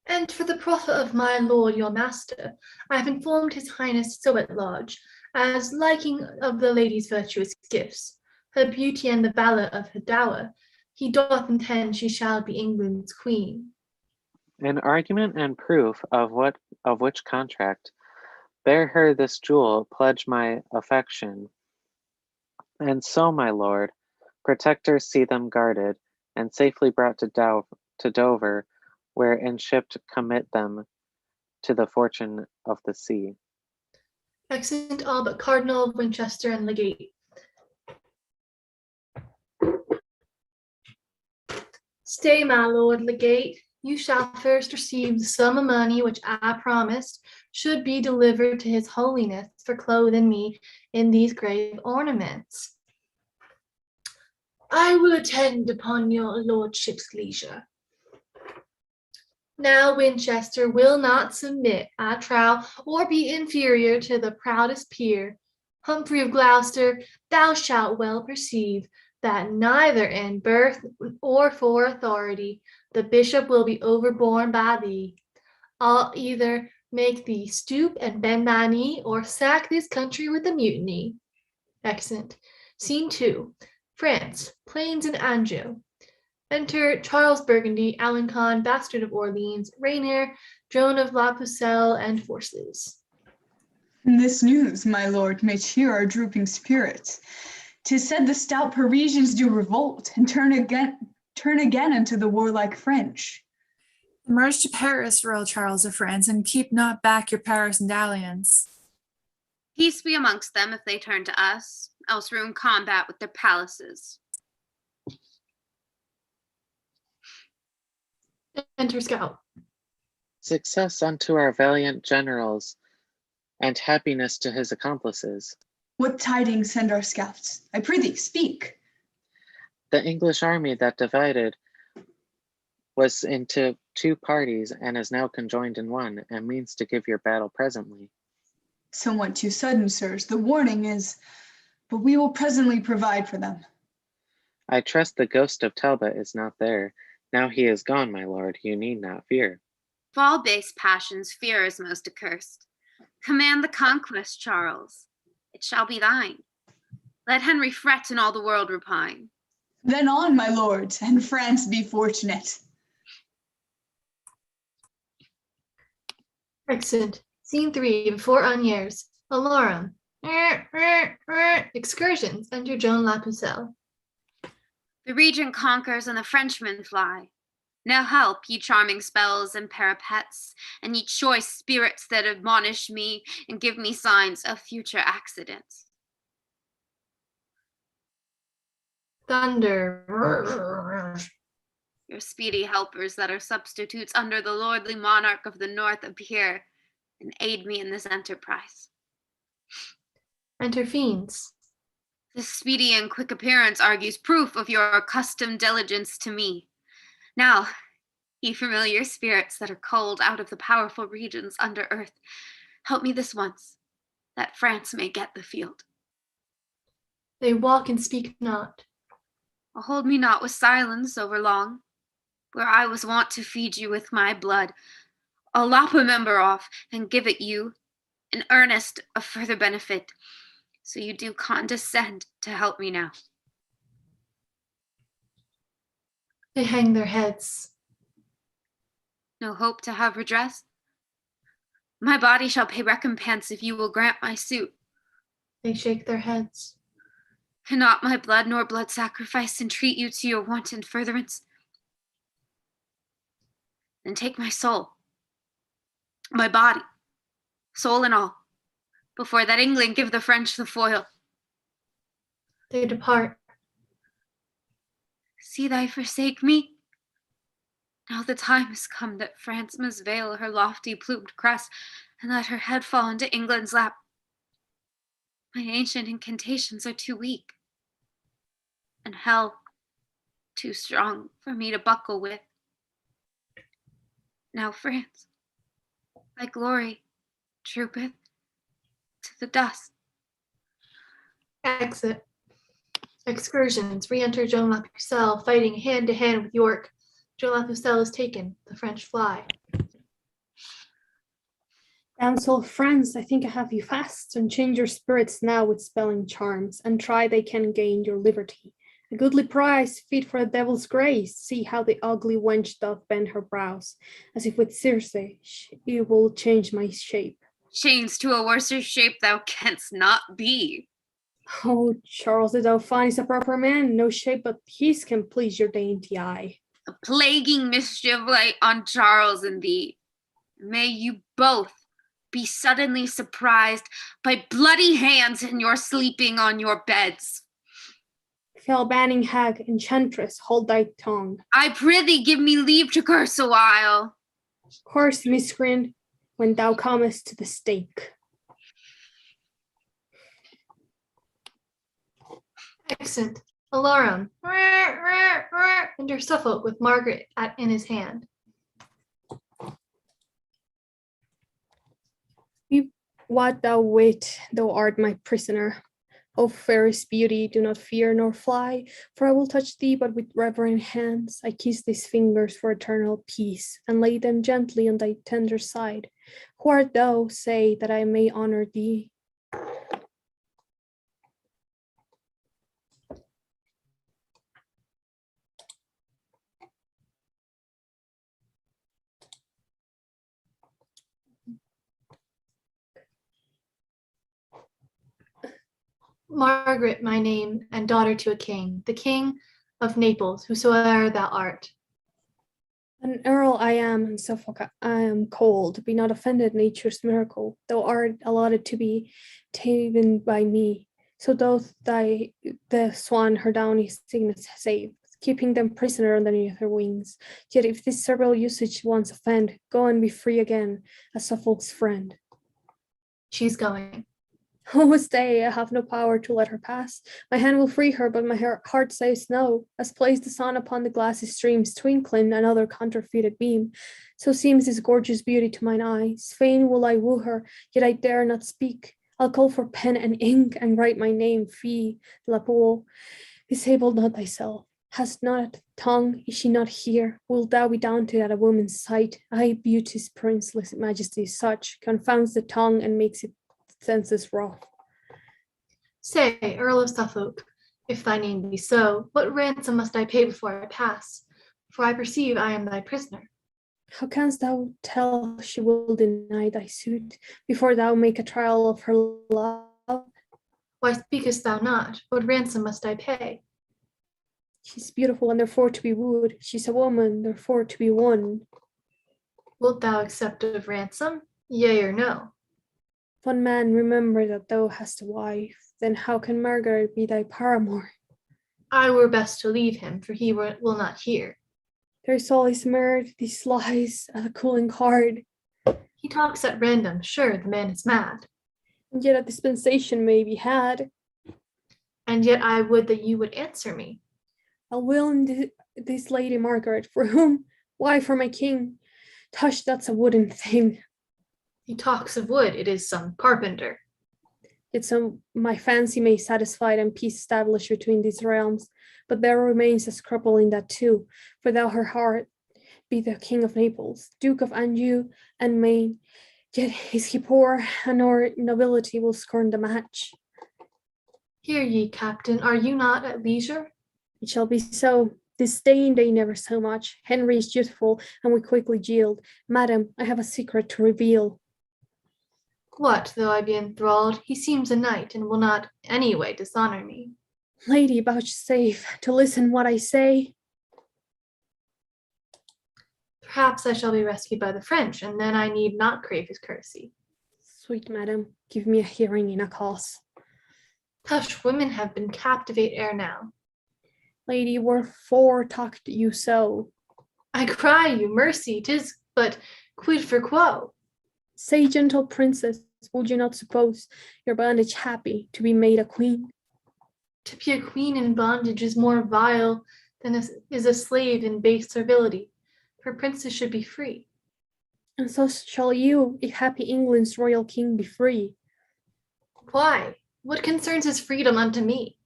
And for the profit of my lord your master, I have informed his highness so at large, as liking of the lady's virtuous gifts, her beauty and the valour of her dower, he doth intend she shall be England's queen. In argument and proof of which contract, bear her this jewel, pledge my affection, and so, my lord, protectors see them guarded, and safely brought to Dover, where in ship commit them to the fortune of the sea. Exeunt all but Cardinal of Winchester and Legate. Stay, my lord Legate, you shall first receive the sum of money which I promised should be delivered to his holiness for clothing me in these grave ornaments. I will attend upon your lordship's leisure. Now Winchester will not submit, I trow, or be inferior to the proudest peer. Humphrey of Gloucester, thou shalt well perceive that neither in birth or for authority the bishop will be overborne by thee. I'll either make thee stoop and bend thy knee, or sack this country with a mutiny. Exeunt. Scene 2. France, Plains and Anjou. Enter Charles Burgundy, Alençon, Bastard of Orleans, Rainier, Joan of La Pucelle, and forces. This news, my lord, may cheer our drooping spirits. 'Tis said the stout Parisians do revolt, and turn again into the warlike French. Emerge to Paris, Royal Charles of France, and keep not back your Paris and dalliance. Peace be amongst them if they turn to us, else ruin combat with their palaces. Enter Scout. Success unto our valiant generals, and happiness to his accomplices. What tidings send our scouts? I prithee, speak. The English army that divided was into 2 parties, and is now conjoined in one, and means to give your battle presently. Somewhat too sudden, sirs, the warning is, but we will presently provide for them. I trust the ghost of Talbot is not there. Now he is gone, my lord, you need not fear. Of all base passions, fear is most accursed. Command the conquest, Charles. It shall be thine. Let Henry fret and all the world repine. Then on, my lords, and France be fortunate. Exeunt. Scene 3. Before Aniers. Alarum. Excursions. Enter Joan La Pucelle. The regent conquers and the Frenchmen fly. Now help, ye charming spells and parapets, and ye choice spirits that admonish me and give me signs of future accidents. Thunder. Your speedy helpers that are substitutes under the lordly monarch of the north appear and aid me in this enterprise. Enter Fiends. This speedy and quick appearance argues proof of your accustomed diligence to me. Now, ye familiar spirits that are culled out of the powerful regions under earth, help me this once, that France may get the field. They walk and speak not. Hold me not with silence over long, where I was wont to feed you with my blood. I'll lop a member off and give it you, in earnest of further benefit, so you do condescend to help me now. They hang their heads. No hope to have redress? My body shall pay recompense if you will grant my suit. They shake their heads. Cannot my blood nor blood sacrifice entreat you to your wanton furtherance? Then take my soul, my body, soul and all, before that England give the French the foil. They depart. See thy forsake me? Now the time has come that France must veil her lofty plumed crest and let her head fall into England's lap. My ancient incantations are too weak, and hell too strong for me to buckle with. Now France, thy glory droopeth to the dust. Exit. Excursions. Re-enter Joan La Pucelle, fighting hand to hand with York. Joan La Pucelle is taken. The French fly. Damsel of France, I think I have you fast, and change your spirits now with spelling charms, and try they can gain your liberty. A goodly prize, fit for a devil's grace. See how the ugly wench doth bend her brows, as if with Circe she will change my shape. Chains to a worser shape thou canst not be. Oh, Charles the Dauphin is a proper man, no shape but his can please your dainty eye. A plaguing mischief light on Charles and thee. May you both be suddenly surprised by bloody hands in your sleeping on your beds. Fell banning hag, enchantress, hold thy tongue. I prithee give me leave to curse a while. Curse, miscreant, when thou comest to the stake. Exit. Alarum. Enter Suffolk with Margaret in his hand. What thou wit, thou art my prisoner. O fairest beauty, do not fear nor fly, for I will touch thee but with reverent hands. I kiss these fingers for eternal peace, and lay them gently on thy tender side. Who art thou, say, that I may honor thee? Margaret, my name, and daughter to a king, the king of Naples, whosoever thou art. An earl I am, and Suffolk I am cold. Be not offended, nature's miracle. Thou art allotted to be taven by me. So doth the swan her downy cygnets save, keeping them prisoner underneath her wings. Yet if this several usage once offend, go and be free again, as Suffolk's friend. She's going. Oh, stay, I have no power to let her pass. My hand will free her, but my heart says no. As plays the sun upon the glassy streams, twinkling another counterfeited beam, so seems this gorgeous beauty to mine eyes. Fain will I woo her, yet I dare not speak. I'll call for pen and ink, and write my name, Fee la Poule. Disable not thyself. Hast not tongue? Is she not here? Wilt thou be daunted at a woman's sight? I, beauty's princeless majesty, such confounds the tongue and makes it senses wrath. Say, Earl of Suffolk, if thy name be so, what ransom must I pay before I pass? For I perceive I am thy prisoner. How canst thou tell she will deny thy suit before thou make a trial of her love? Why speakest thou not? What ransom must I pay? She's beautiful and therefore to be wooed. She's a woman, therefore to be won. Wilt thou accept of ransom? Yea or no? One man, remember that thou hast a wife. Then how can Margaret be thy paramour? I were best to leave him, for he will not hear. There's always mirth, these lies, a cooling heart. He talks at random, sure the man is mad. And yet a dispensation may be had. And yet I would that you would answer me. I'll will in this lady Margaret, for whom? Why, for my king. Tush, that's a wooden thing. He talks of wood, it is some carpenter. Yet some my fancy may satisfy and peace establish between these realms, but there remains a scruple in that too, for thou her heart be the king of Naples, Duke of Anjou and Maine, yet is he poor, and our nobility will scorn the match. Hear ye, captain, are you not at leisure? It shall be so. Disdain they never so much. Henry is youthful, and we quickly yield. Madam, I have a secret to reveal. What, though I be enthralled, he seems a knight, and will not any way dishonor me. Lady, vouchsafe to listen what I say. Perhaps I shall be rescued by the French, and then I need not crave his courtesy. Sweet madam, give me a hearing in a cause. Tush, women have been captivate ere now. Lady, wherefore talked you so? I cry you, mercy, 'tis but quid for quo. Say, gentle princess, would you not suppose your bondage happy to be made a queen? To be a queen in bondage is more vile than is a slave in base servility, for princes should be free. And so shall you, if happy England's royal king be free. Why? What concerns his freedom unto me?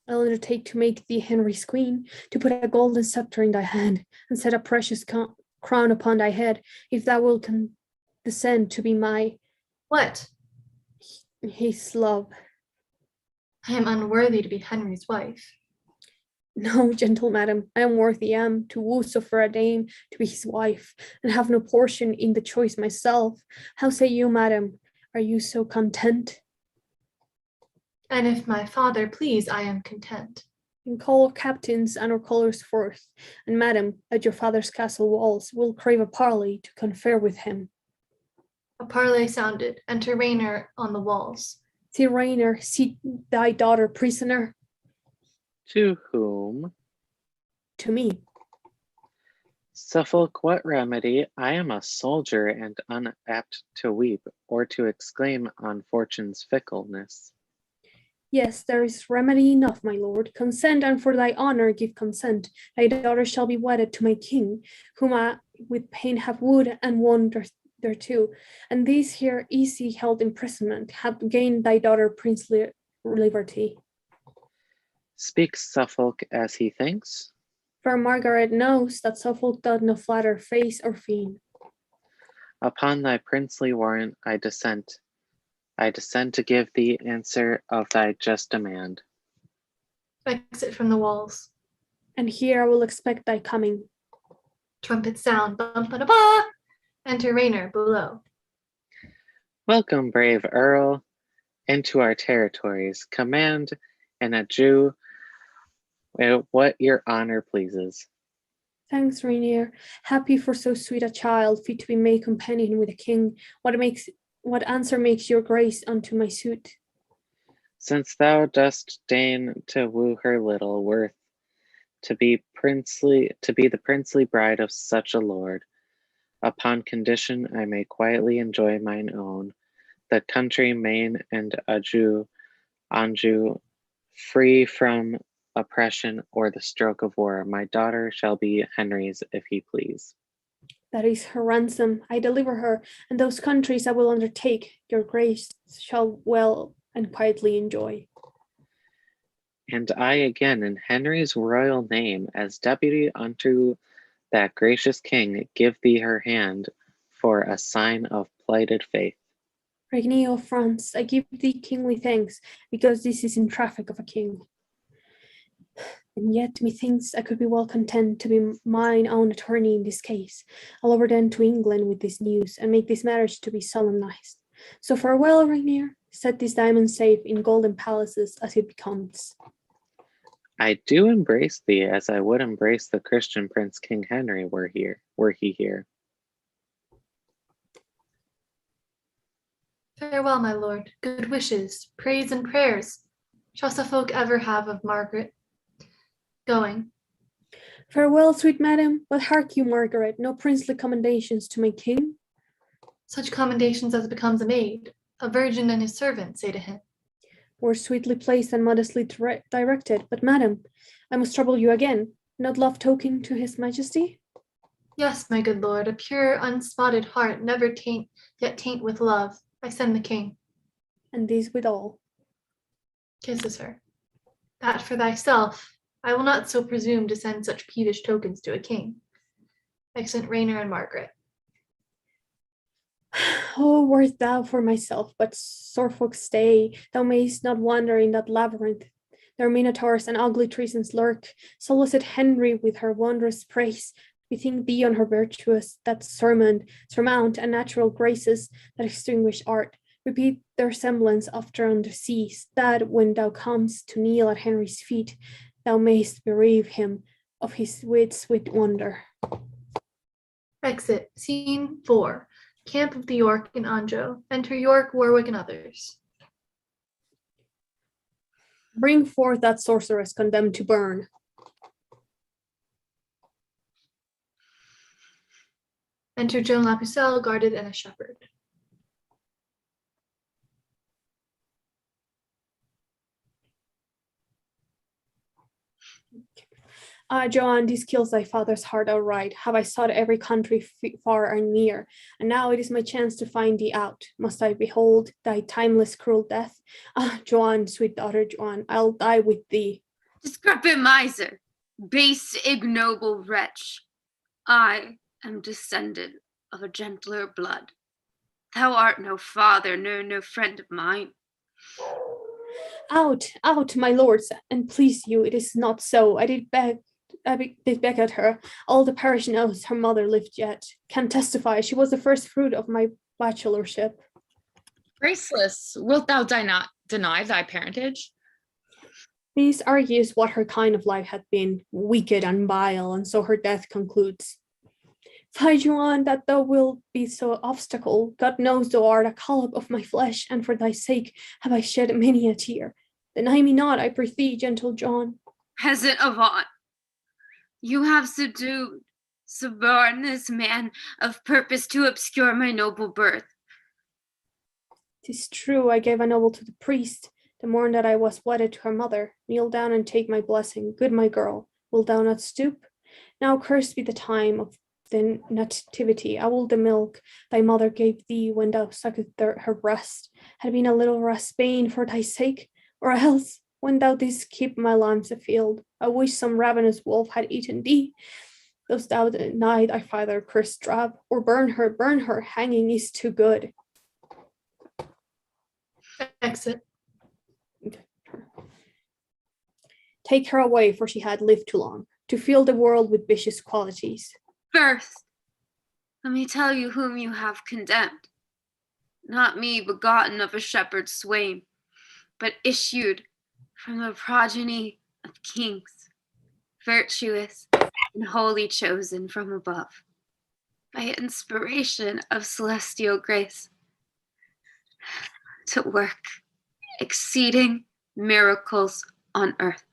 I'll undertake to make thee Henry's queen, to put a golden scepter in thy hand, and set a precious crown upon thy head, if thou wilt condescend to be my What? His love. I am unworthy to be Henry's wife. No, gentle madam, I am worthy to woo so fair a dame to be his wife, and have no portion in the choice myself. How say you, madam? Are you so content? And if my father please, I am content. And call captains and our colours forth, and madam, at your father's castle walls, will crave a parley to confer with him. A parley sounded. Enter Rainer on the walls. See, Rainer, see thy daughter prisoner. To whom? To me. Suffolk, what remedy? I am a soldier and unapt to weep or to exclaim on fortune's fickleness. Yes, there is remedy enough, my lord. Consent, and for thy honour give consent. Thy daughter shall be wedded to my king, whom I with pain have wooed and won thereto. And these here easy held imprisonment have gained thy daughter princely liberty. Speaks Suffolk as he thinks? For Margaret knows that Suffolk doth no flatter face or fiend. Upon thy princely warrant I dissent. I dissent to give thee answer of thy just demand. Exit from the walls. And here I will expect thy coming. Trumpets sound. Bum-ba-da-ba! Enter Rainer below. Welcome, brave Earl, into our territories. Command and adjue what your honor pleases. Thanks, Rainier. Happy for so sweet a child, fit to be made companion with a king. What answer makes your grace unto my suit? Since thou dost deign to woo her little worth, to be the princely bride of such a lord, upon condition I may quietly enjoy mine own, the country main and Anjou, free from oppression or the stroke of war. My daughter shall be Henry's if he please. That is her ransom. I deliver her, and those countries I will undertake, your grace shall well and quietly enjoy. And I again, in Henry's royal name, as deputy unto that gracious king, give thee her hand for a sign of plighted faith. Regni of France, I give thee kingly thanks, because this is in traffic of a king. And yet, methinks I could be well content to be mine own attorney in this case. I'll over then to England with this news, and make this marriage to be solemnized. So farewell, Rainier. Set this diamond safe in golden palaces as it becomes. I do embrace thee as I would embrace the Christian Prince King Henry were he here. Farewell, my lord. Good wishes, praise and prayers shall Suffolk ever have of Margaret. Going. Farewell, sweet madam, but hark you, Margaret, no princely commendations to my king? Such commendations as becomes a maid, a virgin and his servant say to him. Were sweetly placed and modestly directed, but madam, I must trouble you again, not love token to his majesty? Yes, my good lord, a pure, unspotted heart never taint with love. I send the king. And these withal. Kisses her. That for thyself, I will not so presume to send such peevish tokens to a king. Exit Rainer and Margaret. Oh, wert thou for myself, but Suffolk stay, thou mayst not wander in that labyrinth. There minotaurs and ugly treasons lurk. Solicit Henry with her wondrous praise. Bethink thee on her virtuous that surmount and natural graces that extinguish art. Repeat their semblance after on the seas, that when thou comest to kneel at Henry's feet, thou mayst bereave him of his wits with wonder. Exit. Scene 4. Camp of the York in Anjou. Enter York, Warwick, and others. Bring forth that sorceress condemned to burn. Enter Joan Lapucelle, guarded, and a shepherd. Ah, Joan, this kills thy father's heart outright. Have I sought every country far and near, and now it is my chance to find thee out. Must I behold thy timeless cruel death? Ah, Joan, sweet daughter Joan, I'll die with thee. Discrepant miser, base ignoble wretch, I am descended of a gentler blood. Thou art no father, no friend of mine. Out, my lords, and please you, it is not so. I did beg at her. All the parish knows her mother lived yet. Can testify she was the first fruit of my bachelorship. Graceless, wilt thou deny thy parentage? This argues what her kind of life had been, wicked and vile, and so her death concludes. Fly you on that thou wilt be so obstacle. God knows thou art a collop of my flesh, and for thy sake have I shed many a tear. Deny me not, I prithee, gentle John. Peasant Avant, you have suborned this man of purpose to obscure my noble birth. 'Tis true, I gave a noble to the priest, the morn that I was wedded to her mother. Kneel down and take my blessing, good my girl. Wilt thou not stoop? Now cursed be the time of the nativity. I will the milk thy mother gave thee when thou suckest her breast had been a little raspain for thy sake, or else when thou didst keep my lambs afield, I wish some ravenous wolf had eaten thee. Dost thou deny thy father cursed drab, or burn her, hanging is too good. Exit. Take her away, for she had lived too long, to fill the world with vicious qualities. First, let me tell you whom you have condemned. Not me, begotten of a shepherd's swain, but issued from the progeny of kings, virtuous and wholly chosen from above, by inspiration of celestial grace, to work exceeding miracles on earth.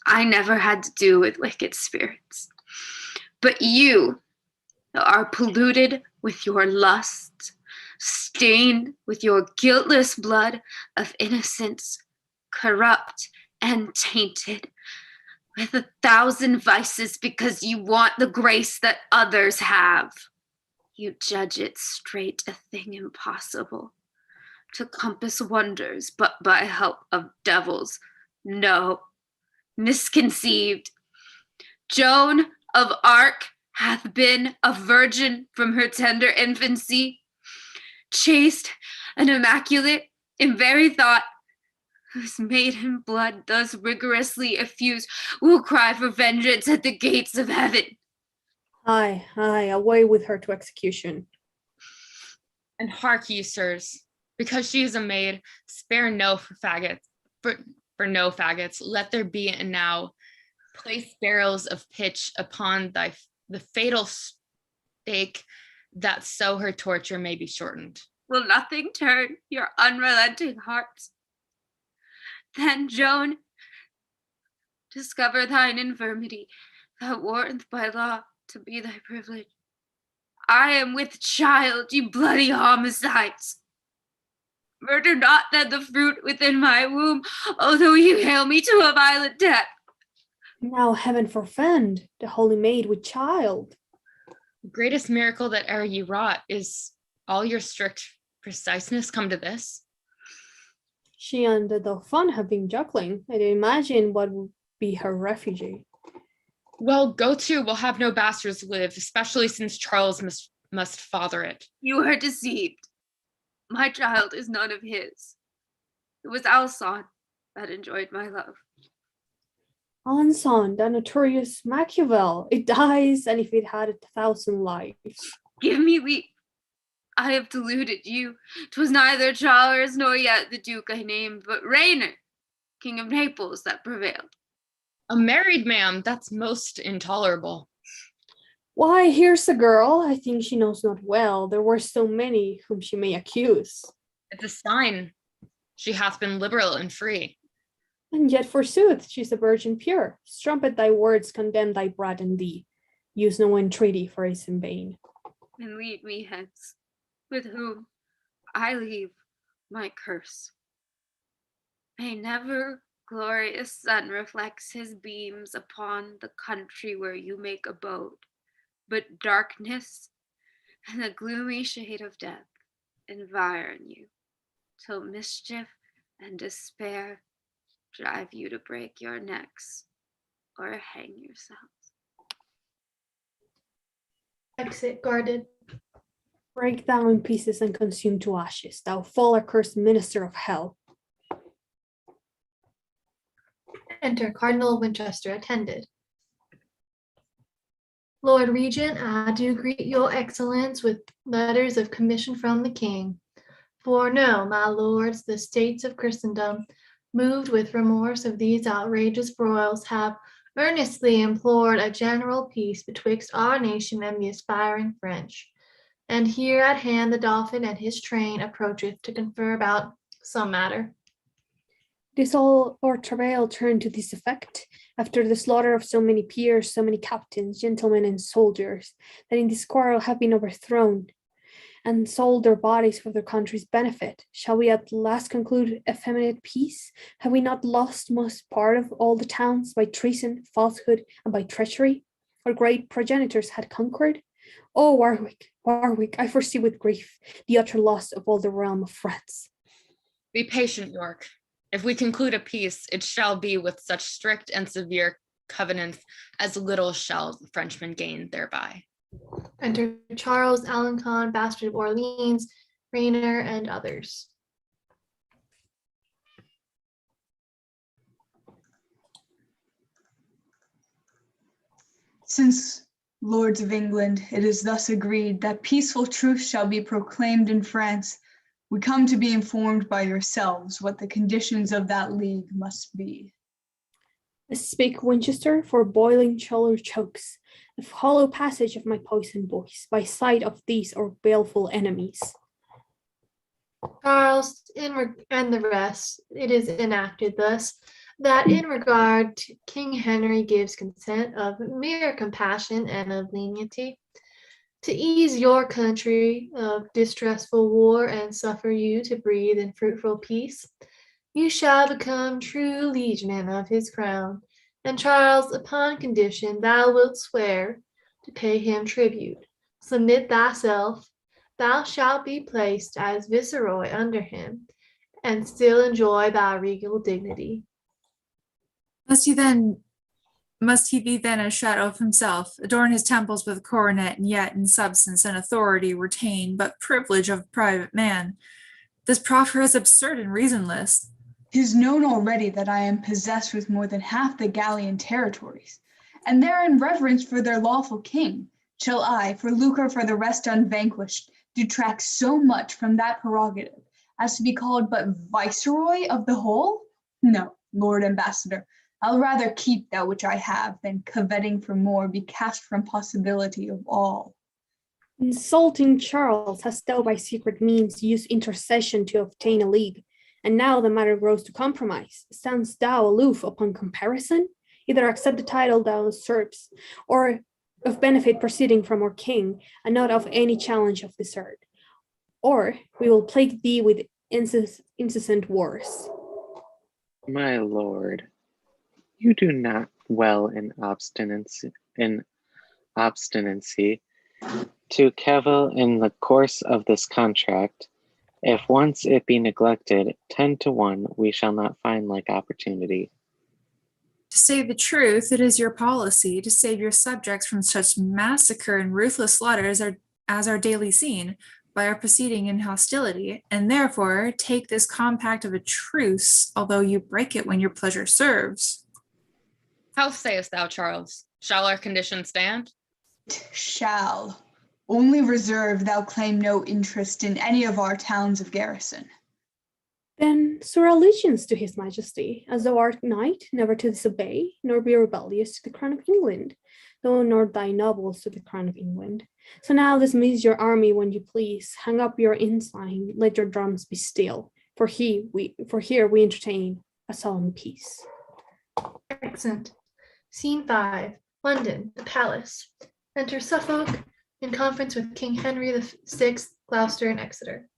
I never had to do with wicked spirits, but you are polluted with your lusts, stained with your guiltless blood of innocence, corrupt and tainted with 1,000 vices because you want the grace that others have. You judge it straight a thing impossible to compass wonders but by help of devils. No, misconceived. Joan of Arc hath been a virgin from her tender infancy, chaste and immaculate in very thought, whose maiden blood thus rigorously effused will cry for vengeance at the gates of heaven. Aye, away with her to execution. And hark ye, sirs, because she is a maid, spare no for faggots, for no faggots. Let there be and now place barrels of pitch upon the fatal stake, that so her torture may be shortened. Will nothing turn your unrelenting hearts? Then, Joan, discover thine infirmity, that warranteth by law to be thy privilege. I am with child, you bloody homicides. Murder not then the fruit within my womb, although you hail me to a violent death. Now heaven forfend the holy maid with child. The greatest miracle that e'er ye wrought, is all your strict preciseness come to this? She and the Dauphin have been juggling. I imagine what would be her refugee. Well, go to, we'll have no bastards live, especially since Charles must father it. You are deceived. My child is none of his. It was Alcyon that enjoyed my love. Alençon, the notorious Machiavel. It dies, and if it had 1,000 lives. Give me leave. I have deluded you. 'Twas neither Charles nor yet the Duke I named, but Rainer, King of Naples, that prevailed. A married man, that's most intolerable. Why, here's a girl. I think she knows not well. There were so many whom she may accuse. It's a sign she hath been liberal and free. And yet, forsooth, she's a virgin pure. Strumpet thy words, condemn thy brat and thee. Use no entreaty, for it's in vain. And lead me hence, with whom I leave my curse. May never glorious sun reflects his beams upon the country where you make abode, but darkness and the gloomy shade of death environ you, till mischief and despair drive you to break your necks or hang yourselves. Exit guarded. Break thou in pieces and consume to ashes, thou fall accursed minister of hell. Enter Cardinal Winchester attended. Lord Regent, I do greet your excellence with letters of commission from the king. For know, my lords, the states of Christendom, moved with remorse of these outrageous broils, have earnestly implored a general peace betwixt our nation and the aspiring French. And here at hand the Dauphin and his train approacheth to confer about some matter. This all our travail turned to this effect, after the slaughter of so many peers, so many captains, gentlemen, and soldiers, that in this quarrel have been overthrown, and sold their bodies for their country's benefit. Shall we at last conclude effeminate peace? Have we not lost most part of all the towns by treason, falsehood, and by treachery? Our great progenitors had conquered? Oh, Warwick, Warwick, I foresee with grief the utter loss of all the realm of France. Be patient, York. If we conclude a peace, it shall be with such strict and severe covenants as little shall the Frenchmen gain thereby. Enter Charles, Alencon, Bastard of Orleans, Rayner, and others. Since, lords of England, it is thus agreed that peaceful truce shall be proclaimed in France, we come to be informed by yourselves what the conditions of that league must be. Speak, Winchester, for boiling choler chokes the hollow passage of my poisoned voice by sight of these our baleful enemies. Charles and the rest, it is enacted thus, that in regard to King Henry gives consent of mere compassion and of leniency, to ease your country of distressful war and suffer you to breathe in fruitful peace, you shall become true liegeman of his crown. And Charles, upon condition thou wilt swear to pay him tribute, submit thyself, thou shalt be placed as viceroy under him, and still enjoy thy regal dignity. Must he be then a shadow of himself, adorn his temples with a coronet, and yet in substance and authority retain but privilege of private man? This proffer is absurd and reasonless. 'Tis known already that I am possessed with more than half the Gallian territories, and therein reverence for their lawful king. Shall I, for lucre for the rest unvanquished, detract so much from that prerogative as to be called but viceroy of the whole? No, Lord Ambassador, I'll rather keep that which I have than, coveting for more, be cast from possibility of all. Insulting Charles, hast thou by secret means used intercession to obtain a league, and now the matter grows to compromise. Standst thou aloof upon comparison? Either accept the title thou usurps, or of benefit proceeding from our king, and not of any challenge of the sort, or we will plague thee with incessant wars. My lord, you do not well in obstinacy to cavil in the course of this contract. If once it be neglected, 10 to 1, we shall not find like opportunity. To say the truth, it is your policy to save your subjects from such massacre and ruthless slaughter as are daily seen by our proceeding in hostility, and therefore take this compact of a truce, although you break it when your pleasure serves. How sayest thou, Charles? Shall our conditions stand? Shall. Only reserve thou claim no interest in any of our towns of garrison. Then swear allegiance to his majesty, as thou art knight, never to disobey, nor be rebellious to the crown of England, though nor thy nobles to the crown of England. So now dismiss your army when you please, hang up your ensign, let your drums be still, for here we entertain a solemn peace. Excellent. Scene 5, London, the palace. Enter Suffolk in conference with King Henry VI, Gloucester, and Exeter.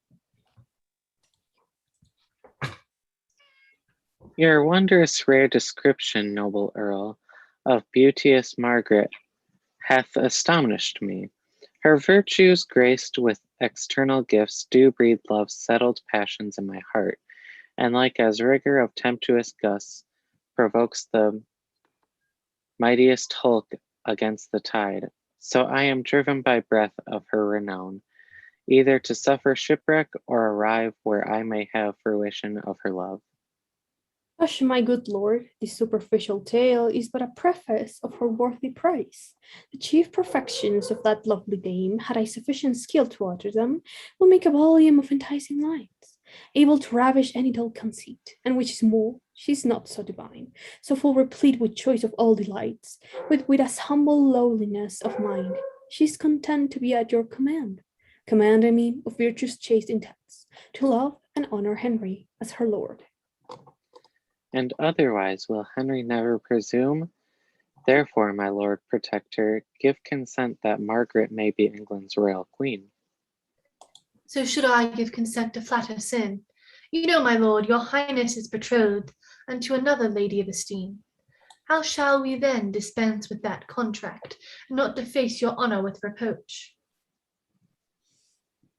Your wondrous rare description, noble Earl, of beauteous Margaret hath astonished me. Her virtues, graced with external gifts, do breed love's settled passions in my heart, and like as rigor of tempestuous gusts provokes the mightiest hulk against the tide, so I am driven by breath of her renown either to suffer shipwreck or arrive where I may have fruition of her love. Hush, my good lord, this superficial tale is but a preface of her worthy praise. The chief perfections of that lovely dame, had I sufficient skill to utter them, will make a volume of enticing lines, able to ravish any dull conceit, and which is more, she is not so divine, so full replete with choice of all delights, but with as humble lowliness of mind. She is content to be at your command. Command, I mean, of virtue's chaste intents, to love and honor Henry as her lord. And otherwise will Henry never presume. Therefore, my lord protector, give consent that Margaret may be England's royal queen. So should I give consent to flatter sin? You know, my lord, your highness is betrothed unto another lady of esteem. How shall we then dispense with that contract, and not deface your honour with reproach?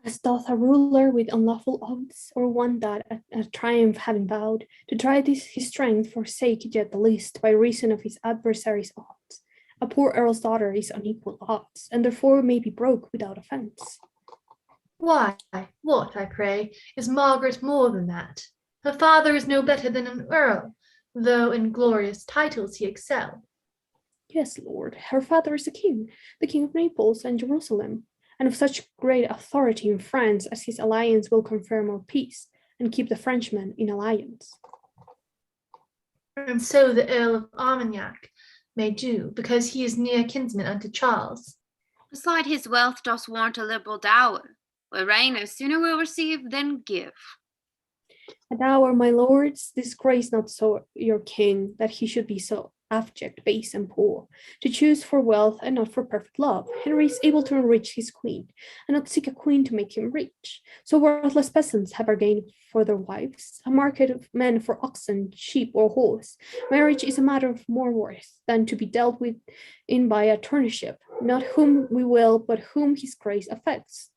As doth a ruler with unlawful oaths, or one that a triumph having vowed, to try his strength forsake yet the least by reason of his adversary's odds. A poor earl's daughter is unequal odds, and therefore may be broke without offence. Why, what, I pray, is Margaret more than that? Her father is no better than an earl, though in glorious titles he excel. Yes, lord, her father is the king of Naples and Jerusalem, and of such great authority in France as his alliance will confirm our peace, and keep the Frenchmen in alliance. And so the Earl of Armagnac may do, because he is near kinsman unto Charles. Beside his wealth doth warrant a liberal dower, where reign no sooner will receive than give. A dower, my lords, disgrace not so your king, that he should be so abject, base, and poor, to choose for wealth and not for perfect love. Henry is able to enrich his queen, and not seek a queen to make him rich. So worthless peasants have bargained for their wives, a market of men for oxen, sheep, or horse. Marriage is a matter of more worth than to be dealt with in by a attorneyship, not whom we will, but whom his grace affects.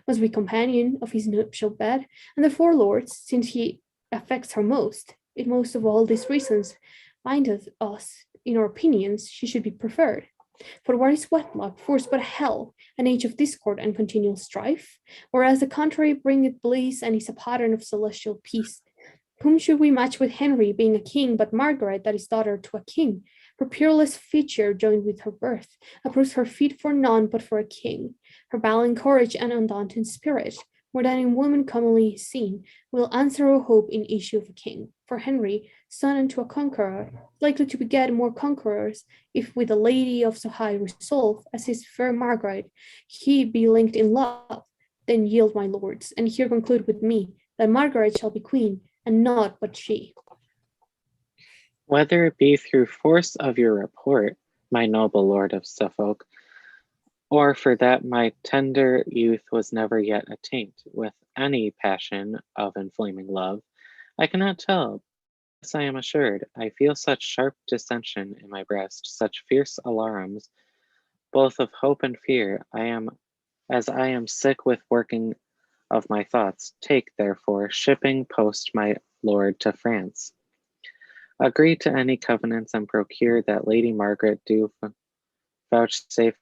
Must be companion of his nuptial bed, and therefore, lords, since he affects her most, it most of all these reasons bindeth us in our opinions she should be preferred. For what is wedlock, force but hell, an age of discord and continual strife? Whereas the contrary bringeth bliss and is a pattern of celestial peace. Whom should we match with Henry, being a king, but Margaret, that is daughter to a king? Her peerless feature, joined with her birth, approves her fit for none but for a king. Her valiant courage and undaunted spirit, more than in woman commonly seen, will answer our hope in issue of a king. For Henry, son unto a conqueror, likely to beget more conquerors, if with a lady of so high resolve as his fair Margaret he be linked in love. Then yield, my lords, and here conclude with me, that Margaret shall be queen, and naught but she. Whether it be through force of your report, my noble lord of Suffolk, or for that my tender youth was never yet attaint with any passion of inflaming love, I cannot tell. This I am assured, I feel such sharp dissension in my breast, such fierce alarms, both of hope and fear, as I am sick with working of my thoughts. Take, therefore, shipping post my lord to France. Agree to any covenants and procure that Lady Margaret do vouchsafe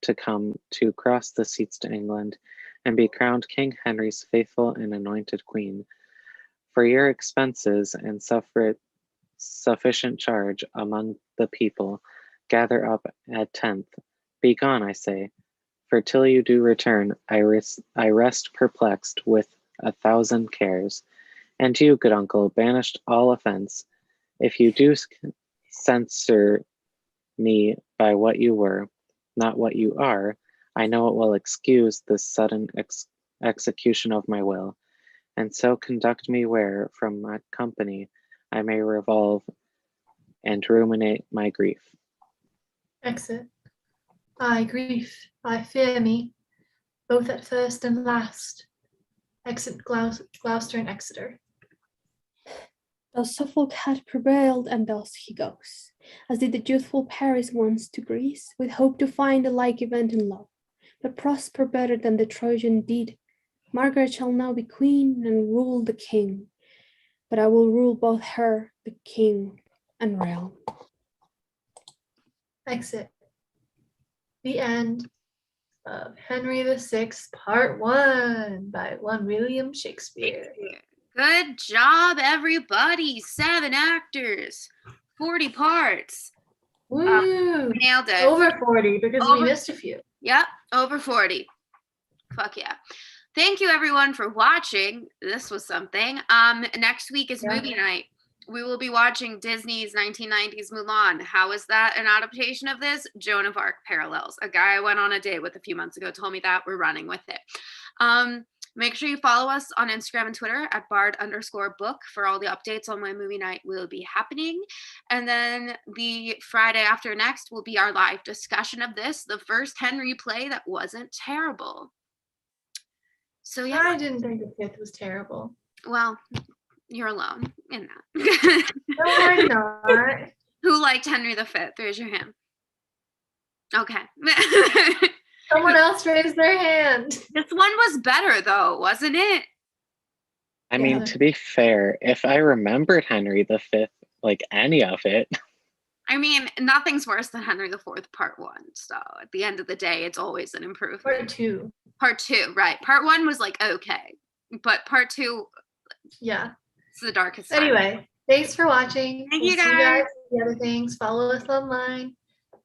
to come to cross the seas to England and be crowned King Henry's faithful and anointed queen. For your expenses and sufficient charge among the people, gather up a tenth. Be gone, I say, for till you do return, I rest perplexed with 1,000 cares. And you, good uncle, banished all offense, if you do censure me by what you were, not what you are, I know it will excuse this sudden execution of my will, and so conduct me where, from my company, I may revolve and ruminate my grief. Exit. I grief, I fear me, both at first and last. Exit Gloucester and Exeter. Thus Suffolk had prevailed, and thus he goes, as did the youthful Paris once to Greece, with hope to find a like event in love, but prosper better than the Trojan did. Margaret shall now be queen and rule the king, but I will rule both her, the king, and realm. Exit. The end. of Henry VI, Part 1 by one William Shakespeare. Good job, everybody. 7 actors, 40 parts. Woo! Nailed it. Over 40 because we Over- missed a few. Yep, over 40. Fuck yeah. Thank you everyone for watching. This was something. Next week is movie night. We will be watching Disney's 1990s Mulan. How is that an adaptation of this? Joan of Arc parallels. A guy I went on a date with a few months ago told me that. We're running with it. Make sure you follow us on Instagram and Twitter at bard_book for all the updates on when movie night will be happening. And then the Friday after next will be our live discussion of this, the first Henry play that wasn't terrible. So yeah. I didn't think the 5th was terrible. Well, you're alone in that. No, I'm not. Who liked Henry V? Raise your hand. Okay. Someone else raised their hand. This one was better though, wasn't it? I mean, to be fair, if I remembered Henry V, like any of it. I mean, nothing's worse than Henry IV Part 1. So at the end of the day, it's always an improvement. Part 2. Part 2, right. Part 1 was like, okay. But Part 2, yeah, it's the darkest time. Anyway, thanks for watching. Thank We'll you see guys. the other things. Follow us online.